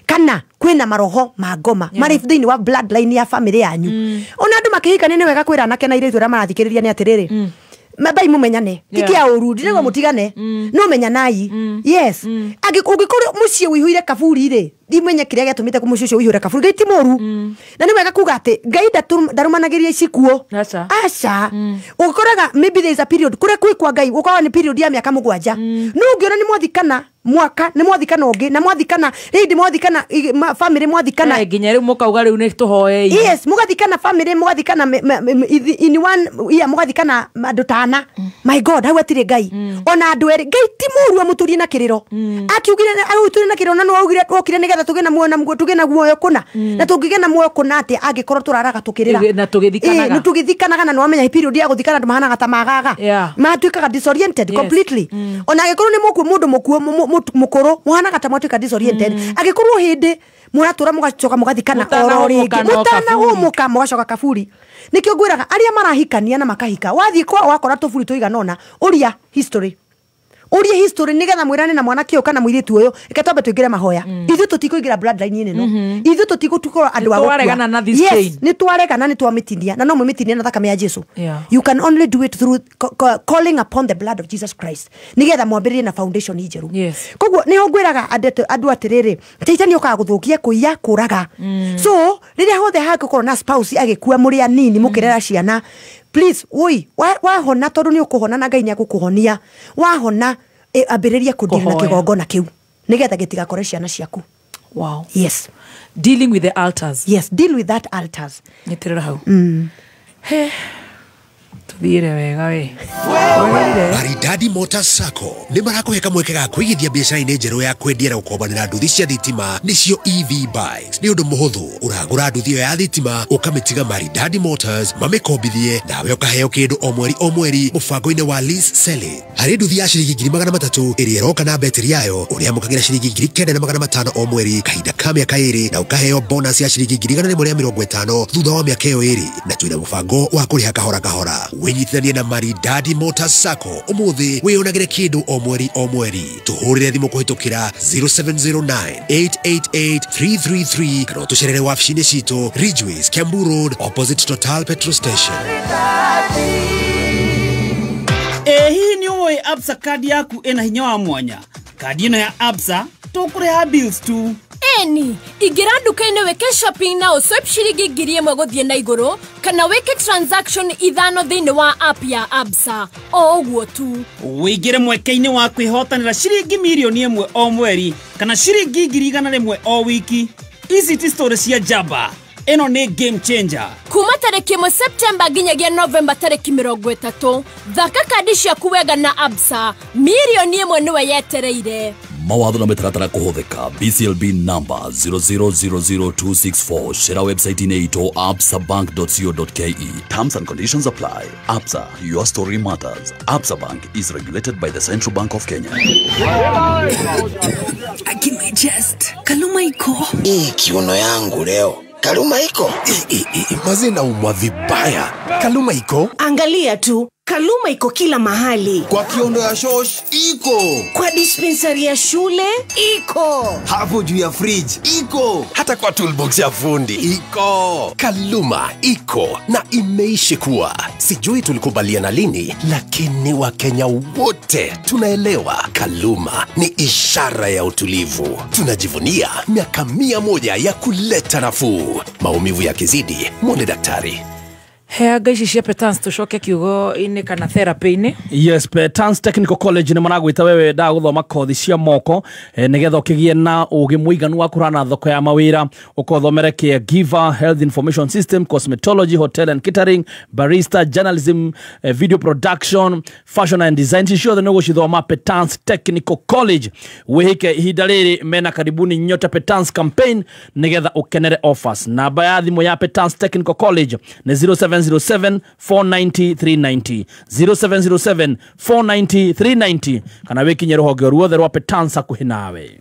kana kwĩna maroho ma ngoma marĩ thĩinĩ wa bloodline ya family yanyu. Ona andũ makĩhikania nĩ wega kwĩra anake na airĩtu arĩa marathikĩrĩria nĩ atĩrĩrĩ mabai mumenyane tikia ũru ndirego mutigane no menyanai. Yes, ũngĩkorwo mũciĩ ũihũire kaburi rĩ ndimenye kĩrĩa gĩatũmĩte mũciĩ ũcio ũihũre kaburi. Ngai ti mũũru na nĩ wega kuga atĩ Ngai ndarumanagĩria icikuo. Aca ũkoraga maybe there is a period kũrĩa kwĩkwa Ngai ũkoraga nĩ period ya mĩaka 7 no ũngĩona nĩ mwathikana mwaka nĩ mwathikana ũngĩ na mwathikana rĩndĩ mwathikana family mwathikana nginya rĩu mũkauga rĩu nĩ tũhoei. Yes, mũgathikana family mũgathikana in one year mũgathikana andũ tana. My God, hau atirĩ Ngai ona andũ erĩ. Ngai ti mũũru amũturie na kĩrĩro akiugire agũturie na kĩrĩro na no augire twokire nĩgetha tũgĩe na muoyo kũna na tũngĩgĩa na muoyo kũna atĩ angĩkorwo tũraraga tũkĩrĩra na tũgĩthikanaga na no amenya period ya gũthikana andũ mahanaga ta magaga matuĩkaga disoriented completely. Ona angĩkorwo nĩ mũndũ mũkũrũ muhanaga ta mwatuĩka disoriented. Angĩkorwo hĩndĩ mũratũra mũgacoka mũgathikana oro rĩngĩ mũtanahũmũka mũgacoka kaburi. Nĩkĩo ngwĩraga arĩa marahikania na makahika wathiĩ kwao wakora tũburi tũiganona ũria history nĩgetha mwĩrane na mwanake ũyũ kana mũirĩtu ũyũ reke twambe tũingĩre mahoya. Ithuĩ tũtikũingĩra bloodline ĩno ithuĩ tũtigũtukorwo andũ a gũkua. Yes, nĩ twaregana nĩ twamĩtinia na no mũmĩtinie na thakame ya Jesu. You can only do it through calling upon the blood of Jesus Christ nĩgetha mwambĩrĩrie na foundation njerũ. Koguo nĩho ngwĩraga andũ atĩrĩrĩ Satan okaga gũthũkia kũiya kũraga. So rĩrĩa hothe hangĩkorwo na spouse agĩkua mũrĩ anini mũkĩrera ciana please wahona tondũ nĩ ũkũhona na Ngai nĩ agũkũhonia wahona ambĩrĩria kũdili na kĩgongona kĩu nĩgetha gĩtigakore ciana ciaku. Wow. Yes, dealing with the altars. Yes, deal with that altars. Nĩtĩrĩra hau tuthire wega we Maridadi Motors Sacco nĩ marakũhe kamweke ga kũigithia biacara-inĩ njerũ ya kwendia na gũkombanĩra nduthi cia thitima nĩcio EV bikes. Nĩ ũndũ mũhũthũ ũragũra nduthi ĩyo ya thitima ũkamĩtiga Maridadi Motors mamĩkombithie nawe ũkaheo kĩndũ o mweri mũbango-inĩ wa lease selling. Harĩ nduthi ya ciringi 300,000 ĩrĩa ĩroka na betiri yayo ũrĩamũkagĩra ciringi 9,500 o mweri kahinda ka mĩaka 2 na ũkaheo bonus ya ciringi 150 thutha wa mĩaka ĩyo 2 na twĩna mũbango wa kũrĩha kahora kahora. Wĩnyitithanie na Maridadi Motors Sacco ũmũthĩ wĩyonagĩre kĩndũ o mweri. Tũhũrĩre thimũ kũhĩtũkĩra 0709888333 kana tũcerere wabici-inĩ citũ Ridgeways, Kiambu Road, opposite Total Petrol Station. Hihi nĩ ũĩ Absa kadi yaku ĩna hinya wa mwanya? Kadi ĩno ya Absa tũkũrĩha bills tu. eni igira nduka-inĩ wĩke shopping na ũswipe ciringi 1,000 gũthiĩ na igũrũ kana wĩke transaction ithano thĩinĩ wa app ya Absa o ũguo tu. Wĩingĩre mweke-inĩ wa kwĩhotanĩra ciringi milioni 1 o mweri kana ciringi 100,000 o wiki. Ici ti story cia jaba, ĩno nĩ game changer. Kuma tarĩki 1 September nginyagia November tarĩki 30. Thaka kandi ciaku wega na Absa, milioni 1 nĩwe yetereire. Mawatho na mitaratara kuhuthika. BCLB number 0000264. Share website inaitwa absabank.co.ke. Terms and conditions apply. Absa, your story matters. Absa Bank is regulated by the Central Bank of Kenya. Akima just Kaluma iko. Kiuno yangu leo. Kaluma iko. Mazina umwa vibaya. Kaluma iko. Angalia tu. Kaluma iko kila mahali. Kwa kiondo ya shosh iko. Kwa dispensary ya shule iko. Hapo juu ya fridge iko. Hata kwa toolbox ya fundi iko. Kaluma iko na imeishi kuwa. Sijui tulikubaliana lini, lakini Wakenya wote tunaelewa Kaluma ni ishara ya utulivu. Tunajivunia miaka 100 ya kuleta nafuu. Maumivu yakizidi, mwone daktari. Hea gaici cia Petans tucoke kiugo ini kana therapy ini. Yes, Petans Technical College ni maragwita wewe da guthoma kothi cia moko nigetha ukigie na ugi muiganu wa kurana thoko ya mawira ukothomere caregiver, health information system, cosmetology, hotel and catering, barista, journalism, video production, fashion and design. Sure the nego cithoma Petans Technical College. Wihike ihinda riri mena karibuni nyota Petans campaign nigetha ukenere offers. Namba ya thimu ya Petans Technical College ni 0707-490-390 0707-490-390 kana wikinye ruhonge ruothe rwa Petans hakuhi nawe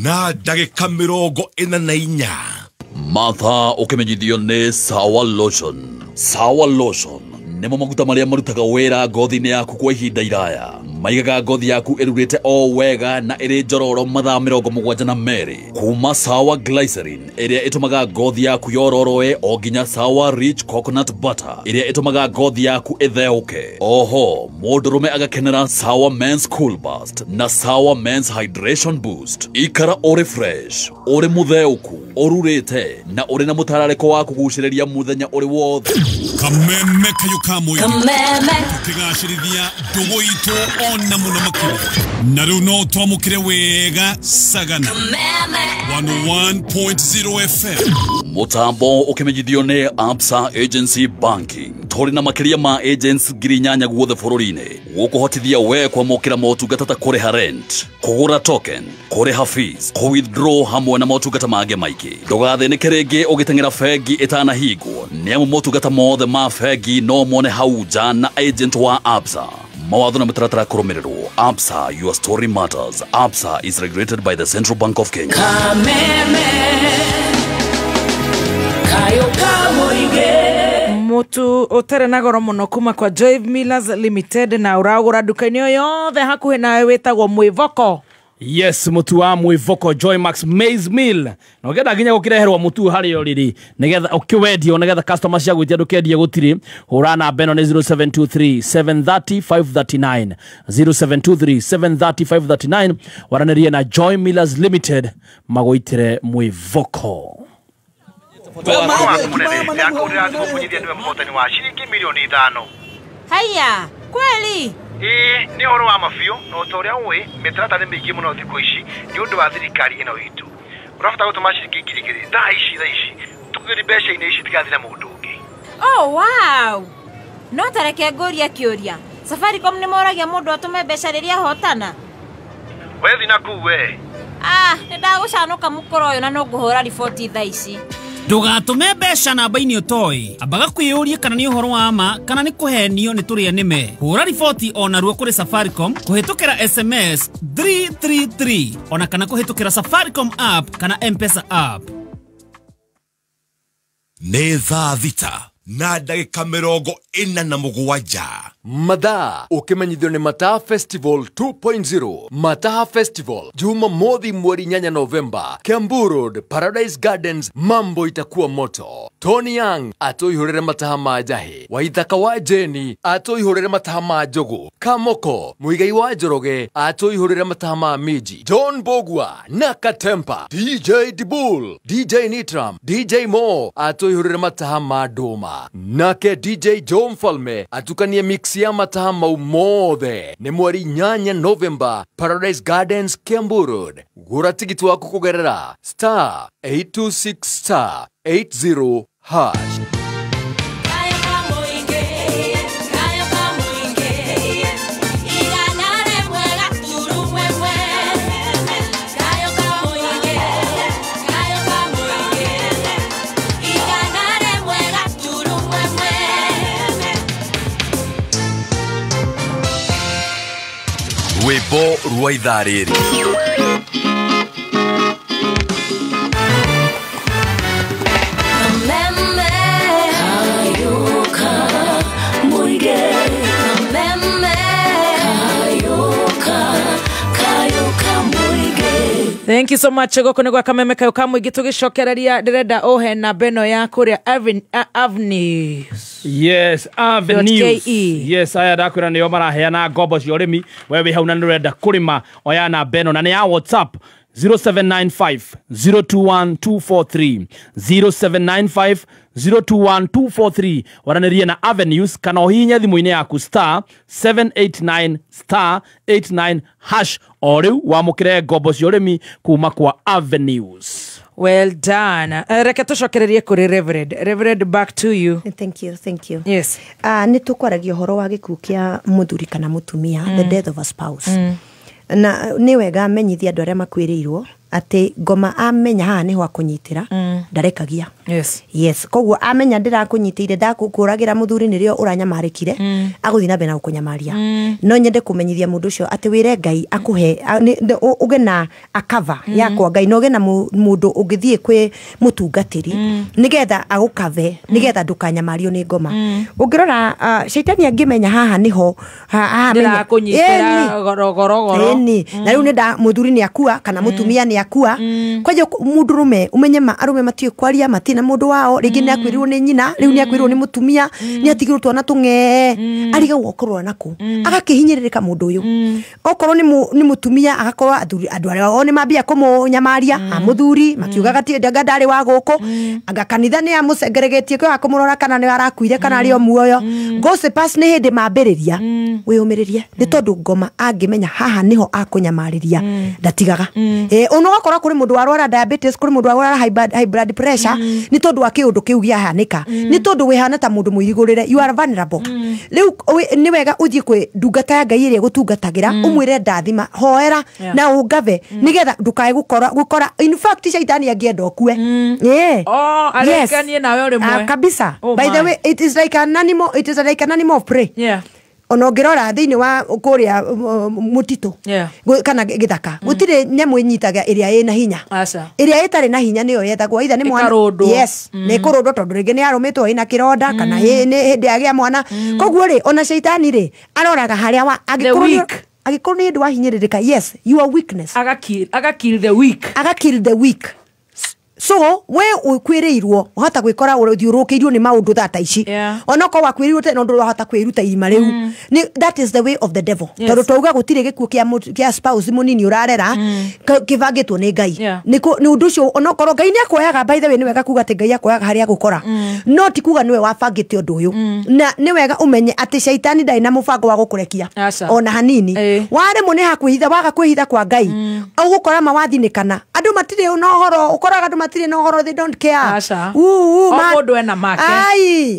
na ndagĩka 44 Martha ukimenyithio ni Sawa Lotion. Sawa Lotion nimo maguta maria marutaga wera ngothi-inĩ yaku kwa ihinda iraya. Maigaga ngothi yaku irurite o wega na iri njororo mathaa 72 kuma Sawa Glycerin iria itumaga ngothi yaku yororoe o nginya Sawa Rich Coconut Butter iria itumaga ngothi yaku itheuke. Oho mundurume agakenera Sawa Men's Cool Burst na Sawa Men's Hydration Boost. Ikara ori fresh, ori mutheuku, orurite na ori na mutarariko wa kuguciriria muthenya ori wothe. Kameme kayukamwe tukigashirithia ndugu itu ona muno makiri na riu no twamukire wega Sagana 101.0 FM. Mutambo ukimenyithio ni Absa Agency Banking. Tori na makiria ma agents girinyanya guothe bururi-ini gukuhotithia we kwamukira motungata ta kuriha rent, kugura token, kuriha fees, withdraw hamwe na motungata mangĩ maingĩ. Ndũgathinĩke rĩngĩ ũgĩteng'era bengi itanahingwo nĩamu motungata mothe ma bengi no mone hau nja na agent wa Absa. Mawatho na mitaratara kũrũmĩrĩrwo. Absa, your story matters. Absa is regulated by the Central Bank of Kenya. Mutu utere na goro muno kuma kwa Joy Millers Limited na uragura duka-inĩ o yothe hakuhi nawe wĩtagwo Mwĩvoko. Yes, mutu wa Mwĩvoko Joy Max Maize Meal. Na ũngĩenda nginya gũkĩreherwo mutu harĩa ũrĩrĩ nĩgetha ũkĩwendio nĩgetha customers cia gwĩtia ndũkendia gũtirĩ. Hũra namba ĩno nĩ 0723-730-539 0723-730-539 waranĩrie na Joy Millers Limited magũitĩre Mwĩvoko. Haya, kweli? Ni horo wa mafio no utoria uwe mitaratara mingi muno thiku ici ni undu wa thirikari ino itu. Urafata gutuma ciringi 2,000 thaa ici tukiri besha-ini ici tigathira mundu ungi. Oh wow. No tareke ngoria kiuria. Safaricom ni moragia mundu atume besha riria hotana. Wethi na kuwe. Ndagucanuka mukoro uyu na no nguhura riboti thaa ici. Ndugatume mbeca namba-inĩ ũtoĩ ambaga kwĩyũria kana nĩ ũhoro wa ma kana nĩ kũhenio nĩ tũrĩa nĩme. Hũra riboti onaruo kũrĩ Safaricom kũhĩtũkĩra SMS 333 ona kana kũhĩtũkĩra Safaricom app kana M-Pesa app. Nĩ thaa thita na ndagĩka 47 mathaa ukimenyithio ni Mataha Festival 2.0. Mataha Festival Juma mothi mweri 8 Novemba, Kiambu Road, Paradise Gardens. Mambo itakuwa moto. Tony Young atoihurire Mataha majahi. Waithaka wa Jeni atoihurire mataha ma Njogu. Kamoko Muigai wa Njoroge atoihurire mataha ma Miji. John Bogwa na Katempa, DJ Dibul, DJ Nitram, DJ Mo atoihurire mataha ma Doma. Nake DJ Joe Mfalme atukanie mix ya mataha mau mothe. Ni mweri 8 November, Paradise Gardens, Kiambu Road. Gura tigiti waku kugerera *826*80#. Rwĩmbo rwa ithaa rĩrĩ. Thank you so much. Goko nigwa kameme kayo kamwe gitugicokereria ndirenda ohe na beno ya kuria Avenues. Yes, Avenues. Yes, aya dakwira niyo maraheana ngombo cia urimi wewe hau na ndirenda kurima oya na beno na ni ya WhatsApp 0795 021243 0795 021243 waranĩrie na Avenues kana uhinya thimu-inĩ yaku *789*89# o rĩu wamũkĩre ngombo cia ũrĩmi kuma kwa Avenues. Well done. Reke tucokererie kuri Reverend, back to you. Thank you. Yes. Nĩ tũkwaragia ũhoro wa gĩkuũ kĩa mũthuri kana mũtumia, the death of a spouse. Na nĩ wega amenyithia andũ arĩa makwĩrĩirwo ati ngoma amenya haha niho akunyitira ndarekagia. Yes koguo amenya ndirakunyitire ndakukuragira muthuri nirio uranyamarikire aguthi na bena ukunyamaria no nyende kumenyithia mundu ucio ati wire Ngai akuhe ugena akava yakwa Ngai no gena mundu ungithie kwi mutungatiri nigetha agukave nigetha ndukanyamario ni ngoma ungirora shaitani angimenya haha niho ndirakunyitira gorogoro na riu nda muthuri ni akua kana mutumia ni akua kwaje mundurume umenye arume matio kwaria matina mundu wao ringi ni akwirwo ni nyina riu ni akwirwo ni mutumia ni atigirwo twana tunge ariga wokorwo nako agakihinyiririka mundu uyu okorwo ni mutumia agakorwo andu aria o ni mambia kumunyamaria muthuri makiugaga ti ndari wa guko agakanitha ni amucengeregetie kwa kumurora kana ni arakuire kana ari o muoyo gossips ni hindi mambiriria wiyumiririe ni tondu ngoma angimenya haha niho akunyamariria ndatigaga onogakora kuri mundu warwara diabetes kuri mundu warwara high blood pressure ni tondu wa kiundu kiu giahanika ni tondu wihana ta mundu muirigurire you are vulnerable riu ni wega uthie kwi ndungata ya Ngai iria gutungatagira umwire ndathima hoera na ungave nigetha ndukae gukora in fact shaitani angienda okue arekanie nawe uri mwe kabisa by the way it is like an animal of prey onongirora thiini wa kuria mutito kana githaka gutire nyamu inyitaga iria ina hinya iria itari na hinya niyo yetagwo itha ni mwana ni kurundo tondu ringi ni arumitwo ina kironda kana ni hindi agia mwana koguo ri ona shaitani ri aroraga haria agikorwo ni ndu wahinyiririka you are weakness agakill the weak so we ukwirirwo uhota gwikora uruthiurukirio ni maundu thata ici onoko wakwirirwo te nondu uhota kwiruta irima riu that is the way of the devil tondu twauga gutire gikuo kia spouse munini urarera kivangitwo ni Ngai ni undu ucio onoko Ngai ni akoyaga by the way ni wega kuga ati Ngai akoyaga haria gukora no ti kuga niwe wabangite undu uyu na ni wega umenye ati shaitani ndai na mubango wa gukurekia ona hanini ware mune hakwihitha waga kwihitha kwa Ngai ugukora mawathinikana andu matire no horo ukoraga andu matire no horo they don't care mundu ena make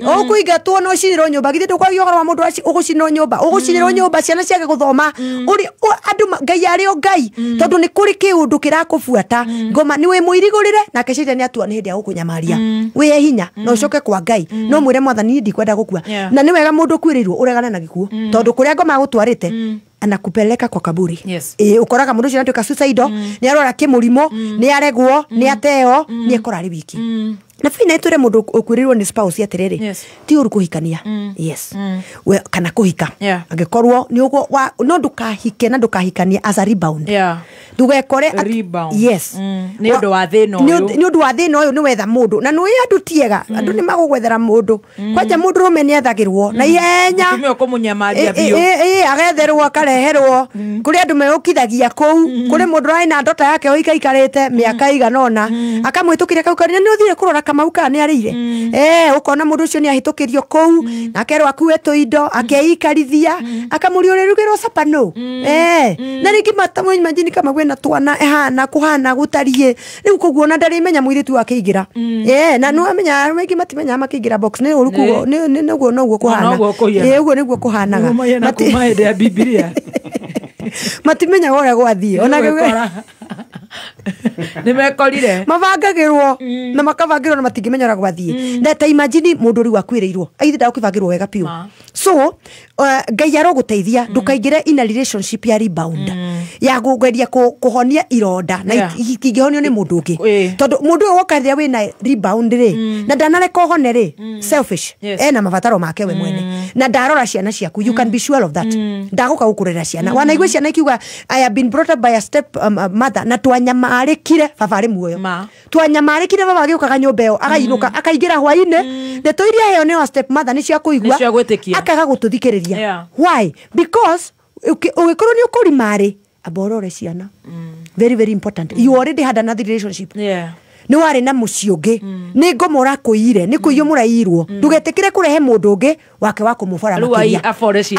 okuingatwo no cinirwo nyumba githĩ ndũkwagio ũhoro wa mũndũ ũgũcinwo nyumba ũgũcinĩrwo nyumba ciana ciage guthoma uri andu Ngai ari o Ngai tondu ni kuri kiundu kirakubuata ngoma ni we muirigurire na keshite ni atua ni hindi ya gukunyamaria we hinya no ucoke kwa Ngai no mwire mwathani ndikwenda gukua na ni wega mundu kwirirwo uregane na gikuo tondu kuria ngoma gutwarite anakupeleka kwa kaburi ukoraga mundu ucio anatuika suicide ni arora kimurimo ni aregwo ni ateo ni ekora ari wiki na fina itore mundu ukwirirwo ni spouse atiriri ti uru kuhikania yes we kana kuhika angikorwo ni ugo no ndukahike na ndukahikania as a rebound ndugekore yes ni undu wa thina ni undu wa thina uyu ni wetha mundu na nui andu tiega andu ni magugwethera mundu kwanja mundu rume ni ethagirwo na ihenya tumio kumunyamaria bio agetherwo akareherwo kuri andu meukithagia kou kuri mundu rai na ndota yake oika ikarite miaka iganona akamwitukire kau kari ni uthire kurora Kamau kana ni arire ukona mundu ucio ni ahitukirio kou na akerwo akue tuindo akeikarithia akamuriurerugirwo sapano na ringi matamu imagine kama gwena twana ehana kuhana gutarie riu kuguona ndari menya mwiritu wakiigira na no amenya wengi matimenya makiigira box ni urukugo ni nugo noguo kuhana uguo niguo kuhanaga matumahende ya Biblia matimenya gore gwathie ona nimekorire mavangagirwo na makavangirwo na matingimenyera gwathie ndeta imagine mundu ri wakwireirwo aithi da ukivangirwo wega piu so ngai aroguteithia ndukaingire in a relationship ya rebound ya gugeria kuhonia ironda na ikingihonio ni mundu ungi tondu mundu wokaria wina rebound ri na ndanare kohone ri selfish na mavataro make we mwene na ndarora ciana ciaku you can be sure of that ndaguka gukurera ciana wanaigwe ciana ikiuga I have been brought up by a step mother na twanyamarikire baba ri muoyo twanyamarikire baba agiukaga nyumba iyo againuka akaingira hwaine ndeto iria heo ni wa step mother ni cia kuigua akaga gututhikiriria why because ugikorwo ni ukurimari aborore ciana very very important you already had another relationship ni wari na muciungi ni ngomora kuire ni kuiyo murairwo ndugetikire kurehe mundu ungi wake wa kumufora makiria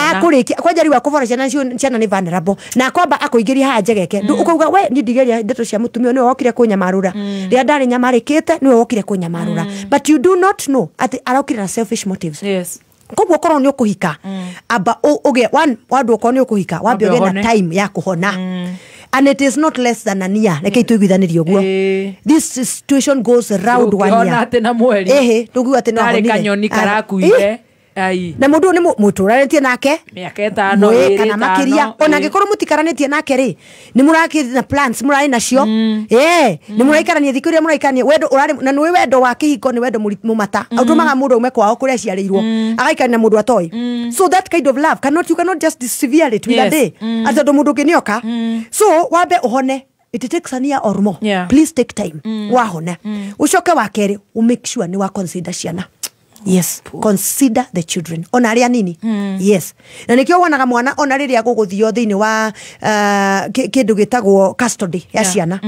akurikia kwanja riwa kufora ciana ni vulnerable na kwamba akuingiria ha njegeke ukauga we ni ndigeria ndeto cia mutumio ni wokire kunyamarura ria ndari nyamarikite ni wokire kunyamarura but you do not know ati arokire na selfish motives koguo korwo ni ukuhika aba uge one wandu ukorwo ni ukuhika wambe uge na time ya kuhona and it is not less than a year reke tuiguithanirio guo this situation goes around 1 year ona tena mweri tuguo ati no honire kanyoni karakuire ai na mundu ni muturaretie nake miaka 5 kana makiria ona ngikorwo mutikaranetie nake ri ni muraki na plans murai nacio ni muraikarania thikuria muraikania wendo urari na ni wendo wa kihiko ni wendo mumata autumaga mundu ume kwao kuria ciareirwo agaikania mundu atoi so that kind of love you cannot just sever it with a day atondo mundu kinioka so wabe uhone it takes a year or more please take time wahone ucoke wakere make sure ni wa consider ciana yes consider the children ona aria nini yes na nikio wonaga mwana ona riria guguthio thiini wa kindu gitagwo custody ya ciana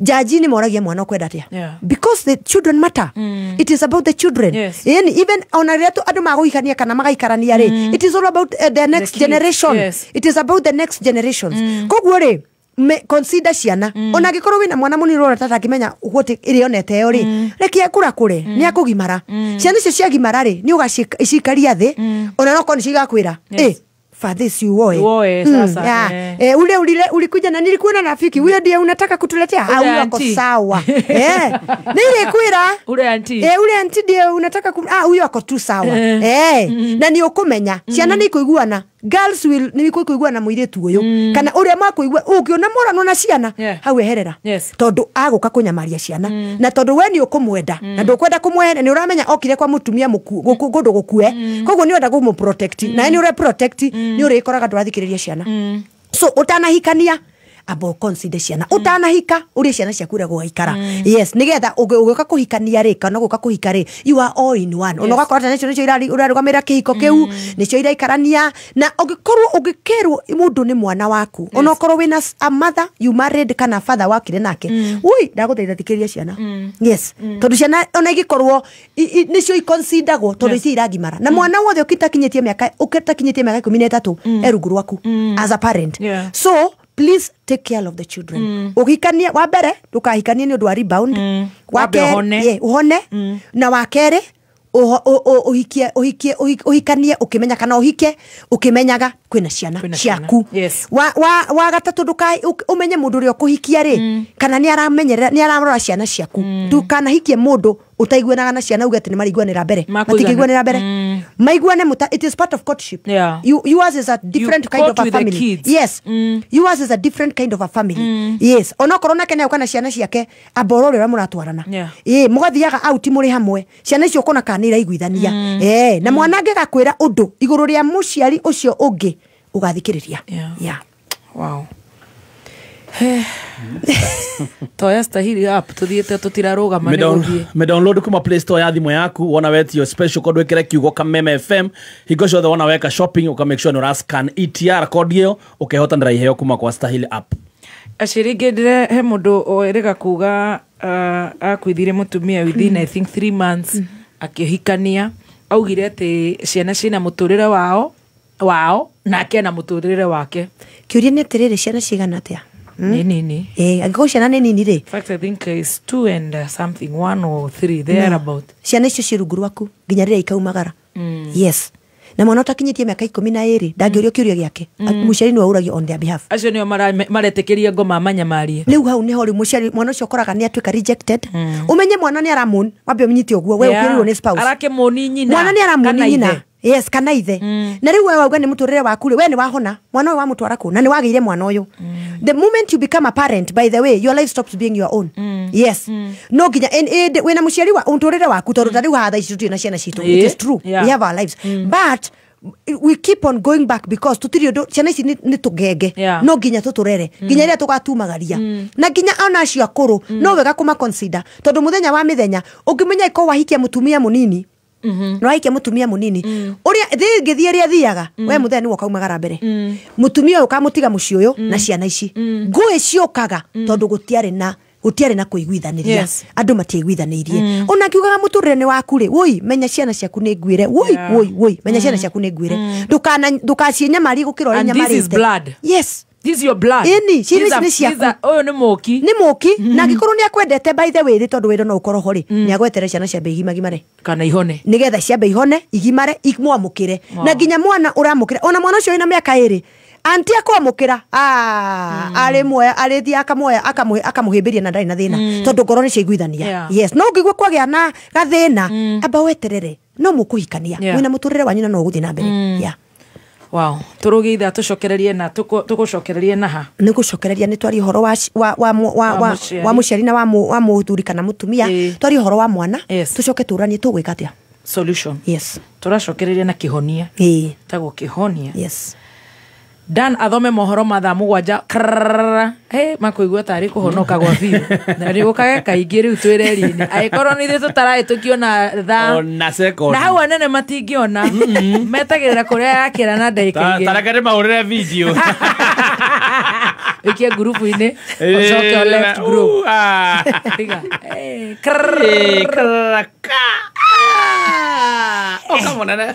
jaji ni moragia mwana ukwenda atia because the children matter it is about the children even ona riria andu maguikania kana magaikarania ri it is all about the next generation it is about the next generations koguo ri consider ciana ona gikorwo wina mwana muniro ora tata kimenya guti irionete yo ri reke akura kure ni akugimara ciana cio cia gimara ri ni ugacikaria thi ona no koni cigakwira fadhi si uoe sasa ule ulikuja na nilikuona rafiki huyo ndiye unataka kutuletea au yako sawa nilikwira ule anti ndiye unataka huyo yako tu sawa na ni ukumenya ciana ni kuiguana girls will ni kuiguana muiretu uyu kana uria makuigua ungiona morano na ciana hau eherera tondu aguka kunyamaria ciana na tondu we ni ukumwenda na ndukwenda kumwenda ni uramenya okire kwa mutumia gundu gukue koguo ni wenda gumu protect na ni ure protect ni uri ikoraga ndurathikiriria ciana so utanahikania abo consider ciana utanahika uri ciana ciaku ure gwaikara yes nigetha ugoka kuhikania ri kana ugoka kuhika ri you are all in one onoga korata nicio urarugamira kihiko kiu nicio iraikarania na ugikorwo ugikerwo mundu ni mwana waku onokorwo wina a mother you married kana father wakire nake ui ndaguthaitha thikiriria ciana yes tondu ciana ona igikorwo nicio iconsideragwo tondu ici iragimara na mwana wothe ukitakinyitie miaka 13 erungu rwaku as a parent so please take care of the children uhikania wa mbere ndukahikania ni undu wa rebound uhone na wakere uhikanie ukimenya kana uhike ukimenyaga kwina ciana ciaku wa gatatu ndukai umenye mundu uri ukuhikia ri kana ni aramenyerera ni aramrora ciana ciaku ndukanahikie mundu utaiguanaga na ciana uge ati ni mariguanira mbere matikiguanira mbere maiguane it is part of courtship. Yours is a different kind of a family. Yes. Yours is a different kind of a family. Yes. Ona korona kenya ukana ciana ciake aborore ra muratwarana mugathiaga out muri hamwe ciana icio kona kanira iguithania na mwana angegakwira undu iguru ria muciari ucio ungi ugathikiriria. Wow. Toya stahili app tuthiete tutirarugama ne guthie me download kuma Play Store ya thimu yaku wona wetio special code wekere kiugo Kameme FM higo ciothe wona weka shopping uka make sure no rascan ETR code yo ukehota ndira iheo kuma kwa stahili app. Ashirige dire he mundu oerega kuga akwithire mutumia within I think 3 months akihikania augire ati ciana cina muturire wao na kena muturire wake kiuria ni atirire ciana cigana atia nini agiko ciana ni nini ri. In fact I think is 2 and something 1 or 3 there about ciana icio cirunguru waku nginya rira ikaumagara. Yes. Na mwana utakinyitie miaka 12 ndangiorio kiurio giake muciari ni wauragio on their behalf. Acio nio maretekeria ngoma manyamarie riu hau niho ri muciari mwana ucio koraga ni atuika rejected umenye mwana ni aramon wambe umenyite oguo we ukirirwo ni spouse arake moni nyina mwana ni aramoni nyina. Yes, kana ithe. Na riu wewe wauga ni muturire waku ri we ni wahona mwana uyu wamutwara ku na ni wageire mwana uyu. The moment you become a parent, by the way, your life stops being your own. Yes. No ginya wena muciari wa unturire waku tondu riu hatha ici na ciana citu. It is true. We have our lives. But we keep on going back because tutiri ciana ici ni tugenge no ginya tuturere ginya ria tugatumagaria na ginya ona acio akuru no wega kuma consider tondu muthenya wa mithenya ungimenya iko wahikia mutumia munini no aike mutumia munini uria ngithie ria thiaga we muthenya ni wokaumagara mbere mutumia uyu kamutiga muci uyu na ciana ici ngui ciukaga tondu gutiari na kuiguithaniria andu matiiguithanirie ona kiugaga muturire ni waku ri woi menya ciana ciaku ni ngwire woi menya ciana ciaku ni ngwire ndukacienya mari gukira uri nyamarite. Yes. This is your blood. Ini serious ni ciaku oyo ni moki na gikorwo ni akwendete by the way tondu wendo no ukoro hori ni agwetere ciana cia igimagimare kana ihone nigetha cia ihone igimare imwamukire na ginya mwana uramukire ona mwana ucio ina miaka 2 anti akwamukira ari moya arithi akamoya akamuhimbiria na ndari na thina tondu ngoro ni ciiguithania. Yes, no ngigwa kwagea na gathina amba weterere no mukuhikania wina muturire wanyu no guthina mbere. Wow, turugeitha tucokererie na tugucokererie naha ni gucokereria ni twari horo wa muciari na wa muthuri kana mutumia twari horo wa mwana tucoke turanie tugwika atia solution. Yes, turacokereria na kihonia tago kihonia. Yes. Dan athome mohoro mathaa 7 makuigua tari kuhonoka gwa biu na rigukaga kaingi riu twireri-ini aikorwo ni tutarae tukiona thaa na hau anene matingiona metagirira kuria yakira na ndagika ingi tarakare maurire video ikia grupu-ini ucoke left group tiga okamona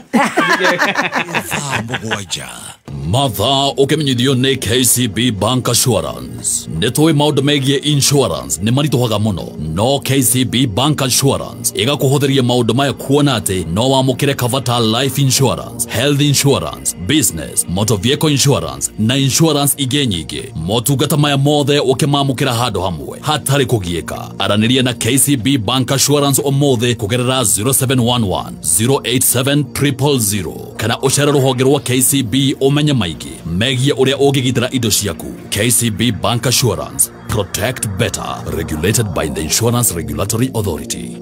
mathaa ukimenyithio ni KCB Bank Assurance nitui maundu megie insurance ni marituhaga muno no KCB Bank Assurance igakuhuthiria maundu maya kuona ati no wamukire cover ta life insurance, health insurance, business, motor vehicle insurance na insurance ingĩ nyingĩ. Motungata maya mothe ukimamukira handu hamwe hatari kugieka. Araniria na KCB Bank Assurance umuthi kugerera 0711 087 000 kana ucera ruhonge rwa KCB umenye maigi megie uria ungigitira indo ciaku. KCB Bank Assurance, protect better, regulated by the Insurance Regulatory Authority.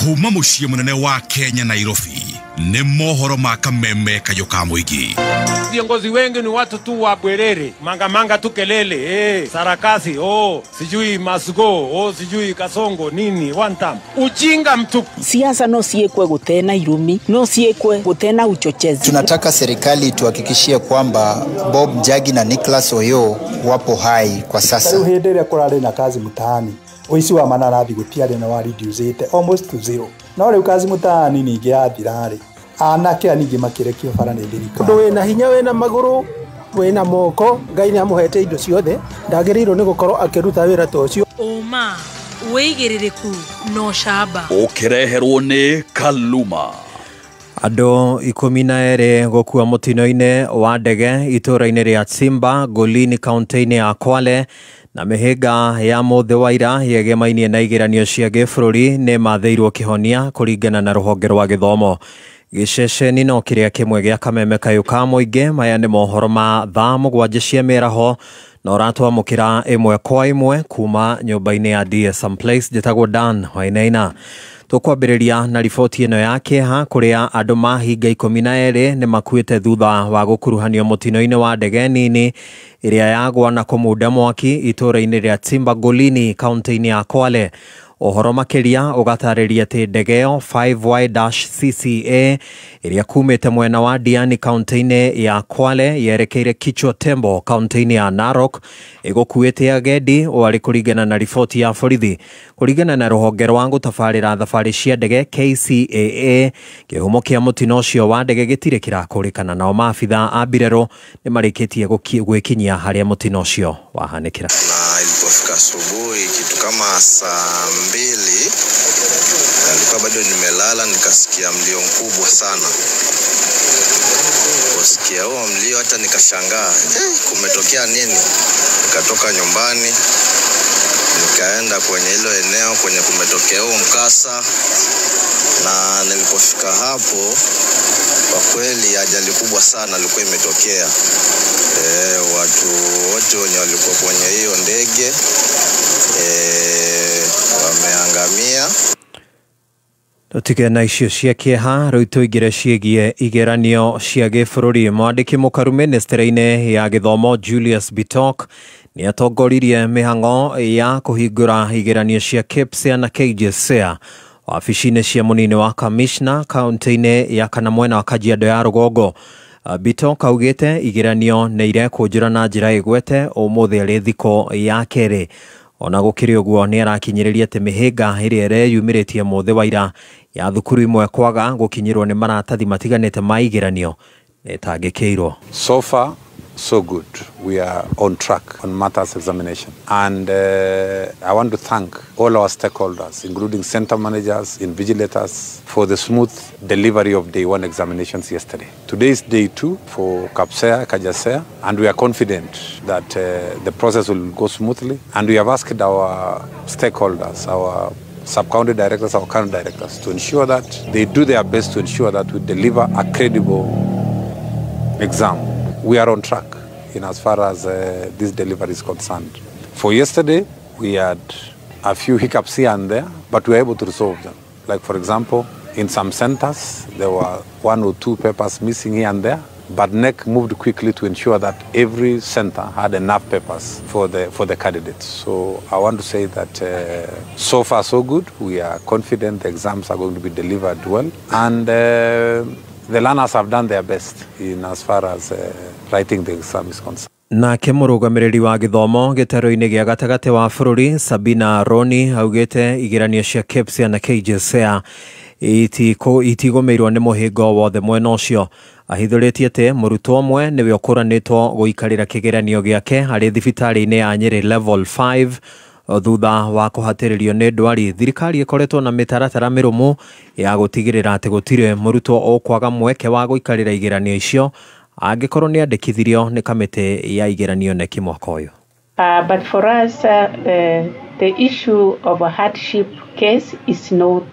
Kuma muciĩ munene wa Kenya Nairobi ni mohoro ma Kameme kayo ka muingi. Viongozi wengi ni watu tu wa bwerere, manga tu kelele, sarakasi, sijui Masugo, sijui Kasongo nini, one time. Ujinga mtupu. Siasa no siekwe gutena irumi, no siekwe gutena uchochezi. Tunataka serikali tuhakikishie kwamba Bob Njagi na Nicholas Oyoo wapo hai kwa sasa. Leo hederia kurare na kazi mtaani. Oisi wa manarathi gutiare na wa reducete almost to zero. Na ole kazi mutaani ningi athirare. Anake aningi makirekio bara ni thirikari. Ndo wena hinya wena maguru wina moko Ngai nĩ amuhete indo ciothe ndagĩrĩirwo nĩ gũkorwo akĩruta wĩra ta ũcio Oma wĩigĩrĩrĩku no camba Ũkĩreherwo nĩ Kaluma Andũ 12 gũkua mũtino-inĩ wa ndege itũũra-inĩ rĩa Tsimba Golini kaunti-inĩ ya Kwale na mĩhĩnga ya mũthĩ wa ira yegemainie na igeranio cia gĩbũrũri nĩ mathĩirwo kĩhonia kũringana na rũhonge rwa gĩthomo gĩceceni no kĩrĩa kĩmwe gĩa kameme kayũ ka mũingĩ maya nĩ mohoro ma thaa 7 cia mĩaraho na ũratwamũkĩra ĩmwe kwa ĩmwe kuma nyũmba-inĩ ya DSM Place njĩtagwo Dan Wainaina Tukwambĩrĩria na riboti ĩno ya kĩeha kũrĩa andũ mahinga 12 nĩ makuĩte thutha wa gũkuruhanio mũtino-inĩ wa ndege nini ĩrĩa yagwa na kũmunda mwaki itũũra-inĩ rĩa Tsimba Golini kaunti-inĩ ya Kwale Ohoro makĩria ũgatarĩria atĩ ndege ĩyo 5Y-CCA ĩrĩa kumĩte mwena wa Diani kaunti-inĩ ya Kwale yerekeire Kichwa Tembo kaunti-inĩ ya Narok ĩgũkuĩte agendi warĩ kũringana na riboti ya borithi kũringana na rũhonge rwa gũtabarĩra thabarĩ cia ndege KCAA kĩhumo kĩa mũtino ũcio wa ndege gĩtirĩ kĩrakũrĩkana nao maabitha a mbirarũ nĩ marĩkĩtie gwĩkinyia harĩa mũtino ũcio wahanĩkĩra Ilipofika asubuhi kitu kama saa 2 nilikuwa bado nimelala nikasikia mlio mkubwa sana. Kusikia huo mlio hata nikashangaa, kumetokea nini? Nikatoka nyumbani nikaenda kwenye hilo eneo kwenye kumetokea huo mkasa na nilipofika hapo kwa kweli ajali kubwa sana ilikuwa imetokea. Watu wote wenye walikuwa kwenye hiyo ndege wameangamia. Tutigena icio cia kĩeha rĩu tũingĩre ciĩgiĩ igeranio cia gĩbũrũri mwandĩki mũkaru ministry-inĩ ya gĩthomo Julius Bitok nĩ atongoririe mĩhang'o ya kũhingũra igeranio cia KPSEA na KJSEA wabici-inĩ cia mũnini wa kamishna kaunti-inĩ ya kana mwena wa Kajiado ya rũgongo Bitok augĩte igeranio nĩ irekũnjũra na njĩra ĩgwete ũmũthĩ arĩ thikũ ya kerĩ ona gũkĩrĩ ũguo nĩ arakinyĩrĩria atĩ mĩhĩnga ĩrĩa ĩreyumĩrĩtie mũthĩ wa ira ya thukuru imwe kwaga gũkinyĩrwo nĩ maratathi matiganĩte ma igeranio nĩ ĩtangĩkĩirwo. So far so good. We are on track on matters examination. And I want to thank all our stakeholders, including center managers, invigilators, for the smooth delivery of day 1 examinations yesterday. Today is day 2 for KPSEA, KJSEA, and we are confident that the process will go smoothly. And we have asked our stakeholders, our sub-county directors, our county directors, to ensure that they do their best to ensure that we deliver a credible exam. We are on track in as far as this delivery is concerned. For yesterday, we had a few hiccups here and there, but we were able to resolve them. Like, for example, in some centers, there were 1 or 2 papers missing here and there, but NEC moved quickly to ensure that every center had enough papers for the candidates. So I want to say that so far so good. We are confident the exams are going to be delivered well, and the learners have done their best in as far as writing the exam is concerned. Nake mũrũgamĩrĩri wa gĩthomo gĩtarũ-inĩ gĩa gatagatĩ wa bũrũri Sabina Roni augĩte igeranio cia KPSEA na KJSEA itigũmĩirwo nĩ mũhĩngo wothe mwena ũcio ahithũrĩtie atĩ mũrutwo ũmwe nĩwe ũkũranĩtwo gũikarĩra kĩgeranio gĩake harĩ thibitarĩ-inĩ ya Nyeri level 5 thutha wa kũhatĩrĩrio nĩ ndwari. Thirikari ĩkoretwo na mĩtaratara mĩrũmu ya gũtigĩrĩra atĩ gũtirĩ mũrutwo ũkwaga mweke wa gũikarĩra igeranio icio angĩkorwo nĩ andĩkithirio nĩ kamĩtĩ ya igeranio NEC mwaka ũyũ. But for us, the issue of a hardship case is not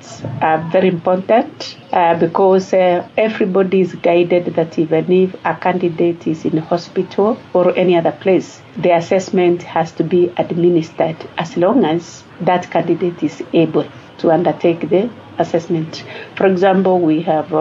very important because everybody is guided that even if a candidate is in a hospital or any other place, the assessment has to be administered as long as that candidate is able to undertake the assessment. For example, we have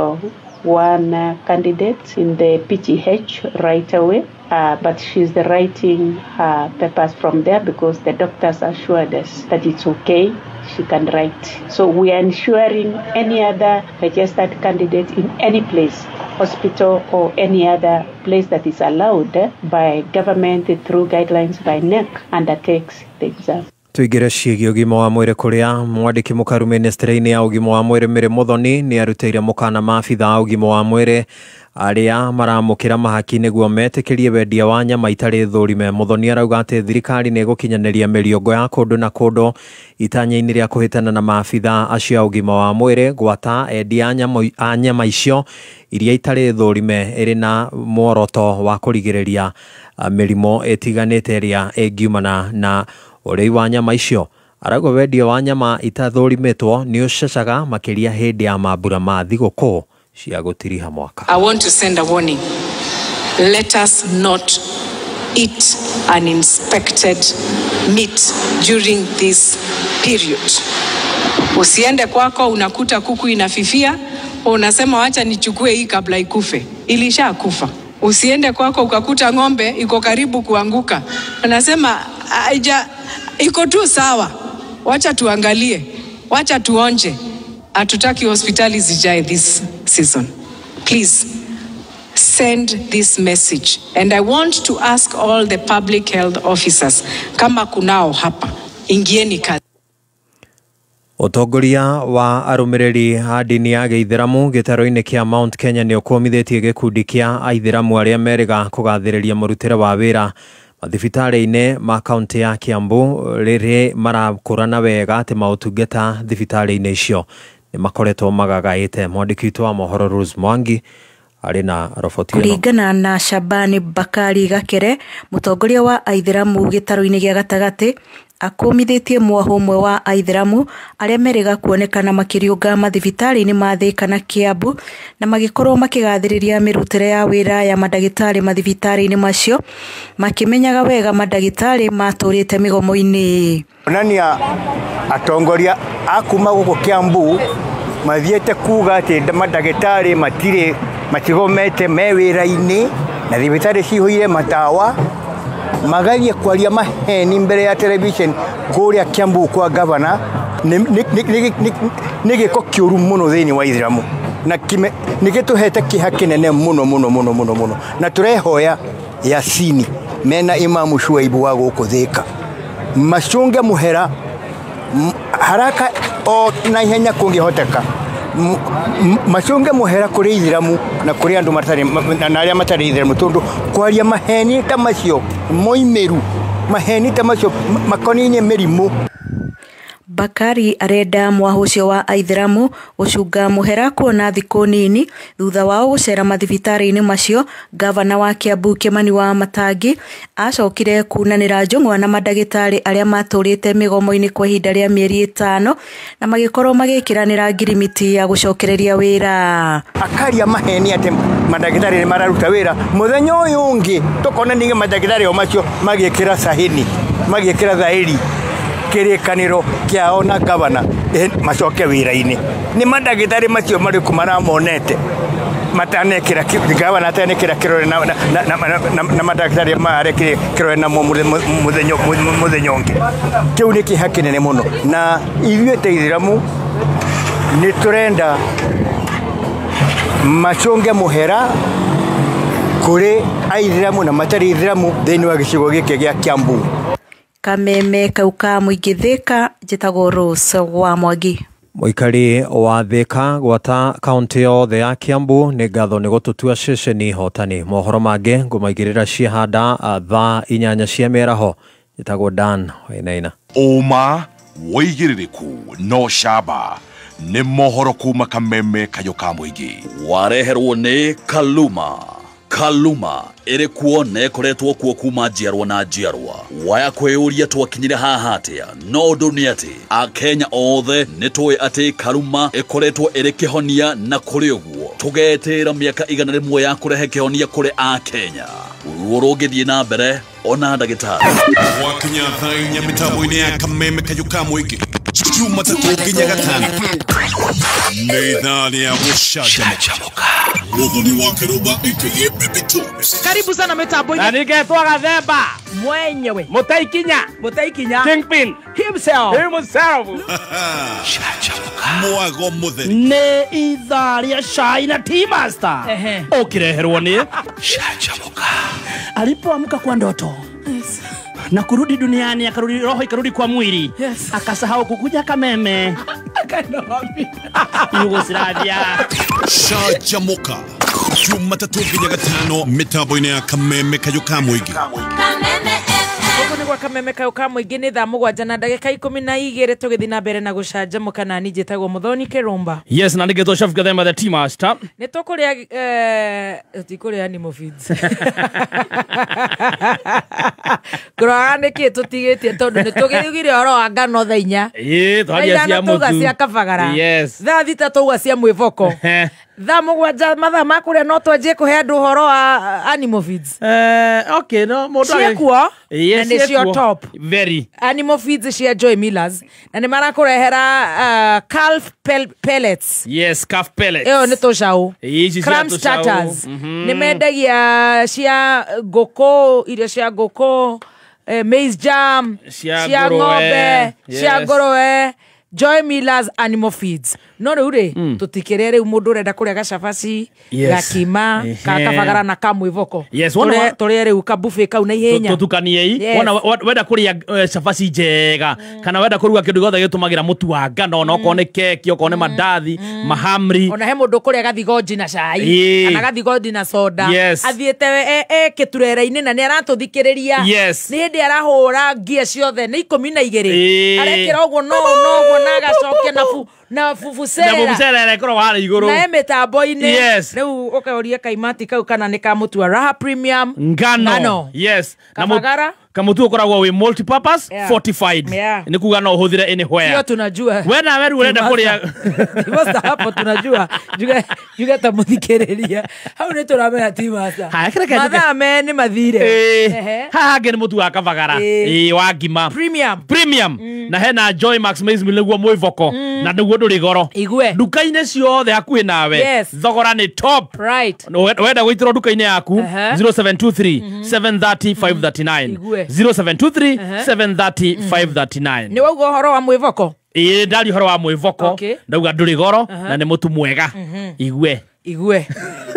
one candidate in the PGH right away, but she's writing her papers from there because the doctors assured us that it's okay, she can write. So we are ensuring any other registered candidate in any place, hospital or any other place that is allowed by government through guidelines by NEC undertakes the exam. Tuigire ciĩgiĩ ũgima wa mwĩrĩ kũrĩa mwandĩki mũkaru ministry-inĩ ya ũgima wa mwĩrĩ Mary Muthoni nĩ arutĩire mũkana maabitha a ũgima wa mwĩrĩ arĩa maramũkĩra mahaki nĩguo metĩkĩrie wendia wa nyama itarĩ thũrime. Muthoni arauga atĩ thirikari nĩ ĩgũkinyanĩria mĩrĩongo ya kũndũ na kũndũ itanya-inĩ rĩa kũhĩtana na maabitha acio a ũgima wa mwĩrĩ gwata endia a nyama icio iria itarĩ thũrime ĩrĩ na muoroto wa kũrigĩrĩria mĩrimũ ĩtiganĩte ĩrĩa ĩngiumana na ũrĩi wa nyama icio. Arauga wendia wa nyama itathũrimetwo nĩ ũcecaga makĩria hĩndĩ ya mambura ma thigũkũ cia gũtiriha mwaka. I want to send a warning. Let us not eat uninspected meat during this period. Usiende kwako unakuta kuku inafifia, unasema wacha nichukue hii kabla ikufe. Ilishakufa. Usiende kwako ukakuta ng'ombe iko karibu kuanguka. Unasema iko tu sawa. Wacha tuangalie. Wacha tuonje. Hatutaki hospitali zijae this season. Please send this message. And I want to ask all the public health officers, kama kunao hapa, ingieni kazi. Utongoria wa arũmĩrĩri a ndini ya Gĩithĩramu gĩtaro-inĩ kĩa Mount Kenya nĩ ũkũmithĩtie gĩkundi kĩa Aithĩramu arĩa merĩga kũgathĩrĩria mũrutĩre wa wĩra mathibitarĩ-inĩ ma kaunti ya Kiambu rĩrĩ marakũrana wega atĩ maũtungata thibitarĩ-inĩ icio nĩ makoretwo magagaĩte. Mwandĩki witũ wa mohoro Rose Mwangi arĩ na roboti ĩno. Kũringana na Shabani Bakari Gakere, mũtongoria wa Aithĩramu gĩtaro-inĩ gĩa gatagatĩ, akũmithĩtie mwaho ũmwe wa Aithĩramu arĩa merĩga kuonekana makĩriũnga mathibitarĩ-inĩ ma Thika na Kiambu na magĩkorwo makĩgathĩrĩria mĩrutĩre ya wĩra ya mandagĩtarĩ mathibitarĩ-inĩ macio, makĩmenyaga wega mandagĩtarĩ matũrĩte mĩgomo-inĩ. Onania atongoria akuma gũkũ Kiambu mathiĩte kuga atĩ mandagĩtarĩ matigomete me wĩra-inĩ na thibitarĩ cihũire matawa, magathie kwaria maheni mbere ya television kũrĩa Kiambu kwa governor nĩ gĩko kĩũru mũno thĩinĩ wa Aithĩramu na nĩ gĩtũhete kĩeha kĩnene mũno na tũrehoya Yasini mena Imamu Shuaibu wa gũkũ Thika macunge mũhera haraka o na ihenya kũngĩhoteka, macunge mũhera kũrĩ Aithĩramu na kũrĩ andũ na arĩa matarĩ Aithĩramu, tondũ kwaria maheni ta macio moimĩru, maheni ta macio makoninie mĩrimũ. Bakari arenda mwaho ũcio wa Aithĩramu gũcunga mũhera kuona thikũ nini thutha wao gũcera mathibitarĩ-inĩ macio. Gavana wa Kiambu Kimani wa Matangi acokire kunanĩra njũng'wa na mandagĩtarĩ arĩa matũrĩte mĩgomo-inĩ kwa ihinda rĩa mĩeri 5 na magĩkorwo magĩkĩranĩra ngirimiti ya gũcokereria wĩra. Akaria maheni atĩ mandagĩtarĩ nĩ mararuta wĩra, mũthenya ũyũ ũngĩ tũkona ningĩ mandagĩtarĩ o macio magĩkĩra sahini, magĩkĩra thaĩri kĩrĩkanĩro kĩao na gavana macoke wĩra-inĩ. Nĩ mandagĩtarĩ macio marĩkũ maramonete matanekĩra gavana atanekĩra kĩrore na mandagĩtarĩ marekĩra kĩrore namo mũthenya ũngĩ. Kĩu nĩ kĩeha kĩnene mũno na ithuĩ ta Aithĩramu nĩ tũrenda macunge mũhera kũrĩ Aithĩramu na matarĩ Aithĩramu thĩinĩ wa gĩcigo gĩkĩ gĩa Kiambu. Kameme kau ka mũingĩ Thika, njĩtagwo Rose wa Mwangi. Mũikari wa Thika gwata kaunti yothe ya Kiambu nĩ ngatho nĩ gũtũtua ceceni hotani. Mohoro mangĩ ngũmaigĩrĩra ciahanda thaa 8 cia mĩaraho. Njĩtagwo Dan Wainaina. Ũma wĩigĩrĩrĩku no camba nĩ mohoro kuma Kameme kayo ka mũingĩ. Wareherwo nĩ Kaluma ĩrĩ kuo na ĩkoretwo kuo kuma njiarwa na njiarwa. Waya kwĩyũria twakinyire haha atĩa, no ũndũ nĩ atĩ Akenya othe nĩ tũĩ atĩ Kaluma ĩkoretwo ĩrĩ kĩhonia, na kũrĩ ũguo tũgetĩra mĩaka 100 ya kũrehe kĩhonia kũrĩ Akenya. Ruo rũngĩthiĩ na mbere ona ndagĩtarĩ. Wakinya thaa 4 mĩtambo-inĩ ya Kameme kayo ka mũingĩ Jumatatu nginya Gatano nĩ thaa ya gũcanjamũka. Muthoni wa Kiruba aka Baby Tubes. Karibu sana mitambo-inĩ. Na ningetwa Gathemba mwenyewe Mutaikinya Kingpin himself. Mwago mutheri nĩ ithaa rĩa cai na Tea Master ũkĩreherwo nĩ Shachamuka. Alipoamka kwa ndoto na kurudi duniani, akarudi roho ikarudi kwa mwili. Yes. Akasahau kukuja Kameme. Yugoslavia. Shajamoka Jumatatu nginya gatano mitambo-ini ya Kameme kayuka mwingi. Ugu ni gwa Kameme kayuka mwingi ni thaa 7 na ndagika 12 tugithi na mbere na gucanjamuka na ni njitagwo Muthoni Kirumba. Yes, na ndige to chef Gathemba the team master. Ni tukuria tikuria animal feeds. Grande ki tutigitie tondu ni tugirugire oro wa ngano thaa 4. Twaria cia mutu. Cia kabagara. Yes. Thaa 3 tuga cia mwivoko. Thaa 7 mathaa makuria no twanjie kuhe andu horo wa animal feeds. Okay, no mundu cia yes, and it's your top. Very. Animal feeds cia Joy Millers. Na ni marakurehera calf pellets. Yes, calf pellets. Eo ni tucau. Crumb starters. Ni mendagia cia ngoko, irio cia ngoko, maize jam, cia ng'ombe, cia ngũrwe. Joy Millers Animal Feeds. No rĩu tutikire rĩu mũndũ urenda kũrĩa gacabaci, gakima, kakabagara na kamwivoko. Yes, tũrĩa rĩu kabuffet kau na ihenya. Tutukanie wona wenda kũrĩa cabaci njega kana wenda kũruga kĩndũ gĩothe gĩtũmagĩra mũtu wa ngano no kone keki okone mandathi, mahamri. Ona he mũndũ kũrĩa gathigonji na cai kana gathigonji na soda. Athiĩte kĩturere-inĩ na nĩ aratũthikĩrĩria. Nĩ hĩndĩ arahũra ngia ciothe nĩ 12. Arekĩra ũguo no na agacokia na fufusera ikoro wale iguru na mitambo-ini riu ukaoria kaimati kau kana ni kamutu wa Raha Premium ngano. Yes, kabagara kamutu ukoragwo wi multi purpose fortified. Ni kuga no uhuthire anywhere. Hiyo tunajua. Wena weru urenda kuria. Basta hapo tunajua. Juga tamuthikiriria. Hau ni turamenya timasa. Mathaa me ni mathire. Ha ngene mutu wa kabagara. Wa ngima. Premium. Na hena Joy Max Maize Meal niguo mwivoko. Na niguo nduri goro. Duka-ini ciothe hakuhi nawe. Thogora ni top. Right. Wenda gwitirwo duka-ini yaku 0723 730 539. 0723 730 539. Ni wauga horo wa mwivoko? Ndari horo wa mwivoko. Ndauga nduri goro na ni mutu mwega. Igwe.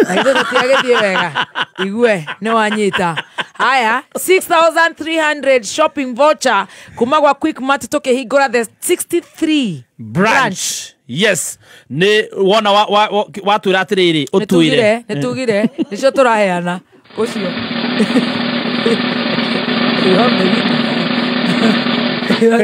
Aitha tutiagethie wega. Igwe ni wanyita. Haya 6,300 shopping voucher kuma gwa Quickmart tukihingura the 63 branch. Yes, ni wona watu ratiriri utuire. Nitugire nicio turaheana ucio.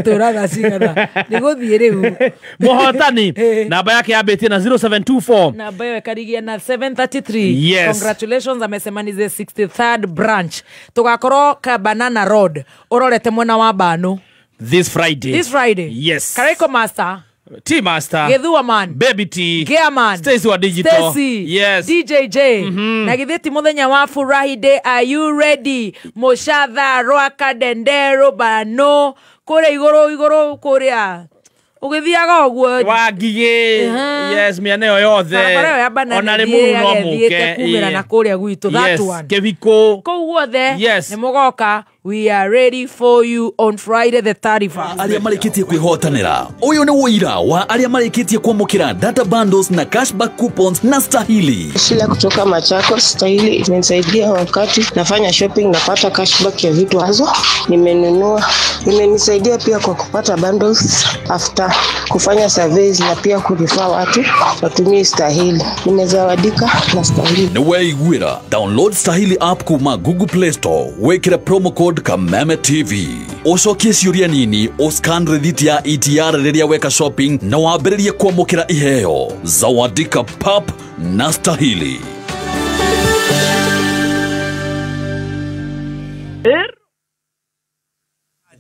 Turaga cigana niguthie riu muhotani namba yake yabetie na 0724 namba yo ekarigia na 733. Congratulations, amesema ni the 63rd branch. Tugakorwo ka Banana Road urorete mwena wa Bano this Friday. Yes, Kariko Master, T-Master, Gethua Man, Baby T, Gearman, Stacy wa Digital, yes, DJ J. Na githeti muthenya wa Furahi Day. Are you ready? Moshatha, Rwaka, Dendero, Bano kore igoro kuria ugithiaga oguo wangige. Yes, mianeo yothe ona rimuru no muke kumira na kuria gwitu that one keviko ko guothe ni mugoka. We are ready for you on Friday the 31st. Aria marikitie kwihotanira. Uyu ni wira wa aria marikitie kwamukira data bundles na cashback coupons na Stahili. Shila kutoka Machakos. Stahili imenisaidia wakati nafanya shopping, napata cashback ya vitu hazo nimenunua. Imenisaidia pia kwa kupata bundles after kufanya surveys na pia kurifa watu watumie Stahili. Nimezawadika na Stahili. Ni weigwira. Download Stahili app kuma Google Play Store. Wekira promo code Kameme TV. Ucokie ciuria nini, uscan receipt ya ETR riria weka shopping na wambiririe kwamukira iheo. Zawadika pap na Stahili.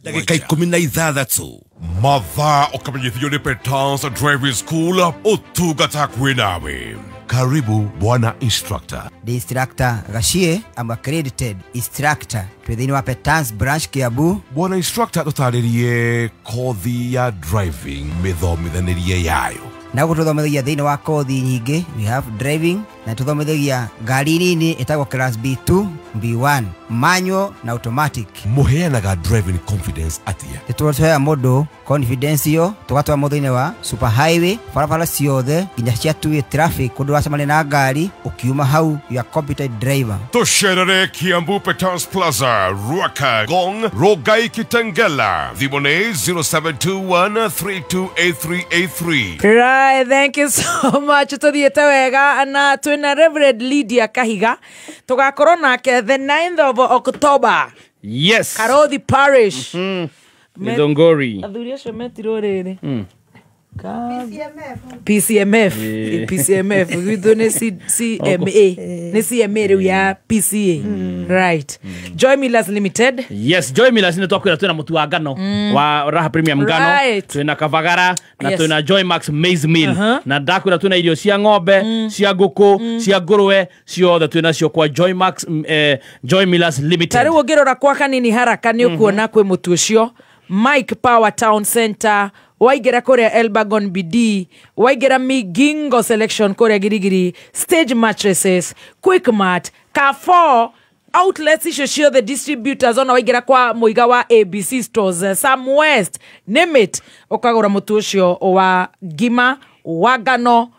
Ndagika 16 mathaa ukamenyithio ni Petans Driving School utungata kwinawe. Karibu bwana instructor. The instructor Gashie, I'm accredited instructor twithini wa Petans branch Kiambu. Bwana instructor tutaririe kothi ya driving mithomithanirie yayo. Na gututhomithagia thini wa kothi nyingi. We have driving na tuthomithagia ngari nini itagwo class B2, B1 manual na automatic. Muheanaga driving confidence atia. Tutoa modo confidence yo tukatoa modo ine wa super highway barabara ciothe nginya cia tuwe traffic kundu wacemania na ngari ukiuma hau ya competent driver. Tusherere Kiambu Petans Plaza, Ruaka, Gong, Rogai Kitengela, Vibone 0721328383. Right, thank you so much. Tuthiete wega na twina Reverend Lydia Kahiga tugakorwo nake the 9th of October. Yes. Karothi Parish. Mithongori. Athuri acio metirwo riri. PCMF. PCMF. Gwithu ni CMA. Ni CMA riu ya PCA. Right. Joy Millers Limited. Yes, Joy Millers ni twakwira twina mutu wa ngano wa Raha Premium ngano. Twina Kavagara na twina Joy Max Maize Meal. Na ndakwira twina irio cia ng'ombe, cia nguku, cia ngurwe, ciothe twina cio kwa Joy Max Joy Millers Limited. Tariu ngirora kwa kanini haraka ni ukuona kwi mutu ucio. Mike Power Town Center, waigera korea Elbagon BD, waigera Migingo Selection korea Girigiri, Stage Mattresses, Quick Mart, Carrefour, outlets icio the distributors ona waigera kwa muiga wa ABC Stores, Sam West, name it, ukagura mutu ucio wa Gima, Wagano,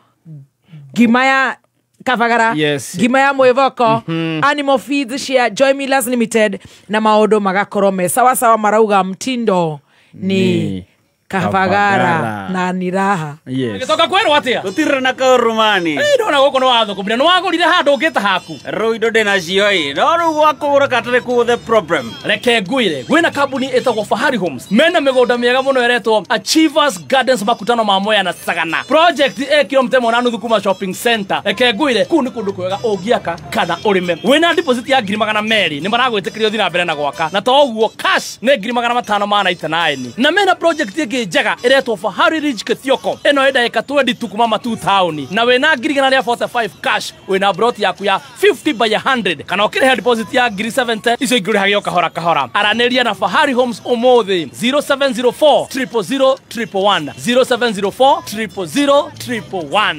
Gima ya Kavagara, Gima ya Mwevoko, Animal Feeds cia Joy Millers Limited na maodo magakorome sawa marauga mtindo ni Kavagara na ni raha. Ngitoka kwero atia tutire na kaurumani ndona goko no watho kumira no wagurire handu ngita haku roido de na cioi no ru gwakugura katare ku the problem reke ngwire gwina kambuni etagwo Fahari Homes mena migonda miega muno eretwo Achievers Gardens makutano ma Moya na Sagana project kilomita 1 thukuma shopping center reke ngwire ku ni kundu kwega ungiaka kana urime wina deposit ya 200,000 ni maragwitikirio thina mbere na gwaka na to uguo cash ni 589 na mena project jaga eretwo Fahari Ridge Kithioko eno eda eka 22 kuma 2000 na wena ngirigana ria 45 cash wena brot yaku ya 50 by 100 kana ukire deposit ya 70 iso igure hagio kahora araneria na Fahari Homes omothi 0704 000 111 0704 000 111.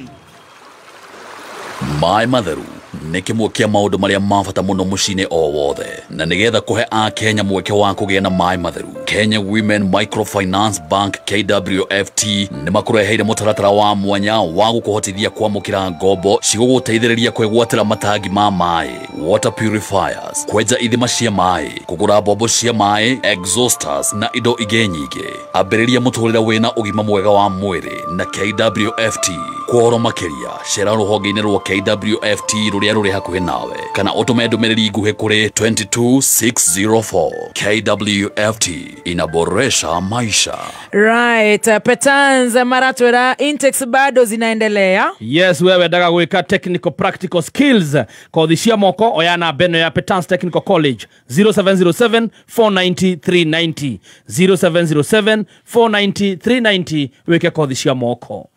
My Matheru nä kä mwe kä a maå ndå marä a mabata må no må ciinä o wothe na nä getha kå he a Kenya mweke wa kå gä a na Maĩ Matheru. Kenya Women Microfinance Bank KWFT nä makå reheire må taratara wa mwanya wa gå kå hotithia kwamå kä ra ngombo cigå gå teithä rä ria kwegwatä ra matangi ma maĩ, water purifiers, kwenja ithima cia maĩ, kå gå ra mbombo cia maĩ, exhausters na indo ingĩ nyingĩ. Ambä rä ria må tå rä re wä na å gima mwega wa mwä rä na KWFT. Kuhoro makĩria cera rũhonge-inĩ rwa KWFT rũrĩa rũrĩ hakuhĩ nawe kana ũtũme ndũmĩrĩri nguhĩ kũrĩ 22604. KWFT inaboresha maisha. Right, Petanza Maratwera intakes bado zinaendelea. Yes, wewe ndaga gwika technical practical skills kothi cia moko oyana beno ya Petanza Technical College 0707 490 390 0707 490 390 weke kothi cia moko.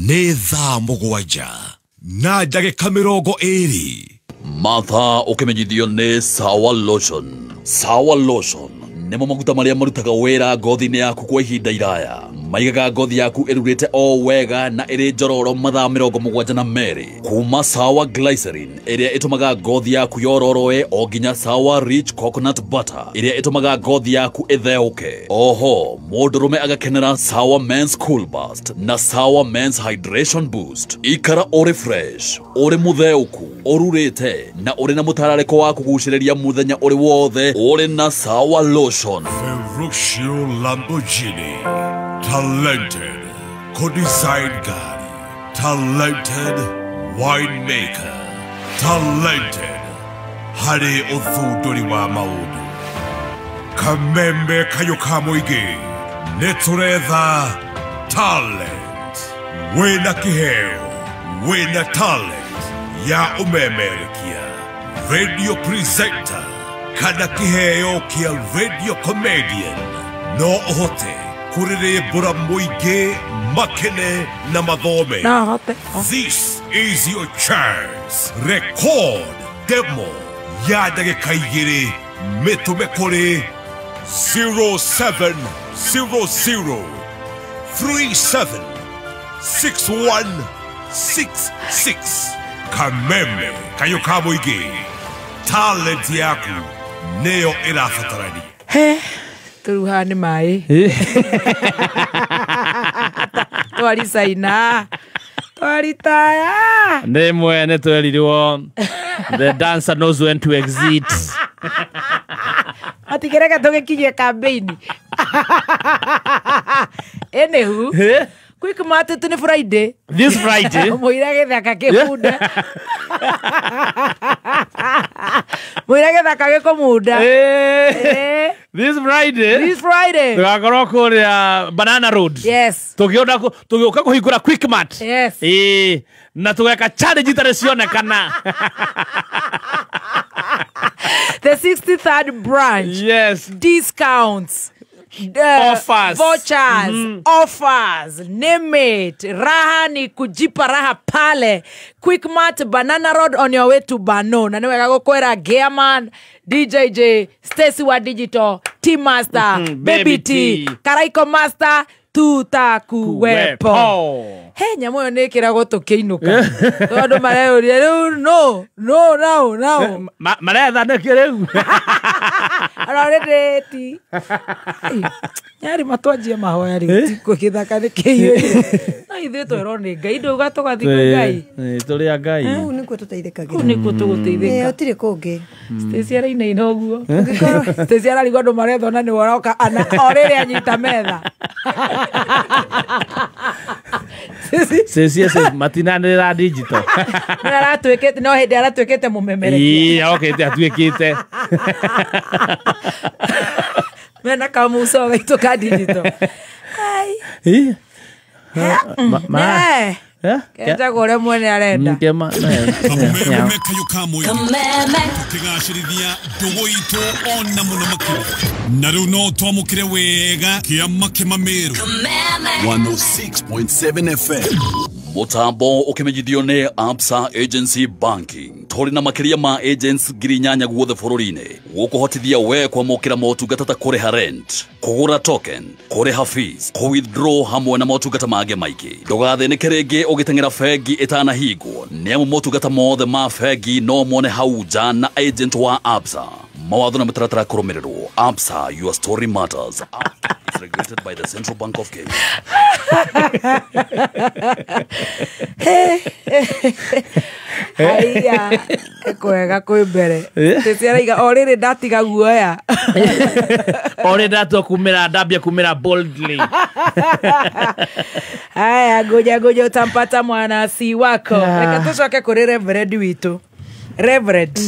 Nĩ thaa mũgwanja na ndagĩka 20. Matha ũkĩmenyithio nĩ Sawa Lotion. Sawa Lotion nĩmo maguta marĩa marutaga wĩra ngothi-inĩ yaku kwa ihinda iraya. Maigaga ngothi yaku ĩrurĩte o wega na ĩrĩ njororo mathaa 72 kuma Sawa Glycerin ĩrĩa ĩtũmaga ngothi yaku yororoe o nginya Sawa Rich Coconut Butter ĩrĩa ĩtũmaga ngothi yaku ĩtheũke. Oho mũndũrũme agakenera Sawa Men's Cool Burst na Sawa Men's Hydration Boost. Ikara ũrĩ fresh, ũrĩ mũtheũku, ũrurĩte na ũrĩ na mũtararĩko wa kũgucĩrĩria mũthenya ũrĩ wothe ũrĩ na Sawa Lotion. Ferruccio Lamborghini, talented co-design guy, talented winemaker, talented hari uthunduri wa maundu. Kamembe kayo kamuigi neturetha talent. Wena kiheo, wena talent ya umemerekia. Radio presenter kana kiheo kia radio comedian no ohote kurirebura muige makene na mathome. This is your chance. Record demo ya ndagĩka 2 mĩtũme kũrĩ 0700 37 6166 Kameme Kayuka Muigi. Talent yaku neo irafatarani. Turuhani mai. Twari saina. Twari taya. Nemwe netweliriwo. The dancer knows when to exit. Atigereka tugekinyia campaign. Enehu. Quick mate tuni Friday. This Friday. Moira gethaka kibunda. Moira gethaka gikomuda. This Friday. This Friday. Tugakorwo kuria Banana Road. Yes. Tugioka kuhingura Quick Mart. Yes. Na tugeka challenge itare cionekana. The 63rd branch. Yes. Discounts. Offers. Vouchers. Offers. Name it. Raha ni kujipa raha pale. Quick Mart, Banana Road on your way to Bano. Na niweka kukwera Gearman, DJJ, Stacy wa Digital, T-Master, Baby T, Karaiko Master, tutakuwepo. Hey, nyamoyo nekira goto keinuka. Todo mareo no. Mareo nekireu. Arareti. Yari matwaje mahoya ri tiko kithaka ni kiyo. Na ithe to rone ngai ndo gatoka thiko ngai. Turi ngai. Nikuo tuteithikagira. Nikuo tuguteithika. Otire kungi. Stacy ara ina inoguo. Stacy ara rigondo maretho na ni woroka ana orere anyita metha. Sesi matinanira digital. Nara twekete no hende ara twekete mumemerekia. Okay, atuekete. Mena kamuso gaito ka digital. Ai. Kenda gore mwene arenda. Kameme tigashirithia ndugu itu ona muno makuru na riu no twamukire wega kiama kimamiru 106.7 FM. Mutambo ukimenyithio ni Absa Agency Banking. Turi na makiria ma agents girinyanya guothe bururi-ini gukuhotithia we kwamukira motungata ta kuriha rent, kugura token, kuriha fees, withdraw hamwe na motungata mangĩ maingĩ. Ndũgathinĩke rĩngĩ ũgĩteng'era bengi ĩtanahingwo, nĩamu motungata mothe ma bengi no mone hau nja na agent wa Absa. Mawatho na mĩtaratara kũrũmĩrĩrwo. Absa, your story matters. It's regulated by the Central Bank of Kenya. Haya, kwega kwĩ mbere. Tĩciaraiga orĩrĩ ndatiga guoya. Orĩrĩ ndatua kumĩra ndambia kumĩra boldly. Haya, ngoja utampata mwana si wako. Reka tucoke kũrĩ Reverend witũ. Reverend.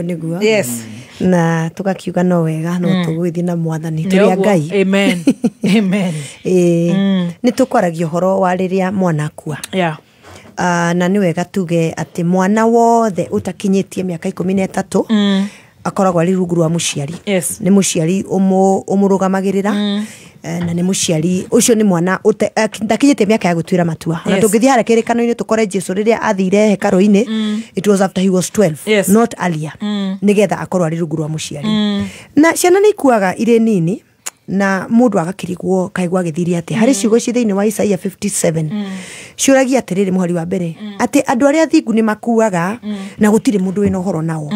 Niguo. Yes. Na tugakiuga no wega no tugwithi na mwathani turia ngai. Amen. Ni tukwaragia horo wa riria mwana akua. Yeah. Na ni wega tuge ati mwana wothe utakinyitie miaka 13 akoragwo ari rungu rwa muciari. Yes. Ni muciari umurugamagerera. Na ni muciari ucio ni mwana ndakinyite miaka ya gutwira matua. Na tungithia harekerekano-ini tukore Jesu riria athire hekaro-ini, it was after he was 12. Yes. Not earlier. Nigetha akorwo ari rungu rwa muciari. Na ciana ni ikuaga ire nini na mundu agakirigwo kaigwa githiri ati hari ciugo ci thiini wa Isaia 57 ciuragia atiriri muhari wa mbere ati andu aria thingu ni makuaga na gutire mundu wina uhoro nao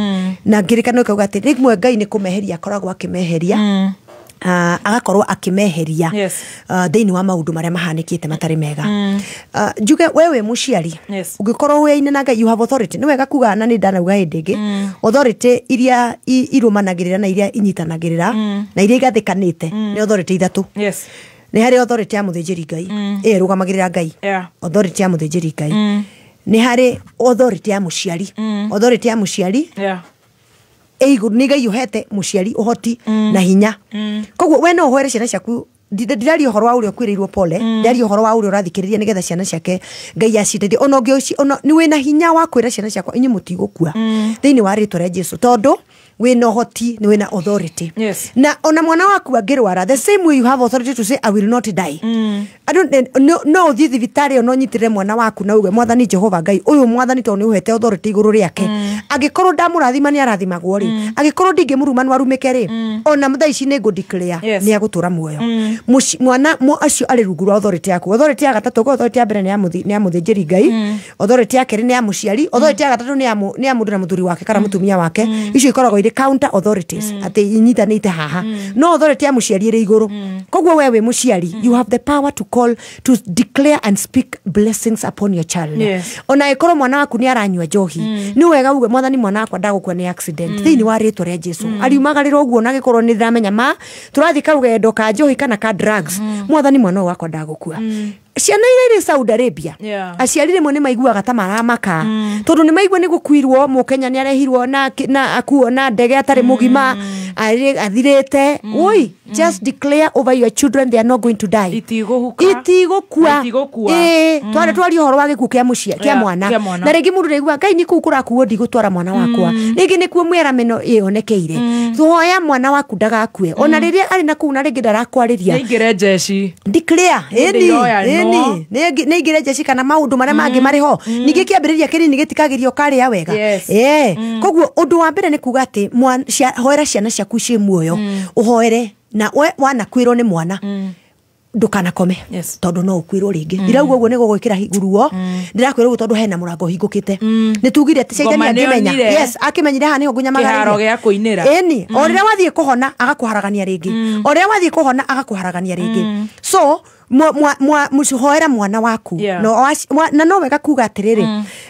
na ngirikano ikauga ati rimwe Ngai ni kumeheria akoragwo akimeheria agakorwo akimeheria thiini wa maundu maria mahanikite matari mega. Njuge wewe muciari ungikorwo weine na Ngai, you have authority. Ni wega kuga na ni ndanauga hindingi authority iria irumanagirira na iria inyitanagirira na iria igathikanite ni authority ithatu. Yes. Ni hari authority ya muthinjiri Ngai rugamagirira Ngai. Authority ya muthinjiri Ngai. Ni hari authority ya muciari. Authority ya muciari iguru ni Ngai uhete muciari uhoti na hinya. Koguo we no hoere ciana ciaku ndirari uhoro wa uria kwiriirwo pole, ndirari uhoro wa uria urathikiriria nigetha ciana ciake Ngai aciteithie. Ona ni wina hinya wa kwira ciana ciakwa inyi mutigukua thiini wa ritwa ria Jesu, tondu wina hoti ni wina authority. Yes. Na ona mwana waku angirwara the same way you have authority to say I will not die. I don't no thithi vitari no nyitire mwana waku na uge mwathani Jehova Ngai uyu mwathani to ni uhete authority iguru riake. Agikorwo ndamurathima ni arathimagwo ri. Agikorwo ndingimuruma no arumike ri. Ona mutha ici ni go declare ni agutura muoyo. Mwana mo acio ari rungu rwa authority yaku. Authority ya gatatu ko authority ya mbere ni ya muthĩnjĩri Ngai. Authority ya keri ni ya muciari. Authority ya gatatu ni ya mundu na muthuri wake kana mutumia wake. Icio ikoragwo iri counter authorities ati inyitanite haha. No authority ya muciari iri iguru. Kogwo wewe muciari you have the power to call to declare and speak blessings upon your child. Ona ikorwo mwana waku ni aranywa njohi. Ni wega uge mwathani mwana wakwa ndagukwa ni accident. Thiini wa ritwa ria Jesu. Ariumagarira uguo na gikorwo ni ndiramenya ma turathika rugendo ka njohi kana ka drugs. Mwathani mwana wakwa ndagukua. Ciana iri Saudi Arabia aciarire mwe ni maiguaga ta maramaka tondu ni maigua ni gukuirwo mukenya ni arehirwo na akuo na ndege atari mugima athirite oi just declare over your children they are not going to die itigukua tware twari horo wa gikuo kia mucia kia mwana na rigi mundu regua Ngai ni kurakuo ndigutwara mwana wakwa rigi ni kuo mwera meno ionekeire thoya mwana waku ndagakue ona riria ari na kuu na rigi ndarakwariria ingire jeshi declare ni igire jeshi kana maundu maria mangi mariho ningi kiambiriria kiri ni gitikagirio kari ya wega kogwo undu wa mbere ni kuga ati hoera ciana ciaku cie muoyo uhoere na we wanakwirwo ni mwana ndukanakome tondu no ukwirwo ringi irauga uguo ni gugwikira higuruo ndirakwirwo uguo tondu hena murango hingukite ni tugire ati ciana ngimenya akimenyire ha ni ngunya magari kiharo gia kuinira orira wathie kuhona agakuharagania ringi orira wathie kuhona agakuharagania ringi so muhoera mwana waku na no wega kuga atiriri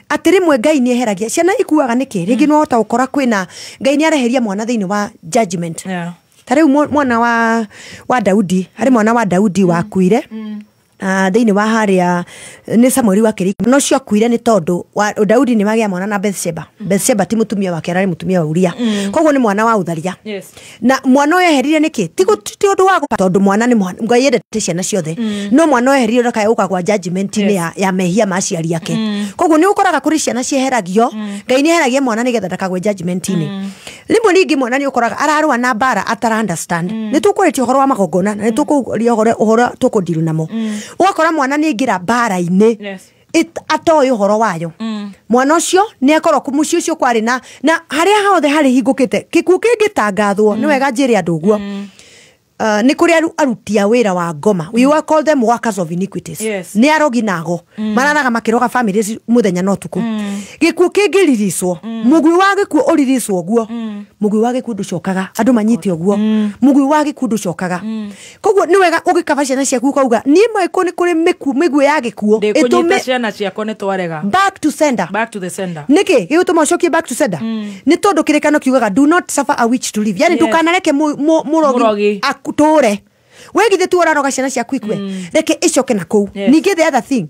atiri mwe Ngai ni eheragia ciana ikuaga niki ringi no hota ukora kwina Ngai ni areheria mwana thiini wa judgment tariu mwana wa Daudi hari mwana wa Daudi wakuire thiini wa haria ni Samueli wa kiri no cio akuire ni tondu Daudi ni magia mwana na Bethsheba ti mutumia wake arari mutumia wa Uria kogwo ni mwana wa utharia na mwana uyu eherire niki ti undu wa tondu mwana ni mwana Ngai yendete ciana ciothe no mwana uyu eherire raka uka kwa judgment ni ya mehia maciari yake kogwo ni ukoraga kuri ciana cieheragio Ngai ni eheragia mwana ni getha ndakagwe judgment ni limwe lingi mwana ni ukoraga ararua na bara atara understand ni tukuretie uhoro wa magongona na ni tukuria uhoro tukundiru namo wakora mwana ni ngira bara-ini atoy uhoro wayo mwana ucio ni akorwo kumuci ucio kwari na haria hothe hari hingukite gikuo kingitangathwo ni wega njire andu guo ni kuri arutia wira wa ngoma we will call them workers of iniquities ni arogi nago maranaga makiroga families muthenya no tuku gikuo kingiririswo mugwi wa gikuo uririswo guo mugwi wa gikuo nducokaga andu manyite oguo mugwi wa gikuo nducokaga kogwo ni wega ugikaba ciana ciaku kauga ni maiko ni kuri migwi ya gikuo itume ciana ciako ni twarega back to the sender niki gituma ucokie back to sender ni tondu kirikano kiugaga do not suffer a witch to live yani ndukanareke murogi akutore wegithe tu oraroga ciana ciaku ikwe reke icoke na kuu ningi the other thing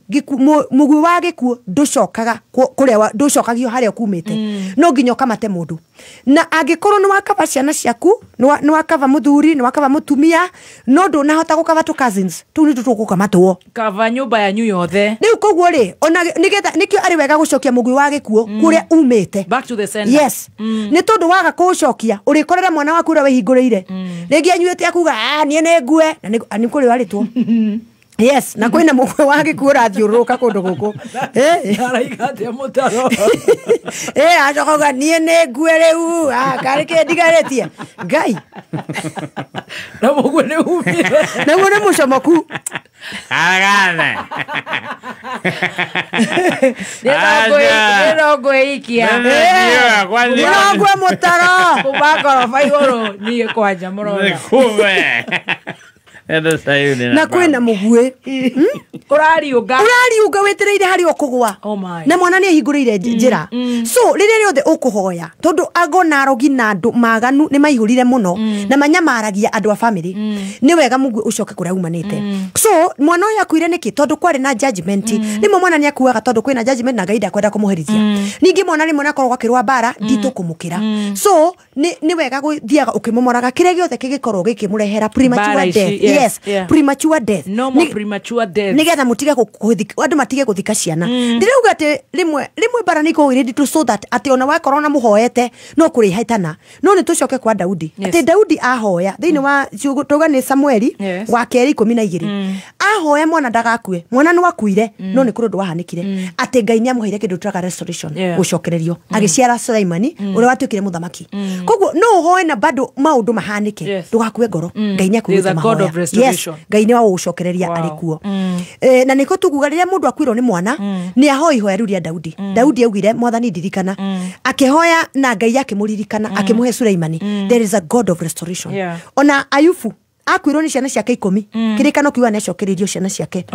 mugwi wa gikuo nducokaga kuria nducokagio haria kumite no nginya kamate mundu na angikorwo ni wakava ciana ciaku ni wakava muthuri ni wakava mutumia no ndunahota gukava tu cousins tu ni tukukamatwo kava nyumba yanyu yothe ni kogwo ri ona nigetha nikio ari wega gucokia mugwi wa gikuo kuria umite back to the sender ni tondu waga kucokia urikorera mwana waku ura wehinguriire ringi anyuite akuga nie ne ngue na ni kuri waritwo na kwina mukwe wake kura thiuruka kundu guku araigate mutaro acokoga nie ne ngue riu karike ndigaretie Ngai na mukwe ni umire na mwana mucomoku aragane nirogwe ikia nirogwe mutaro kubakoro faigoro niye kwanja murona na kwina mugwe urariuga wetereire hari okugwa na mwana ni ahingurire njira so rire riothe ukuhoya tondu ago na arogi na andu maganu ni maihurire muno na manyamaragia andu a family ni wega mugwe ucoke kuria umanite so mwana uyu akuire niki tondu kwari na judgment ni mwana ni akuaga tondu kwina judgment na Ngai ndakwenda kumuherithia ningi mwana ni mwana akorwo akirwa bara nditukumukia so ni wega guthiaga ukimomoraga kire giothe kigikorwo gikimurehera premature death yes premature death no more premature death nigetha mutige andu matige guthika ciana ndirauga ati rimwe barani ko ready to so that ati ona wa corona muhoete no kuri haitana no ni tucoke kwa Daudi ati Daudi ahoya thiini wa tuga ni Samueli wa 2:12 ahoya mwana ndagakue mwana ni wakuire no ni kuru ndwahanikire ati Ngai ni amuheire kindu turaga restoration gucokererio agiciara Sulaimani uri watukire muthamaki koguo no hoye na bado maundu mahanike ndugakue ngoro Ngai ni akuire mahoya yes Ngai ni wa gucokereria arikuo na niko tuguga riria mundu akwirwo ni mwana ni ahoi hoya ruria Daudi Daudi augire mwathani ndirikana akihoya na Ngai yake muririkana akimuhe Sulaimani there is a God of restoration ona Ayubu akwirwo ni ciana ciake 10 kirikano kiwa ne cokeririo ciana ciake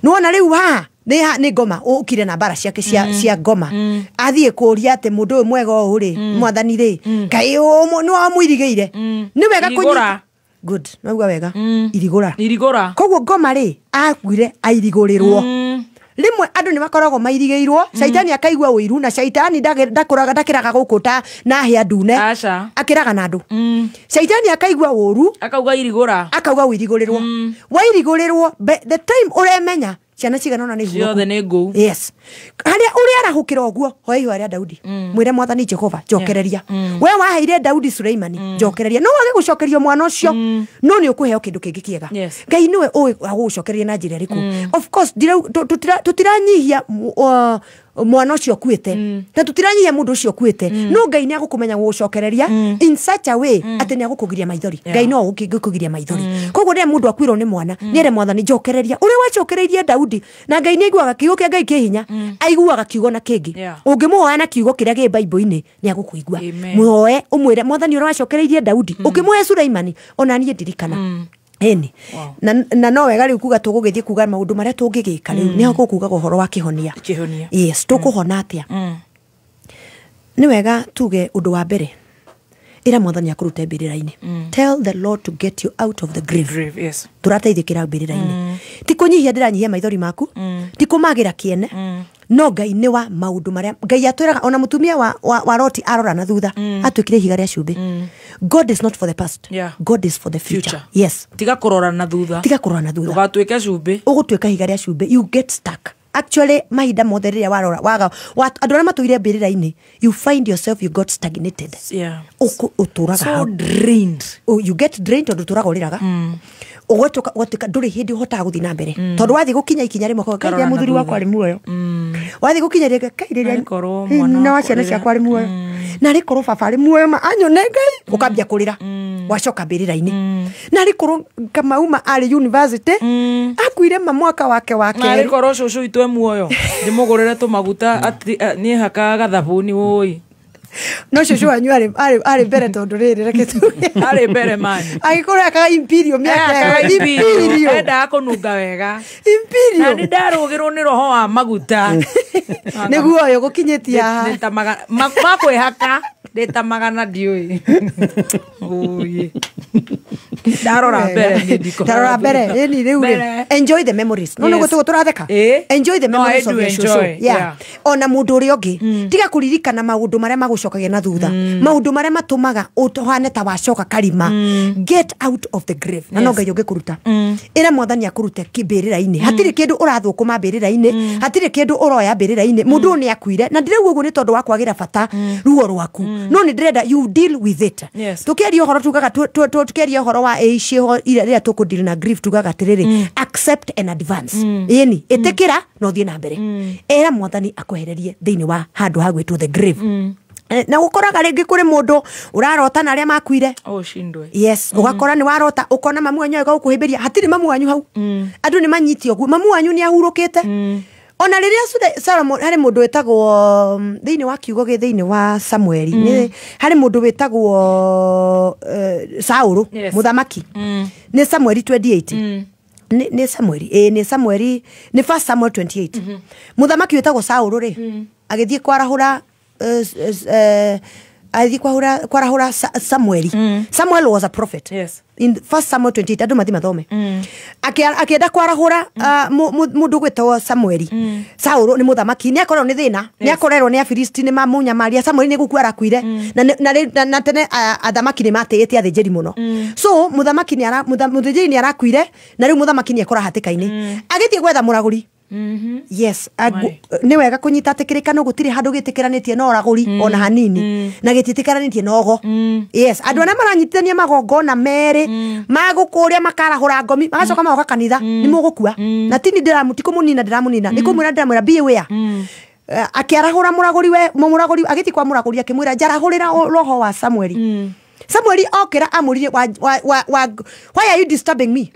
no ona riu ni ngoma ukire na bara ciake cia ngoma athie kuria ate mundu uyu mwega uri mwathani ri Ngai no amuirigeire ni wega kunyita good no wega irigura koguo ngoma ri akwire airigurirwo rimwe andu ni makoragwo mairigeirwo shaitani akaigua uiru na shaitani ndakiraga gukuta na hia ndune akiraga na andu shaitani akaigua uru akauga wirigurirwo wairigurirwo the time uremenya ciana cigana ona ni ciothe ni nguu yes haria uri arahukira oguo hoyi haria Daudi mwire mwathani Jehova njokereria we waheire Daudi Sulaimani njokereria no wage gucokerio mwana ucio no ni ukuheo kindu kingi kiega Ngai niwe uwe agucokereria na njira riku of course tutiranyihia mwana ucio kuite na tutiranyihia mundu ucio kuite no Ngai ni agukumenya gucokereria in such a way ati ni agukugiria maithori Ngai no gukugiria maithori koguo ria mundu akwirwo ni mwana ni ere mwathani njokereria uri wacokereirie Daudi na Ngai ni aiguaga kiugo kia Ngai kihinya aiguaga kiugo na kingi ungimuhoya na kiugo kiria gi Bible-ini ni agukuigua muhoye umwire mwathani uri wacokereirie Daudi ukimuhe Sulaimani ona nie ndirikana eni na no wega riu kuga tugugithie kuga maundu maria tungigika riu ni hakuga uhoro wa kihonia yes tukuhona atia ni wega tuge undu wa mbere ira mwathani akurute mbirira-ini tell the Lord to get you out of the grave yes turateithikira mbirira-ini ti kunyihia ndiranyihia maithori maku ti kumagira kiene no Ngai ni wa maundu maria Ngai atwiraga ona mutumia wa Loti arora na thutha atwikire ihiga ria cumbi God is not for the past God is for the future yes tiga kurora na thutha ugatwika cumbi ugutwika ihiga ria cumbi you get stuck actually mahinda mothe riria warora waga andu aria matuire mbirira-ini you find yourself you got stagnated uturaga so drained you get drained tondu uturaga uriraga ugotuka nduri hindi uhota guthi na mbere tondu wathi gukinya ikinya rimwe kwa karia muthuri wakwa ari muoyo wathi gukinya ria kairiria na waciana ciakwa ari muoyo na rikorwo baba ari muoyo ma anyone Ngai ukambia kurira wacoka mbirira-ini na rikorwo Kamauma ari university akuire mwaka wake na rikorwo cucu itwe muoyo ndimugurire tumaguta ni hakaga thabuni woi no cucu wanyu ari mbere tondu riri reke tu ari mbere mani agikorwo akaga imperial miaka imperial enda kununga wega imperial na ni ndarugirwo ni roho wa maguta niguo yo gukinyitia makwihaka nditamagana ndiui uye darora mbere ni riu enjoy the memories no gutugo turatheka enjoy the memories of your show ona mundu uri ungi tiga kuririkana maundu maria magucokagia na thutha maundu maria matumaga utohane ta wacoka karima get out of the grave na no Ngai ungikuruta ira mwathani akurute kibirira-ini hatiri kindu urathukuma mbirira-ini hatiri kindu uroya mbirira-ini mundu ni akuire na ndirauga uguo ni tondu wa kwagira bata ruo rwaku no ni ndirenda you deal with it tukiaria uhoro tugaga tukiaria uhoro wa icio ira tuku deal na grief tugaga tiriri accept and advance yeni etekira no thie na mbere era mwathani akuhererie thiini wa handu hagwitwo the grave na gukoraga ringi kuri mundu urarota na aria makuire shindwe yes ugakora ni warota ukona mamu wanyu ega gukuhimbiria hatiri mamu wanyu hau andu ni manyitio ogu mamu wanyu ni ahurukite ona riria Solomon hari mundu wetagwo thiini wa kiugo gi thiini wa Samueli ni hari mundu wetagwo Saulu muthamaki ni Samueli 28 ni Samueli ni Samueli ni 1 Samuel 28 muthamaki wetagwo Saulu ri agithie kwarahura kwarahura Samueli Samuel was a prophet in 1 Samuel 28 andu mathi mathome akienda kwarahura mundu gwetwo Samueli Saul ni muthamaki ni akorwo ni thina ni akorerwo ni Afilisti ni mamunya maria Samueli ni gukua arakuire na tene athamaki ni matiyete athinjiri muno so muthamaki ni muthinjiri ni arakuire na riu muthamaki ni akora hatikaini agitie gwetha muraguri yes ni wega kunyita atikirikano gutiri handu gitikiranĩtie na oraguri ona hanini na gititikiranĩtie na ogo yes andu ana maranyitithania magongona mere magukuria makarahura ngomi magacoka magoka kanitha ni mugukua na tini ndiramutiko munina ndiramunina ni kumwira ndiramwira be aware akiarahura muraguri agiti kwa muraguri akimwira njarahurira roho wa Samueli Samueli okera amuririe why are you disturbing me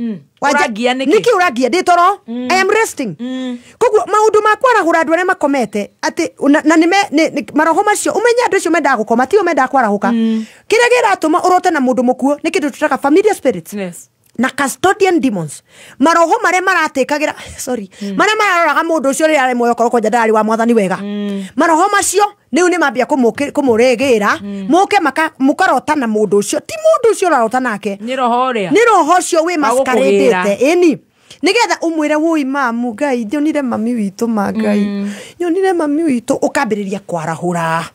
niki uragia nditoro I am resting koguo maundu makwarahura andu aria makomete ati na nime maroho macio umenya andu acio menda gukoma ti umenda kwarahuka kiria giratuma urote na mundu mukuo ni kindu tutaka familiar spirits na custodian demons maroho mare maratekagira mare mararoraga mundu ucio ri ari moyo koroko njandari wa mwathani wega maroho macio niu ni mambia kumuregira muke mukarota na mundu ucio ti mundu ucio rarota nake ni roho ucio we masquerade eni nigetha umwire woi mamu Ngai nyonire mami witu Ngai nyonire mami witu ukambiriria kwarahura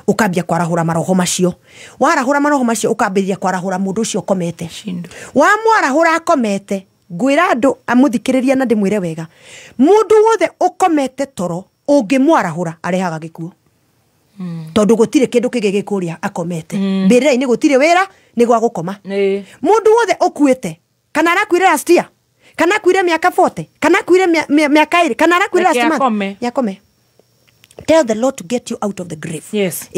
ukambia kwarahura maroho macio warahura maroho macio ukambiriria kwarahura mundu ucio komete wa mwarahura akomete ngwira andu amuthikiriria na ndimwire wega mundu wothe ukomete toro ungimwarahura arehaga gikuo tondu gutire kindu kigigikuria akomete mbirira-ini gutire wira ni gwa gukoma mundu wothe ukuite kana arakuire last year kana akuire miaka 40 kana akuire miaka 2 kana arakuire last month yakome. Tell the Lord to get you out of the grave. Yes.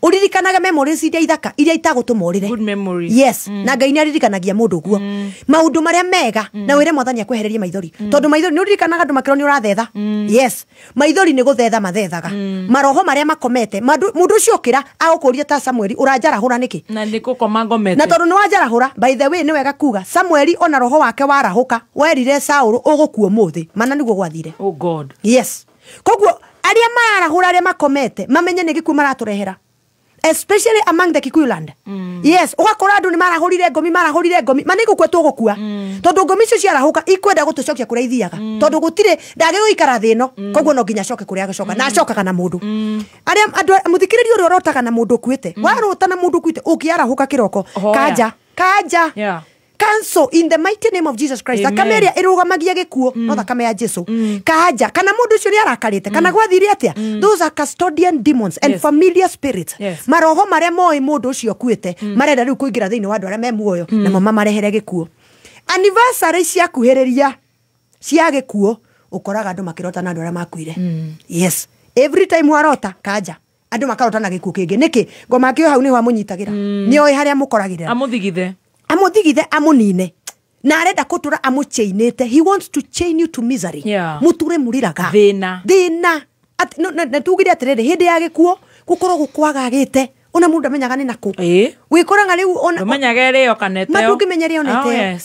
Uririkanaga memories iria ithaka iria itagutuma good memories. Yes. Na Ngai ni aririkanagia mundu guo maundu maria mega na wire mwathani akwehererie maithori tondu maithori ni uririkanaga andu makiro ni urathetha yes maithori ni guthetha mathethaga maroho maria makomete mundu ucio kira agukuria ta Samueli uranjarahura niki na ndikukoma ngomete na tondu ni wanjarahura by the way ni wega kuga Samueli ona roho wake warahuka werire Saul ugukuo muthi mana niguo gwathire oh God yes koguo aria marahura aria makomete mamenye ni gikuo maraturehera especially among the Kikuyu land yes ugakora andu ni marahurire ngomi manigo kwetu gukua tondu ngomi icio ciarahuka ikwenda gutucokia kuria ithiaga tondu gutire ndage guikara thino koguo no nginya coke kuria gacoka na acokaga na mundu aria andu muthikiririo uri urotaga na mundu kuite warota na mundu kuite ukiarahuka kiroko kaja cancel in the mighty name of Jesus Christ. Akameria irugamagia gikuo no thakame ya Jesu kaja kana mundu ucio ni arakarite kana gwathire atia those are custodian demons and familiar spirits maroho maria moi mundu ucio kuite marenda riu kuingira thiini wa andu aria me muoyo na mama marehere gikuo anniversary cia kuhiriria cia gikuo ukoraga andu makirota na andu aria makuire yes every time warota kaja andu makarota na gikuo kingi niki ngoma kio hau ni wa munyitagira ni oi haria mukoragirira amuthigithe amunine na arenda kutura amuchainite he wants to chain you to misery muture muriraga thina na tugire atiriri hindi ya gikuo gukorwo gukwagagite ona mundu amenyaga ni naku wikoraga riu ona umenyaga rio kanete matungi menyerio nete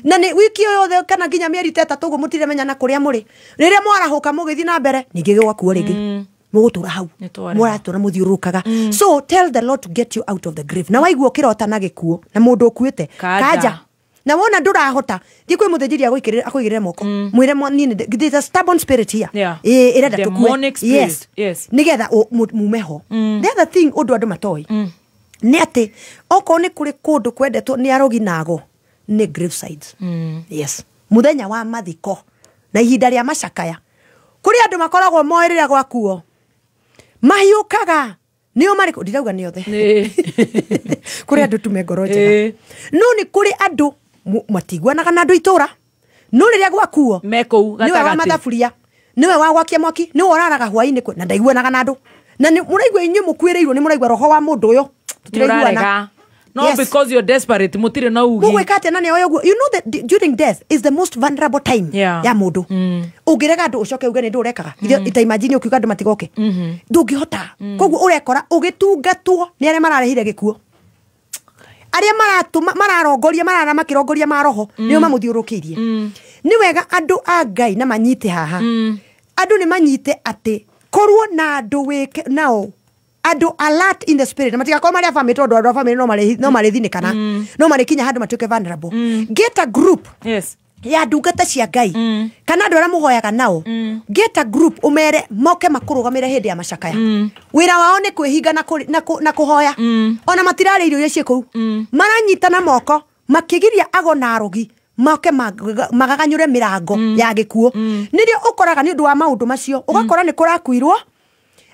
na ni wiki yothe kana nginya mieri 3 ugo mutire menya na kuria muri riria mwarahuka mugithi na mbere ningi gwakuo ringi mugutura hau muratura muthiurukaga so tell the Lord to get you out of the grave na waigua kirota na gikuo na mundu ukuite kaja na wona ndurahota thikwe muthejiri akwigirira moko mwire nini there's a stubborn spirit here irenda tukue yes nigetha mumeho the other thing undu andu matoi ni ati oko ni kuri kundu kwendetwo ni arogi nago ni grave sides yes muthenya wa mathiko na ihinda ria macakaya kuri andu makoragwo moerera gwakuo mahiukaga nio mariko ndirauga ni othe kuri andu tumengoro njega no ni kuri andu matigwanaga na andu itura no riria gwakuo mekou gatagati niwe wa mathafuria niwe wa gwakia mwaki niwe oraraga hwaini kwe na ndaiguanaga na andu na ni muraigwa inyu mukwireirwo ni muraigwa roho wa mundu uyo tutiraiguana no because you're desperate mutire na ugi muwekate nani oyo you know that during death is the most vulnerable time ya mundu ungirega andu ucoke uge ni ndurekaga ita imagine ukiuga andu matigoke ndungihota koguo urekora ugitungatwo ni aria mararehire gikuo aria mararongoria makĩrongoria maroho nĩo mamũthiũrũkĩirie nĩ wega andũ a Ngai na manyite haha andũ nĩ manyite atĩ korwo na andũ wĩke nao ado alert in the spirit matika kwa maria family todo ado family no mari thinikana no mari kinya handu matuke vulnerable get a group ya ndungata cia Ngai kana andu aria muhoyaga nao get a group umere moke makurugamire hindi ya macakaya wira wao ni kwihinga na kuhoya ona matirare irio iria ciku maranyitana moko makigiria ago na arogi moke magaganyure mirango ya gikuo nirio ukoraga ni undu wa maundu macio ugakora ni kurakuirwo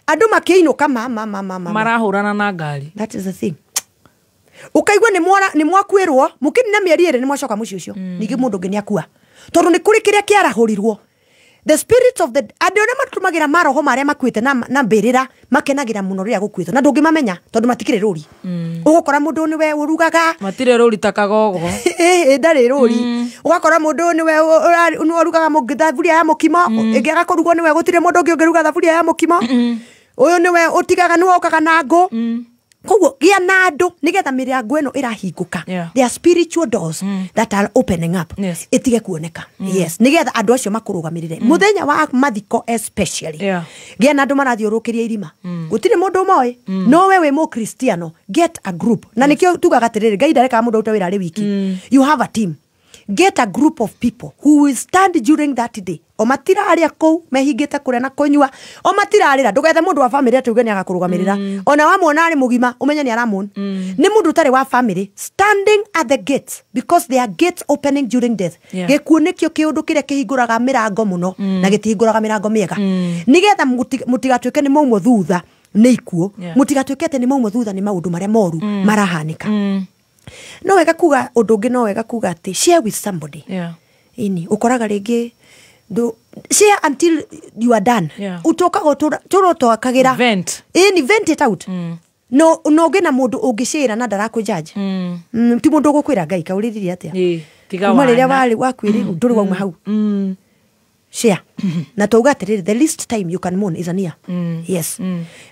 andu makiinuka marahurana na ngari. That is the thing. Ukaigwa ni mwakwirwo mukini na mieri ere ni mwacoka muci ucio ningi mundu ngi ni akua tondu ni kuri kiria kiarahurirwo the spirits of the andu aria matumagira maroho maria makuite na mbirira makenagira muno ria gukuitwo na ndungi mamenya tondu matikire ruri ugukora mundu ni we urugaga matire ruri takagogo ndari ruri ugakora mundu ni we urugaga mugithaburia ya mukimo ingiaga kurugwo ni we gutire mundu ngi ungiruga thaburia ya mukimo uyu ni we utigaga ni wokaga na ngo koguo gia na andu nigetha mirango eno irahinguka there are spiritual doors that are opening up itige kuoneka yes nigetha andu acio makurugamirire muthenya wa mathiko especially gia na andu marathiurukiria irima gutire mundu moy no we mu Kristiano get a group na nikio tugaga tiriri Ngai ndareka mundu uta wira ri wiki you have a team get a group of people who will stand during that day o matiraria kou mehingite kuria na kunyua o matirarira ndugethe mundu wa family atuge ni agakurugamirira ona wamwona ari mugima umenye ni aramon ni mundu tari wa family standing at the gates because there are gates opening during death gikuo nikio kiundu kiria kihinguraga mirango muno na gitihinguraga mirango miega nigetha mutigatuike ni maumwo thutha ni ikuo mutigatuike ati ni maumwo thutha ni maundu maria moru marahanika no wega kuga undu no wega kuga ati share with somebody ini ukoraga ringi share until you are done utoka turoto kagira vent it out no gena mundu ungishira na ndara ku judge ti mundu gukwira Ngai kauririria atia tiga wana riria wari wakwiri nduri wauma hau share na tuga atiriri the least time you can mourn is near yes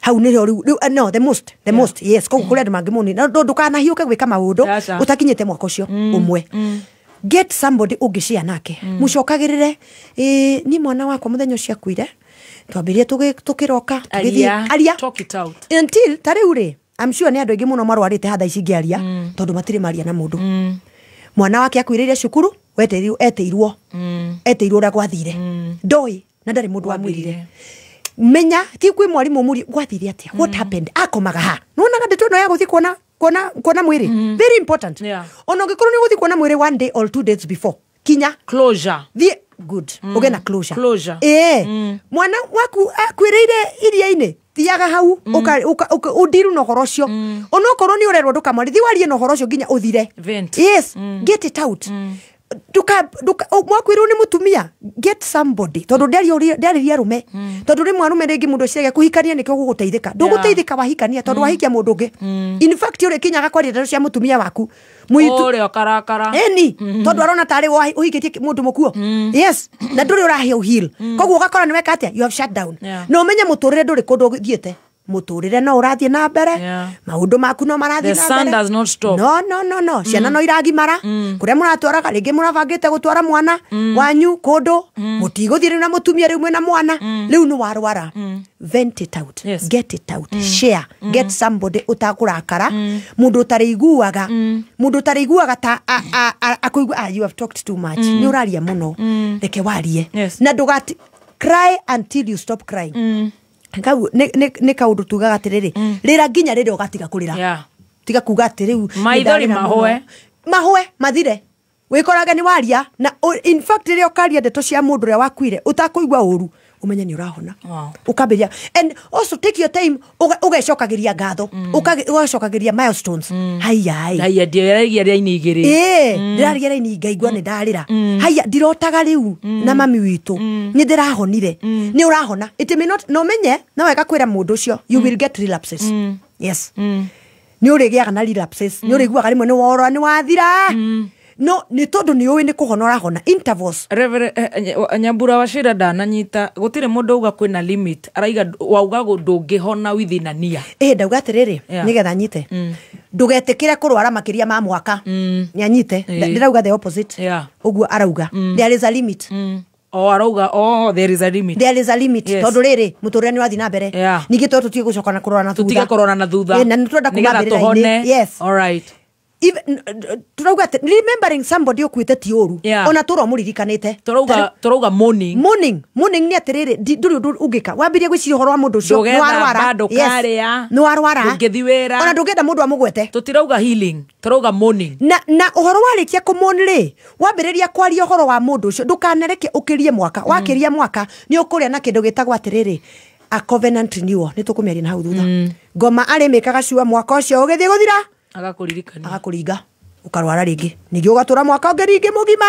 hau ni no the most yes ko kuria ndu mangimuni ndukana hiuke gwika maundu utakinyite mwako cio umwe get somebody ungishia nake mucokagirire ni mwana wakwa muthenya ucio akuire twambirie tukiroka aria talk it out until tariure I'm sure ni andu ingi muno marwarite hatha ici ngiaria tondu matire maria na mundu mwana wake akuirire cukuru eteirwo ura gwathire ndoi na ndari mundu amwirire menya ti kwi mwarimu muri gwathire atia what happened akomaga ha nona ndeto no ya guthi kuona mwiri very important ono ngikuru ni guthi kuona mwiri one day or 2 days before kinya closure the good ogena closure mwana waku akwirire iria-ini thiaga hau udiru no horocio onokorwo ni urerwo ndukamwarithi warie no horocio nginya uthire yes get it out duka mwakwirwo ni mutumia get somebody tondu ndariria rume tondu rimwe rume ringi mundu ciage kuhikania nikyo guguteithika nduguteithika wahikania tondu wahikia mundu ngi in fact uri kinyaga kwaria ndeto cia mutumia waku muitu uri okarakara tondu arona tari uhikitie mundu mukuo yes na nduri urahia heal koguo ugakora ni weka atia you have shut down no menye muturire nduri kundu thiete muturire no urathie na mbere maundu maku no marathie na mbere the sun does not stop no ciana no iragimara kuria muratwaraga ringi muravangite gutwara mwana wanyu kundu mutiguthiire na mutumia riu mwena mwana riu ni warwara vent it out get it out share get somebody utakurakara mundu utariguaga ta akuigua you have talked too much ni uraria muno reke warie na ndugati cry until you stop crying kau ne kaundu tugaga atiriri rira nginya riri ugatiga kurira tiga kuga atiriu maithori mahwe mathire wikoraga ni waria na in fact riri ukaria ndeto cia mundu ria wakuire utakuigwa uru umenye ni urahona ukabiria and also take your time ugecokagiria ngatho ugecokagiria milestones haya ndiragia ria-ini igiri ndiragia ria-ini ngaigua ni ndarira haya ndirotaga riu na mami witu ni ndirahonire ni urahona it may not no menye na wega kwira mundu ucio you will get relapses yes ni urigiaga na relapses ni uriguaga rimwe ni wora ni wathira no ni tondu ni uwi ni kuhonora hona intervals Nyambura Wachira ndananyita gutire mundu uga kwina limit araiga wauga ndungihona within a year ndauga atiriri nigetha nyite ndugetikire kurwara makiria ma mwaka nyanyite ndirauga the opposite uguo arauga there is a limit arauga there is a limit. There is a limit. Yes. Tondu riri muturire ni wathi na mbere. Ningi to tutige gucokana kurora na thutha. Tutige kurora na thutha. Na nitwenda kuma mbere. Yes. All right. Even turauga remembering somebody okuite ti uru ona turo muririkanite turauga morning ni atiriri nduri undu ungika wambirie gwiciria uhoro wa mundu ucio ni warwara ni warwara ngithi ona ndungenda mundu amugwete tutirauga healing turauga morning na uhoro warikia kumonri wambiriria kwaria uhoro wa mundu ucio ndukanereke ukirie mwaka wakiria mwaka ni ukuria na kindu gitagwa atiriri a covenant renewal ni tukumeria na hau thutha ngoma arimikaga ciwa mwaka ucio ugithie guthira agakuringa ukarwara ringi ningi ugatura mwaka ungiringi mugima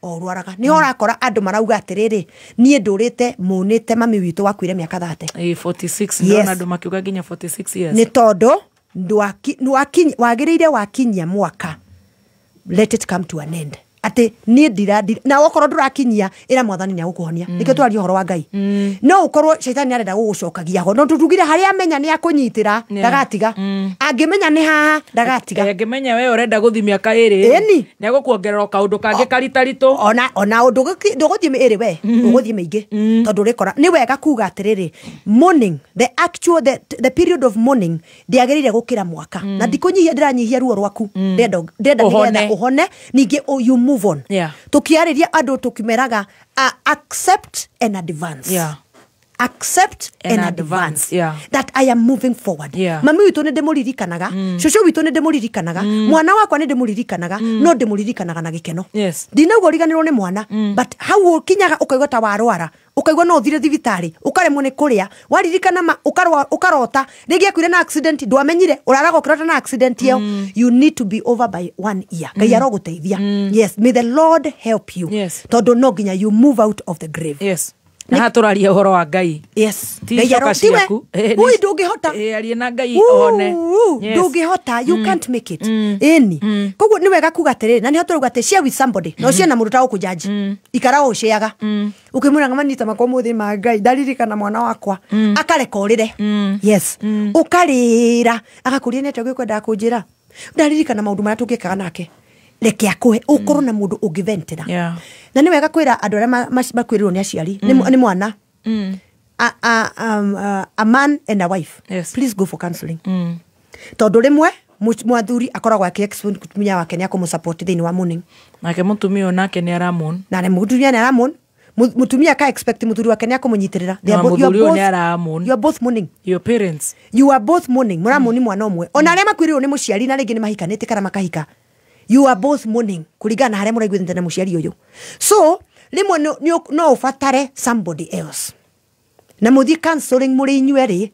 orwaraga ni horakora andu marauga atiriri nie ndurite munite mami witu wakwire miaka 30 46 ndona andu makiuga nginya 46 years ni tondu wagiriire wakinyia mwaka let it come to an end ati ni ndira na wokorwo ndurakinyia ira mwathani ni agukuhonia nikio twari horo wa Ngai no ukorwo shaitani arenda gugucokagia ho no tutugire hari amenya ni akunyitira ndagatiga angimenya ni haha ndagatiga angimenya we urenda guthi miaka iri ni agukuongerera kaundu kangi karitarito ona undu nduguthie iri we uguthie mingi tondu rikora ni wega kuga atiriri mourning the period of mourning ndiagirire gukira mwaka na ndikunyihia ndiranyihia ruo rwaku ndenda nigetha uhone ningi you move on. Tukiariria andu tukimeraga accept and advance. Accept and advance. That I am moving forward. Mami witu ni ndimuririkanaga, shosho witu ni ndimuririkanaga, mwana wakwa ni ndimuririkanaga, no ndimuririkanaga na gikeno. Ndinauga uriganirwo ni mwana, but how ukinyaga ukaigwa ta warwara, ukaigwa no thire thibitari, ukaremwo ni kuria, waririkana ukarota, rigi akwire na accident, ndwamenyire, uraraga ukirota na accident yo, you need to be over by 1 year. Ngai aroguteithia. Yes, may the Lord help you. Tondu no nginya you move out of the grave. Yes. Na turaria uhoro wa Ngai. Yes. Ticoka ciaku. Ui ndungihota. Arie na Ngai one. Ndungihota, you can't make it. Eni. Koguo ni wega kuga atiriri na ni turuga ati share with somebody. No share na mundu ta ukujaji. Ikara uciaga. Ukimura ngama nita makwa muthi ma Ngai ndaririkana mwana wakwa. Akarekorire. Yes. Ukarira. Agakuria nete gwikwenda kunjira. Ndaririkana maundu mara tungikaga nake. Reke akuhe ukorwo na mundu ungiventera na ni wega kwira andu aria makwirwo ni aciari ni mwana a man and a wife please go for counseling tondu rimwe mwathuri akoragwo aki-explain kutumia wake ni akumusupport thiini wa mourning nake mutumia onake ni aramon na mutumia ni aramon mutumia ka expect muthuri wake ni akumunyitirira you are both mourning your parents you are both mourning muramoni mwana omwe ona aria makwirwo ni muciari na ringi ni mahikanite kana makahika you are both mourning kuligana hare muraiguithite na muciari uyu so limwe no ufatare somebody else na muthi counseling muri inyueri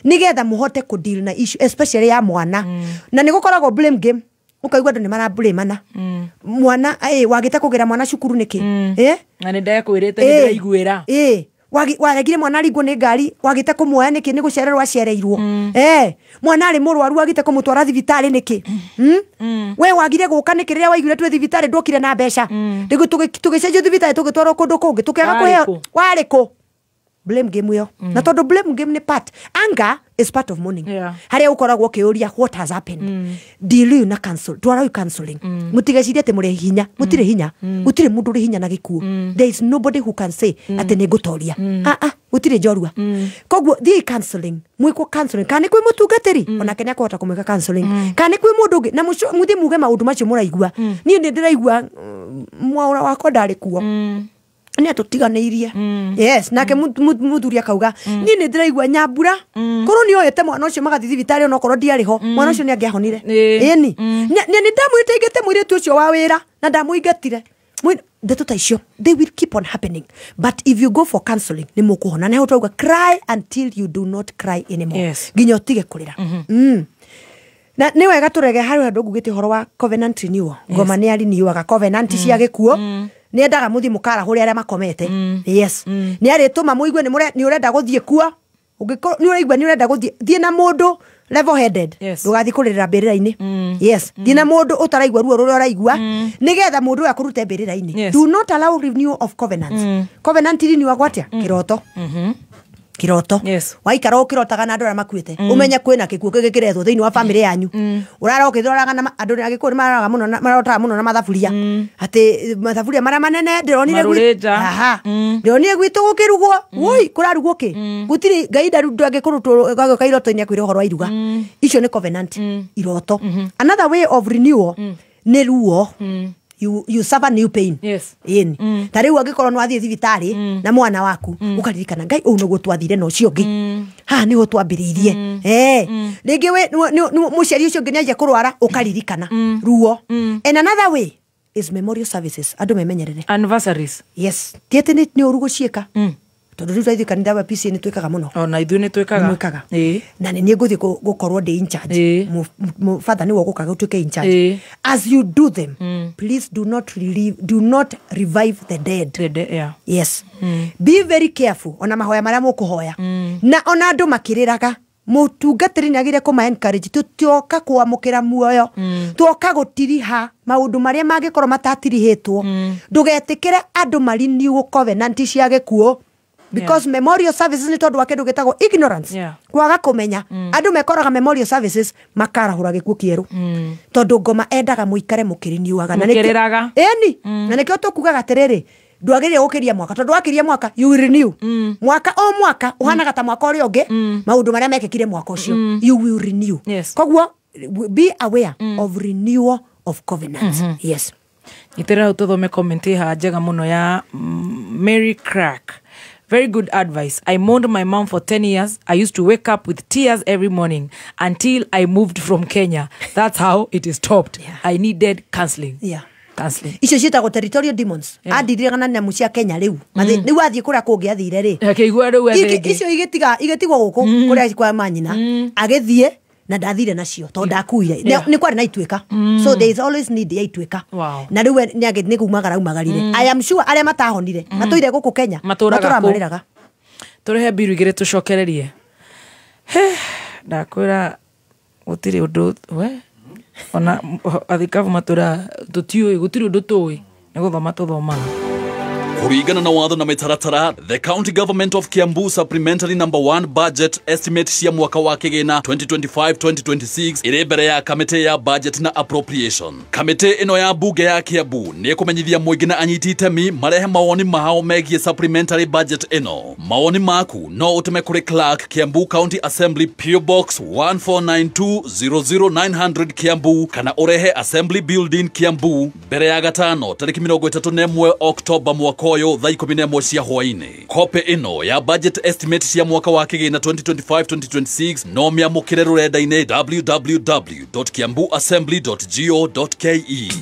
nigetha muhote ku deal na issue especially ya mwana na nigukoragwo blame game ukaigwa andu ni mara blame ana mwana wagite kugira mwana cukuru niki na ni ndakwirite ni ndiraiguira waregire mwana aringwo ni ngari wagite kumuoya niki ni gucererwo acereirwo mwana ari murwaru wagite kumutwara thibitari niki we wagire guka niki riria waiguire twe thibitari ndokire na mbeca ndigo tugicenjio thibitari tugitwarwo kundu kungi tukiaga kuheo wariko blame game yo na tondu blame game ni part anger is part of mourning haria ukoragwo kiuria what has happened deal na cancel twara counseling mutigeciria ati muri hinya mutire hinya gutire mundu ri hinya na gikuo there is nobody who can say ati ni gutoria gutire njorua koguo thi counseling mwiko counseling kana kwi mutungatiri ona kenya kuhota kumwika counseling kana kwi mundu ungi na muthi muge maundu macio muraigua ni ndiraigua mwaura wako ndari kuo ni atutiganeirie yes nake muthuri akauga ni ndiraigua nyambura korwo ni oyete mwana ucio magathi thibitari ona korwo ndiariho mwana ucio ni angiahonire ni ndamwite ingete mwiritu ucio wa wira na ndamuingatire ndeto ta icio they will keep on happening but if you go for counseling ni mukuhona na utauga cry until you do not cry anymore nginya utige kurira na ni wega turege hari andu ngugite horo wa covenant renewal ngoma ni ari niuaga covenant cia gikuo ni endaga muthi mukara huri aria makomete yes ni ari tuma muigue ni urenda guthie kuo ungiko ni uraigua ni urenda guthie thie na mundu level headed ndugathi kurira mbirira-ini yes thie na mundu utaraigua ruo ruria uraigua nigetha mundu akurute mbirira-ini do not allow renewal of covenants covenant renewal gwatia kiroto kiroto waikara ukirotaga na andu aria makuite umenya kwina gikuo gigikirethwo thiini wa family yanyu urara ukithoraga na andu agikuo maraga muno marotaga muno na mathaburia ati mathaburia mara manene ndironire ndironire gwitu gukirugwo woi kurarugwo ki gutiri gaida rundu agikuruto gagokairoto-ini akwire horo wa iruga icio ni covenant iroto another way of renewal ni ruo you suffer new pain tariu angikorwo no athie thibitari na mwana waku ukaririkana ngai u nugo twathire no cio ngi ni go twambiriirie ringi we muciari ucio ngi nyaje kurwara ukaririkana ruo and another way is memorial services andu memenyerere anniversaries tiete ni urugo cieka tondu riu thaithu kanitha wa PCA ni twikaga muno ona ithu ni twikaga na ni nguthi gukorwo ndi in charge mu father ni woguka gutuike in charge as you do them please do not revive the dead be very careful ona mahoya maria mukuhoya na ona andu makiriraga mutungatiri ni agire kuma encourage tutioka kwamukira muoyo tuoka gutiriha maundu maria mangikorwo matatirihetwo ndugetikire andu mari new covenant cia gikuo because memorial services ni tondu wa kindu gitagwo ignorance kwaga kumenya andu mekoraga memorial services makarahura gikuo kieru tondu ngoma endaga muikare mukiriniuaga na nikiraga na nikio tukugaga atiriri ndwagire gukiria mwaka tondu wakiria mwaka you will renew mwaka o mwaka uhanaga ta mwaka uri ungi maundu maria mekekire mwaka ucio you will renew kogwo be aware of renewal of covenants itera ututhome comment ha njega muno ya Mary Crack. Very good advice. I mourned my mom for 10 years. I used to wake up with tears every morning until I moved from Kenya. That's how it stopped. I needed counseling. Counseling. Icio cietagwo territorial demons. Adirigana na mucia Kenya riu. Riu athie kuria kungi athire ri. Akigwa riu athire. Icio igetigwo guku kuria kwa manyina. Agithie na ndathire nacio to ndakuire ni kwari na itweka so there is always need ya itweka na riu ni kumagara umagarire I am sure aria matahonire matuire guku Kenya matura mariraga turehe biru igire tucokererie ndakwira gutiri undu we ona athikavu matura tutiui gutiri undu tui ni guthoma tuthomaga Kuringana na watho na mitaratara, the county government of Kiambu supplementary number 1 budget estimate cia mwaka wa kigina 2025-2026 iri mbere ya kamite ya budget na appropriation. Kamite ino ya bunge ya Kiambu ni kumenyithia muingi na anyiti itemi marehe mawoni mahao megie supplementary budget ino. Mawoni maku no utume kuri clerk Kiambu County Assembly PO Box 149200900 Kiambu kana urehe Assembly Building Kiambu mbere ya gatano tariki 31 Oktoba mwaka oyo thaa 11 cia hwaini. Kope ino ya budget estimate cia mwaka wa kigina 2025-2026 no miamukire rurenda-ini www.kiambuassembly.go.ke.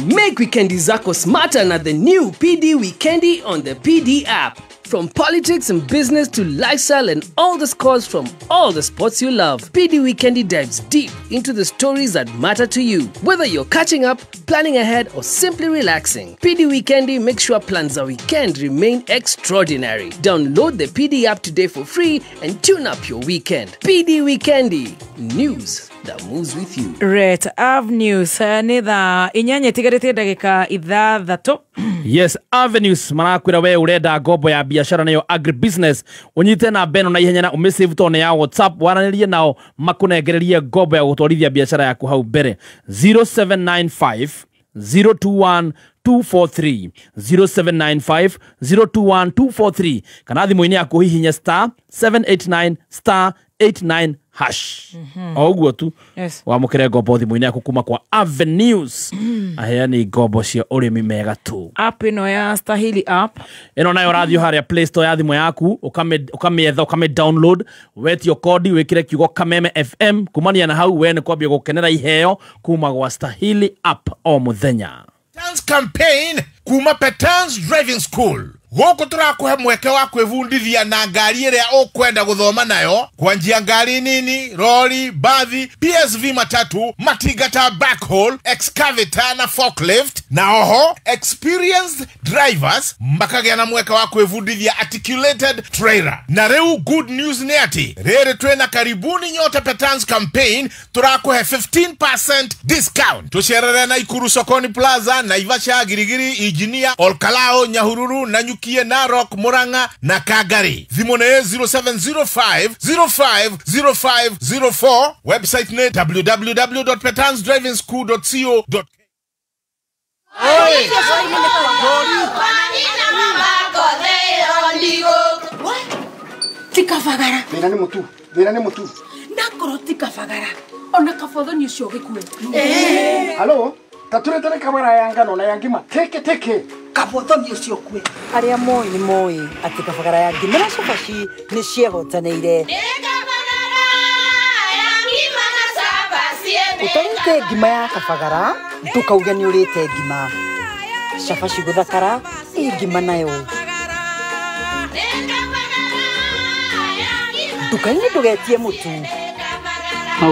Make weekendi zako smarter na the new PD Weekendi on the PD app. From politics and business to lifestyle and all the scores from all the sports you love, PD Weekendi dives deep into the stories that matter to you. Whether you're catching up, planning ahead, or simply relaxing, PD Weekendi makes sure plans a weekend remain extraordinary. Download the PD app today for free and tune up your weekend. PD Weekendi, news that moves with you. Right, Avenues ni thaa inyanya tigarite ndagika ithathatu. Yes, Avenues marakwira we urenda ngombo ya biashara nayo agribusiness unyite na beno na ihenya na umesave tone ya WhatsApp waranirie nao makunengererie ngombo ya gutwarithia biashara yaku hau mbere 0795 021 243 0795 021 243 kana thimu-ini yaku hihinya star 789 star 89 hash oguo tu wamukire ngombo thimu-ini yaku kuma kwa Avenues aheani ngombo cia urimi mega tu. App ino ya Stahili app ino nayo radio haria Play Store ya thimu yaku ukamietha download wetio kodi wikire kiugo Kameme FM kumania na hau we ni kwambia gukenera iheo kuma kwa Stahili app o muthenya. Petans campaign kuma Petans Driving School. Goko turakuhe mweke wa kwivundithia na ngari iria ukwenda guthoma nayo kwanjia ngari nini, lori, bathi, PSV matatu, matigata, backhaul, excavator na forklift na oho experienced drivers makagia na mweke wa kwivundithia articulated trailer. Na reu good news ni ati rere twena karibuni nyote Petans campaign turakuhe 15% discount. Tusherere na Ikuru Sokoni Plaza, Naivasha, Girigiri, Engineer, Olkalao, Nyahururu na Nanyuki, Narok, Muranga na Kagari. Thimu ne 0705050504. Website ne www.petansdrivingschool.co.ke. Tikafagara. Vira ni mutu. Nakoro tikafagara. Ona kafodho ni ucio gikue. Halo? Taturete kamera yanga no na yangima. Teke. Kafodho ni ucio kue. Aria moi ni moi ati kafagara yangi mera sofashi ni ciego taneire. Utarite ngima ya kafagara, tukauga ni urite ngima. Shafashi guthakara, ngima nayo. Tukaini tugetie mutu.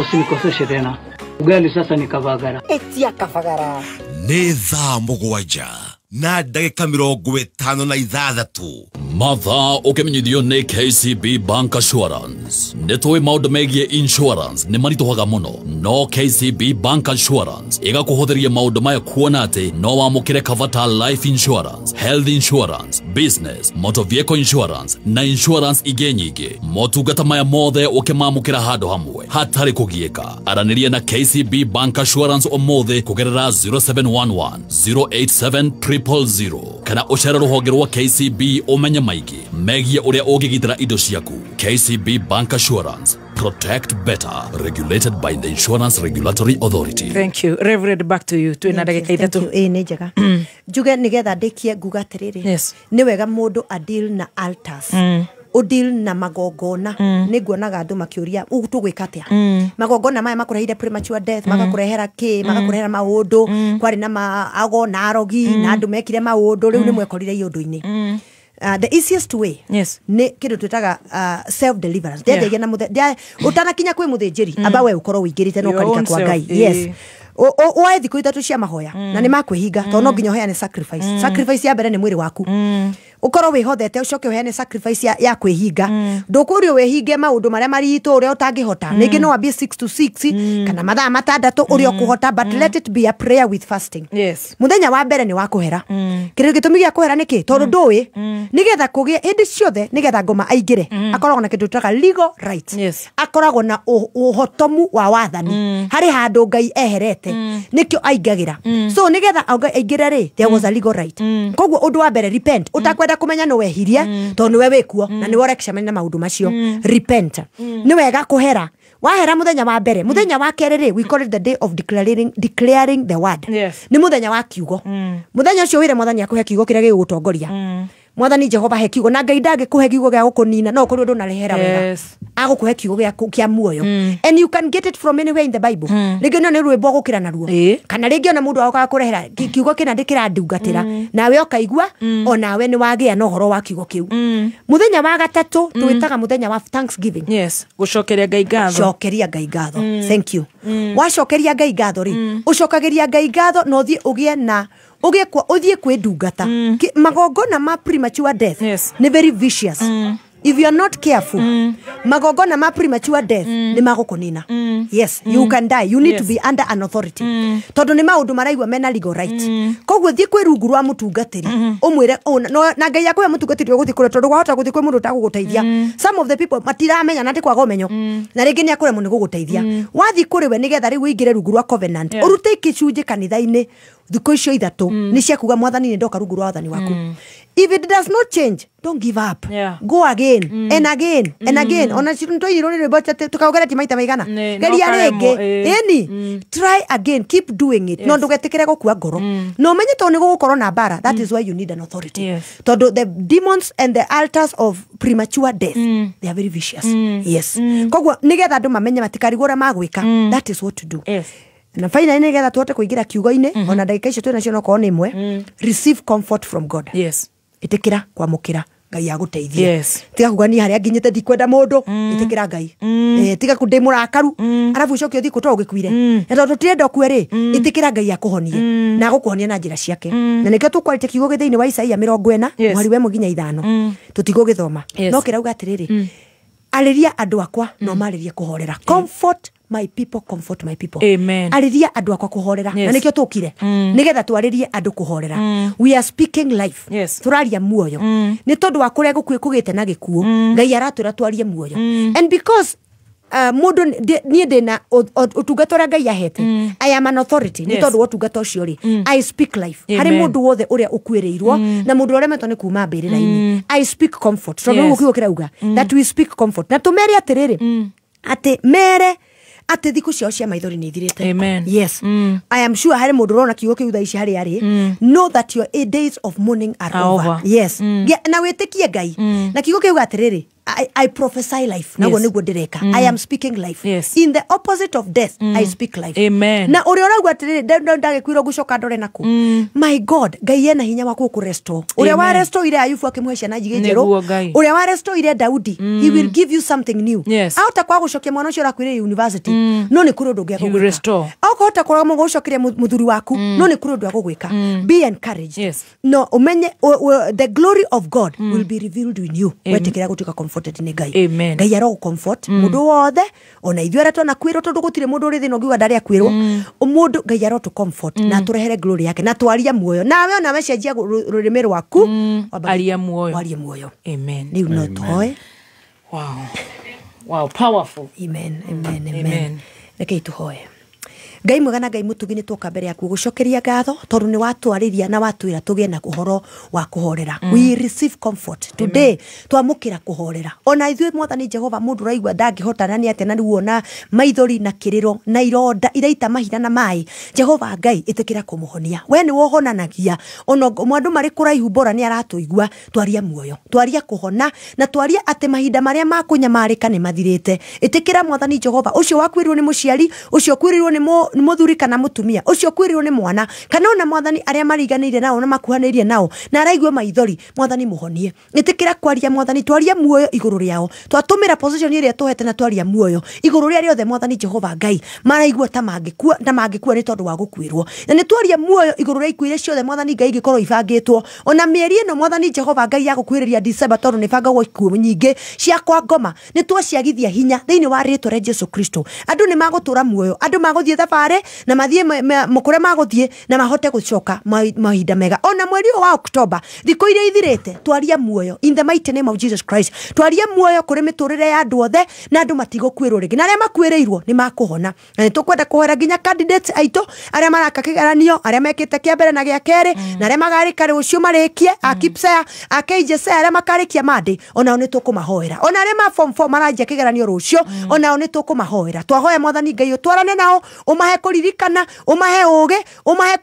Usinikoseshe tena. Ugali sasa ni kafagara. Etia kafagara. Nĩ thaa mũgwanja na ndagĩka 56 mathaa ũkĩmenyithio nĩ KCB Bank Assurance. Nĩtũĩ maũndũ megiĩ insurance nĩ maritũhaga mũno, no KCB Bank Assurance ĩgakũhũthĩria maũndũ maya kuona atĩ no wamũkĩre cover ta life insurance, health insurance, business, motor vehicle insurance na insurance ingĩ nyingĩ. Motungata maya mothe ũkĩmamũkĩra handũ hamwe hatarĩ kũgiĩka. Aranĩria na KCB Bank Assurance ũmũthĩ kũgerera 0711 087 000 kana ũcere rũhonge rwa KCB ũmenye maingĩ megiĩ ũrĩa ũngĩgitĩra indo ciaku. KCB Bank Assurance. Protect better. Regulated by the Insurance Regulatory Authority. Thank you. Reverend, back to you. Twina ndagĩka ithatũ. Nĩ njega. Njuge nĩgetha ndĩkie nguga atĩrĩrĩ. Yes. Nĩ wega mũndũ adeal na altars. Udil na magogona nĩguonaga andũ makĩũria tũgwĩka atĩa. Magogona maya makũrehire premature death, magakurehera magakurehera maũndũ, kwarĩ na maago na arogi na andũ mekire maũndũ, rĩu nĩ mwekorire iũndũ-inĩ. The easiest way nĩ kĩndũ twĩtaga self deliverance. Ndĩendagia na ũtanakinya kwĩ mũthĩnjĩri amba we ũkorwo ũingĩrĩte no karika kwa Ngai. Yes. Oe thikũ ithatũ cia mahoya na nĩ makwĩhinga tondũ no nginya ũheane sacrifice. Sacrifice ya mbere nĩ mwĩrĩ waku. Ukorwo wĩhothete ucoke uheane sacrifice ya kwĩhinga. Ndũkũrio wĩhinge maũndũ marĩa maritũ ũrĩa ũtangĩhota. Ningĩ no ambie 6 to 6 kana mathaa 6 ũrĩa ũkũhota, but let it be a prayer with fasting. Yes. Muthenya wa mbere nĩ wa kũhera. Kĩrĩa gĩtũmi gĩa kũhera nĩkĩ? Tondũ ndũĩ nĩgetha kũgĩe hĩndĩ ciothe nĩgetha ngoma aingĩre akoragwo na kĩndũ tũtaga legal right. Akoragwo na ũhotomu wa wathani harĩ handũ Ngai eherete nĩkĩo aingagĩra. So nĩgetha aingĩre rĩ, there was a legal right. Koguo ũndũ wa mbere repent. Utakwenda kumenya no wehirie tondũ we wĩkuo na nĩ worekicamania na maũndũ macio. Repent. Nĩ wega kũhera. Wahera muthenya wa mbere, muthenya wa kerĩ rĩ, we call it the day of declaring the word. Nĩ muthenya wa kiugo. Muthenya ũcio wĩre Mwathani akũhe kiugo kĩrĩa gĩgũtongoria. Mwathani Jehova he kiugo na Ngai ndangĩkũhe kiugo gĩa gũkũnina, no kũrĩ ũndũ narehera wega. Agũkũhe kiugo kĩa muoyo. And you can get it from anywhere in the Bible. Rĩngĩ no nĩ rwĩmbo gũkĩra naruo. Kana rĩngĩ ona mũndũ agoka kũrehera kiugo kĩna ndĩkĩra ndungatĩra. Nawe ũkaigua onawe nĩ wagĩa na ũhoro wa kiugo kĩu. Muthenya wa gatatũ twĩtaga muthenya wa Thanksgiving. Yes. Gũcokeria Ngai ngatho. Cokeria Ngai ngatho. Thank you. Wacokeria Ngai ngatho rĩ, ũcokagĩria Ngai ngatho no thiĩ ũgĩe na uthie kwĩndungata. Magongona ma premature death nĩ very vicious. If you are not careful, magongona ma premature death nĩ magũkũnina. Yes, you can die. You need to be under an authority. Tondũ nĩ maũndũ maraigua mena legal right. Koguo thiĩ kwĩ rungu rwa mũtungatĩri ũmwĩre na Ngai akũhe mũtungatĩri ũgũthiĩ kũrĩa tondũ wahota gũthiĩ kwĩ mũndũ ũtagũgũteithia. Some of the people matiramenya na ndĩkwaga ũmenyo na rĩngĩ nĩ akũremwo nĩ gũgũteithia. Wathiĩ kũrĩ we nĩgetha rĩu ũingĩre rungu rwa covenant ũrute gĩcunjĩ kanitha-inĩ thikũ icio ithatũ nĩ cia kuga Mwathani nĩ ndoka rungu rwa wathani waku. If it does not change, don't give up. Go again and again and again. Ona ntoirwo nĩ rwĩmbo tukaũgeretie maita maigana. Geria rĩngĩ. Try again. Keep doing it. No ndũgetĩkĩre gũkua ngoro. No ũmenye tondũ nĩ gũgũkorwo na mbara. That is why you need an authority. Tondũ the demons and the altars of premature death, they are very vicious. Yes. Koguo nĩgetha andũ mamenye matikarigwo ũrĩa magwĩka. That is what to do. Na finally nĩgetha tuhote kũingĩra kiugo-inĩ ona ndagĩka icio twĩnacio no korwo nĩ ĩmwe. Receive comfort from God. Yes. Ĩtĩkĩra kwamũkĩra Ngai agũteithie. Tiga kuga niĩ harĩa nginyĩte ndikwenda mũndũ, ĩtĩkĩra Ngai. Tiga kũndĩ mũrakaru arabu ũcoke ũthiĩ kũtwa ũgĩkuire. Na tondũ tũtirenda ũkue rĩ, ĩtĩkĩra Ngai akũhonie na agũkũhonia na njĩra ciake. Na nĩkĩo tũkwarĩte kiugo thĩinĩ wa Isaia 40 mweri wa 1-5 tũtigũgĩthoma. No kĩrauga atĩrĩrĩ, arĩria andũ akwa no marĩrie kũhorera. Comfort my people comfort my people. Amen. Ariria andu akwa kuhorera. Yes. Na nikio tukire. Nigetha twaririe andu kuhorera. We are speaking life. Yes. Turaria muoyo. Ni tondu wa kuria gukugite na gikuo. Ngai aratwira twarie muoyo. And because mundu nie ndina utungata uria Ngai ahete, I am an authority. Ni tondu utungata ucio ri, I speak life. Hari mundu wothe uria ukwirirwo na mundu uria metwo ni kuma mbirira-ini. I speak comfort. Tondu gukiuga kirauga that we speak comfort. Na tumeri atiriri ati mere ati thiku cio cia maithori ni ithirite. Amen. Yes. I am sure hari mundu rona kiugo kiu thaa ici hari ari know that your days of mourning are over. Yes. Na witikie Ngai. Na kiugo kiu atiriri I prophesy life. Nago niguo ndireka. I am speaking life. Yes. In the opposite of death, I speak life. Amen. Na uria uragwa atiriri ndagikwiro gucoka ndore naku. My God, Ngai ena hinya wa kukurestore. Uria wa restore ile Ayubu akimwe ciana jige njeru. Uria wa restore ile Daudi, he will give you something new. Yes. Auta kwa gucokia mwana ucio rakwire university. No ni kuri ndungia gugwika. Restore. Auka kwa mo gucokiria muthuri waku. No ni kuri ndungia gugwika. Be encouraged. Yes. No umenye the glory of God will be revealed in you. Wetekera gutuka comforted ni Ngai. Amen. Ngai aro comfort mundu wothe ona ithuĩ arĩa twana kwĩrwo tondu gutire mundu uri thina ngiuga ndari akwĩrwo mundu Ngai aro to comfort na turehere glory yake na twaria muoyo nawe ona mecenjia rurimi rwaku aria muoyo aria muoyo. Amen. Ni not hoy. Wow, powerful. Amen. Rekei tuhoe. Ngai mwega na Ngai mutugi ni twoka mbere yaku gucokeria ngatho tondu ni watwariria na watwira tugie na kuhoro wa kuhorera. We receive comfort today. Twamukira kuhorera ona ithuĩ Mwathani Jehova mundu raigua ndangihota nani ate na ruona maithori na kiriro na ironda iraita mahina na mai. Jehova Ngai itikira kumuhonia we ni wohonanagia ona mwandu mari kuraihu bora ni aratuigua twaria muoyo twaria kuhona na twaria ate mahinda maria makunyamarika ni mathirite. Itikira Mwathani Jehova ucio wakwirwo ni muciari ucio kwirwo ni muthuri kana mutumia ucio kwirwo ni mwana kana ona Mwathani aria mariganire nao na makuhaneirie nao na araigua maithori Mwathani muhonie. Itikira kwaria Mwathani twaria muoyo iguru riao twatumira position iria tuhete na twaria muoyo iguru ria riothe Mwathani Jehova Ngai maraigua ta mangikua ni tondu wa gukwirwo na ni twaria muoyo iguru ria ikuire ciothe Mwathani Ngai gikorwo ibangitwo ona mieri ino Mwathani Jehova Ngai ya gukwiriria December tondu ni bangagwo ikuo nyingi cia kwa ngoma ni twociagithia hinya thiini wa ritwa ria Jesu Kristo andu ni magutura muoyo andu maguthie thabari na mathie mukure maguthie na mahote gucoka mahinda mega ona mweri wa October thiko iria ithirite twaria muoyo in the mighty name of Jesus Christ twaria muoyo kuri miturire ya andu othe na andu matigokwirwo ringi na aria makwirirwo ni makuhona na nitukwenda kuhera nginya candidates aito aria maraka kigeranio aria mekite kia mbere na gia keri na aria magarika rucio marikie akipsea akejese aria makarikia mandi ona oni tukumahoera ona aria ma form 4 maranjia kigeranio rucio ona oni tukumahoera twahoya Mwathani Ngai utwarane nao umahe kuririkana umahe uge umahe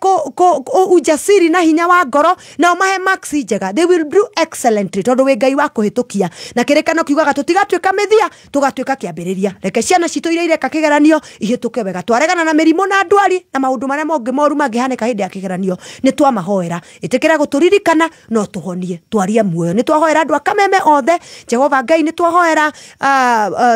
ujasiri na hinya wa ngoro na umahe max njega they will do excellently tondu we Ngai wa kuhitukia na kirekano kiugaga tutigatuika mithia tugatuika kiambiriria reke ciana citu iria ireka kigeranio ihituke wega twaregana na mirimo na ndwari na maundu maria monge moru mangihaneka hindi ya kigeranio ni twamahoera itikira guturirikana no tuhonie twaria muoyo ni twahoera andu akameme othe Jehova Ngai ni twahoera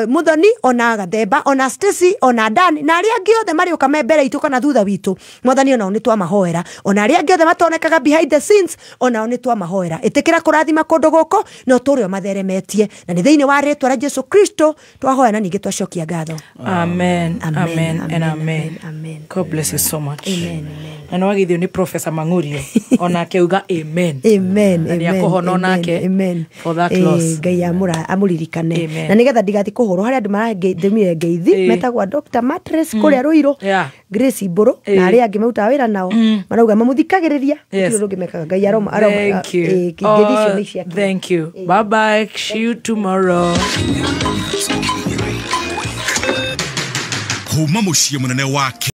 Muthoni ona Gathemba ona Stacy ona Dani na aria angi othe mari ukame mbere itu kana thutha witu Mwathani ona ni twamahoera ona aria angi othe matonekaga behind the scenes ona ni twamahoera itikira kurathima kundu guku no turio matheremetie na ni thiini wa ritwa ria Jesu Kristo twahoya na ningi twacokia ngatho. Amen. God bless you so much. Na no agithio ni Professor Mangurio ona akeuga amen. Amen. Ya kuhona nake for that loss. Ngai amuririkane na nigetha ndigathi kuhurwo hari andu marangithimire ngeithi metagwa Dr. Mattress kuria Ruiru Grace Iburu na aria angi mauta wira nao marauga mamuthikagiriria kiro rungi mekaga Ngai aroma thank you. Bye bye, see you tomorrow. Kuma muciĩ munene wake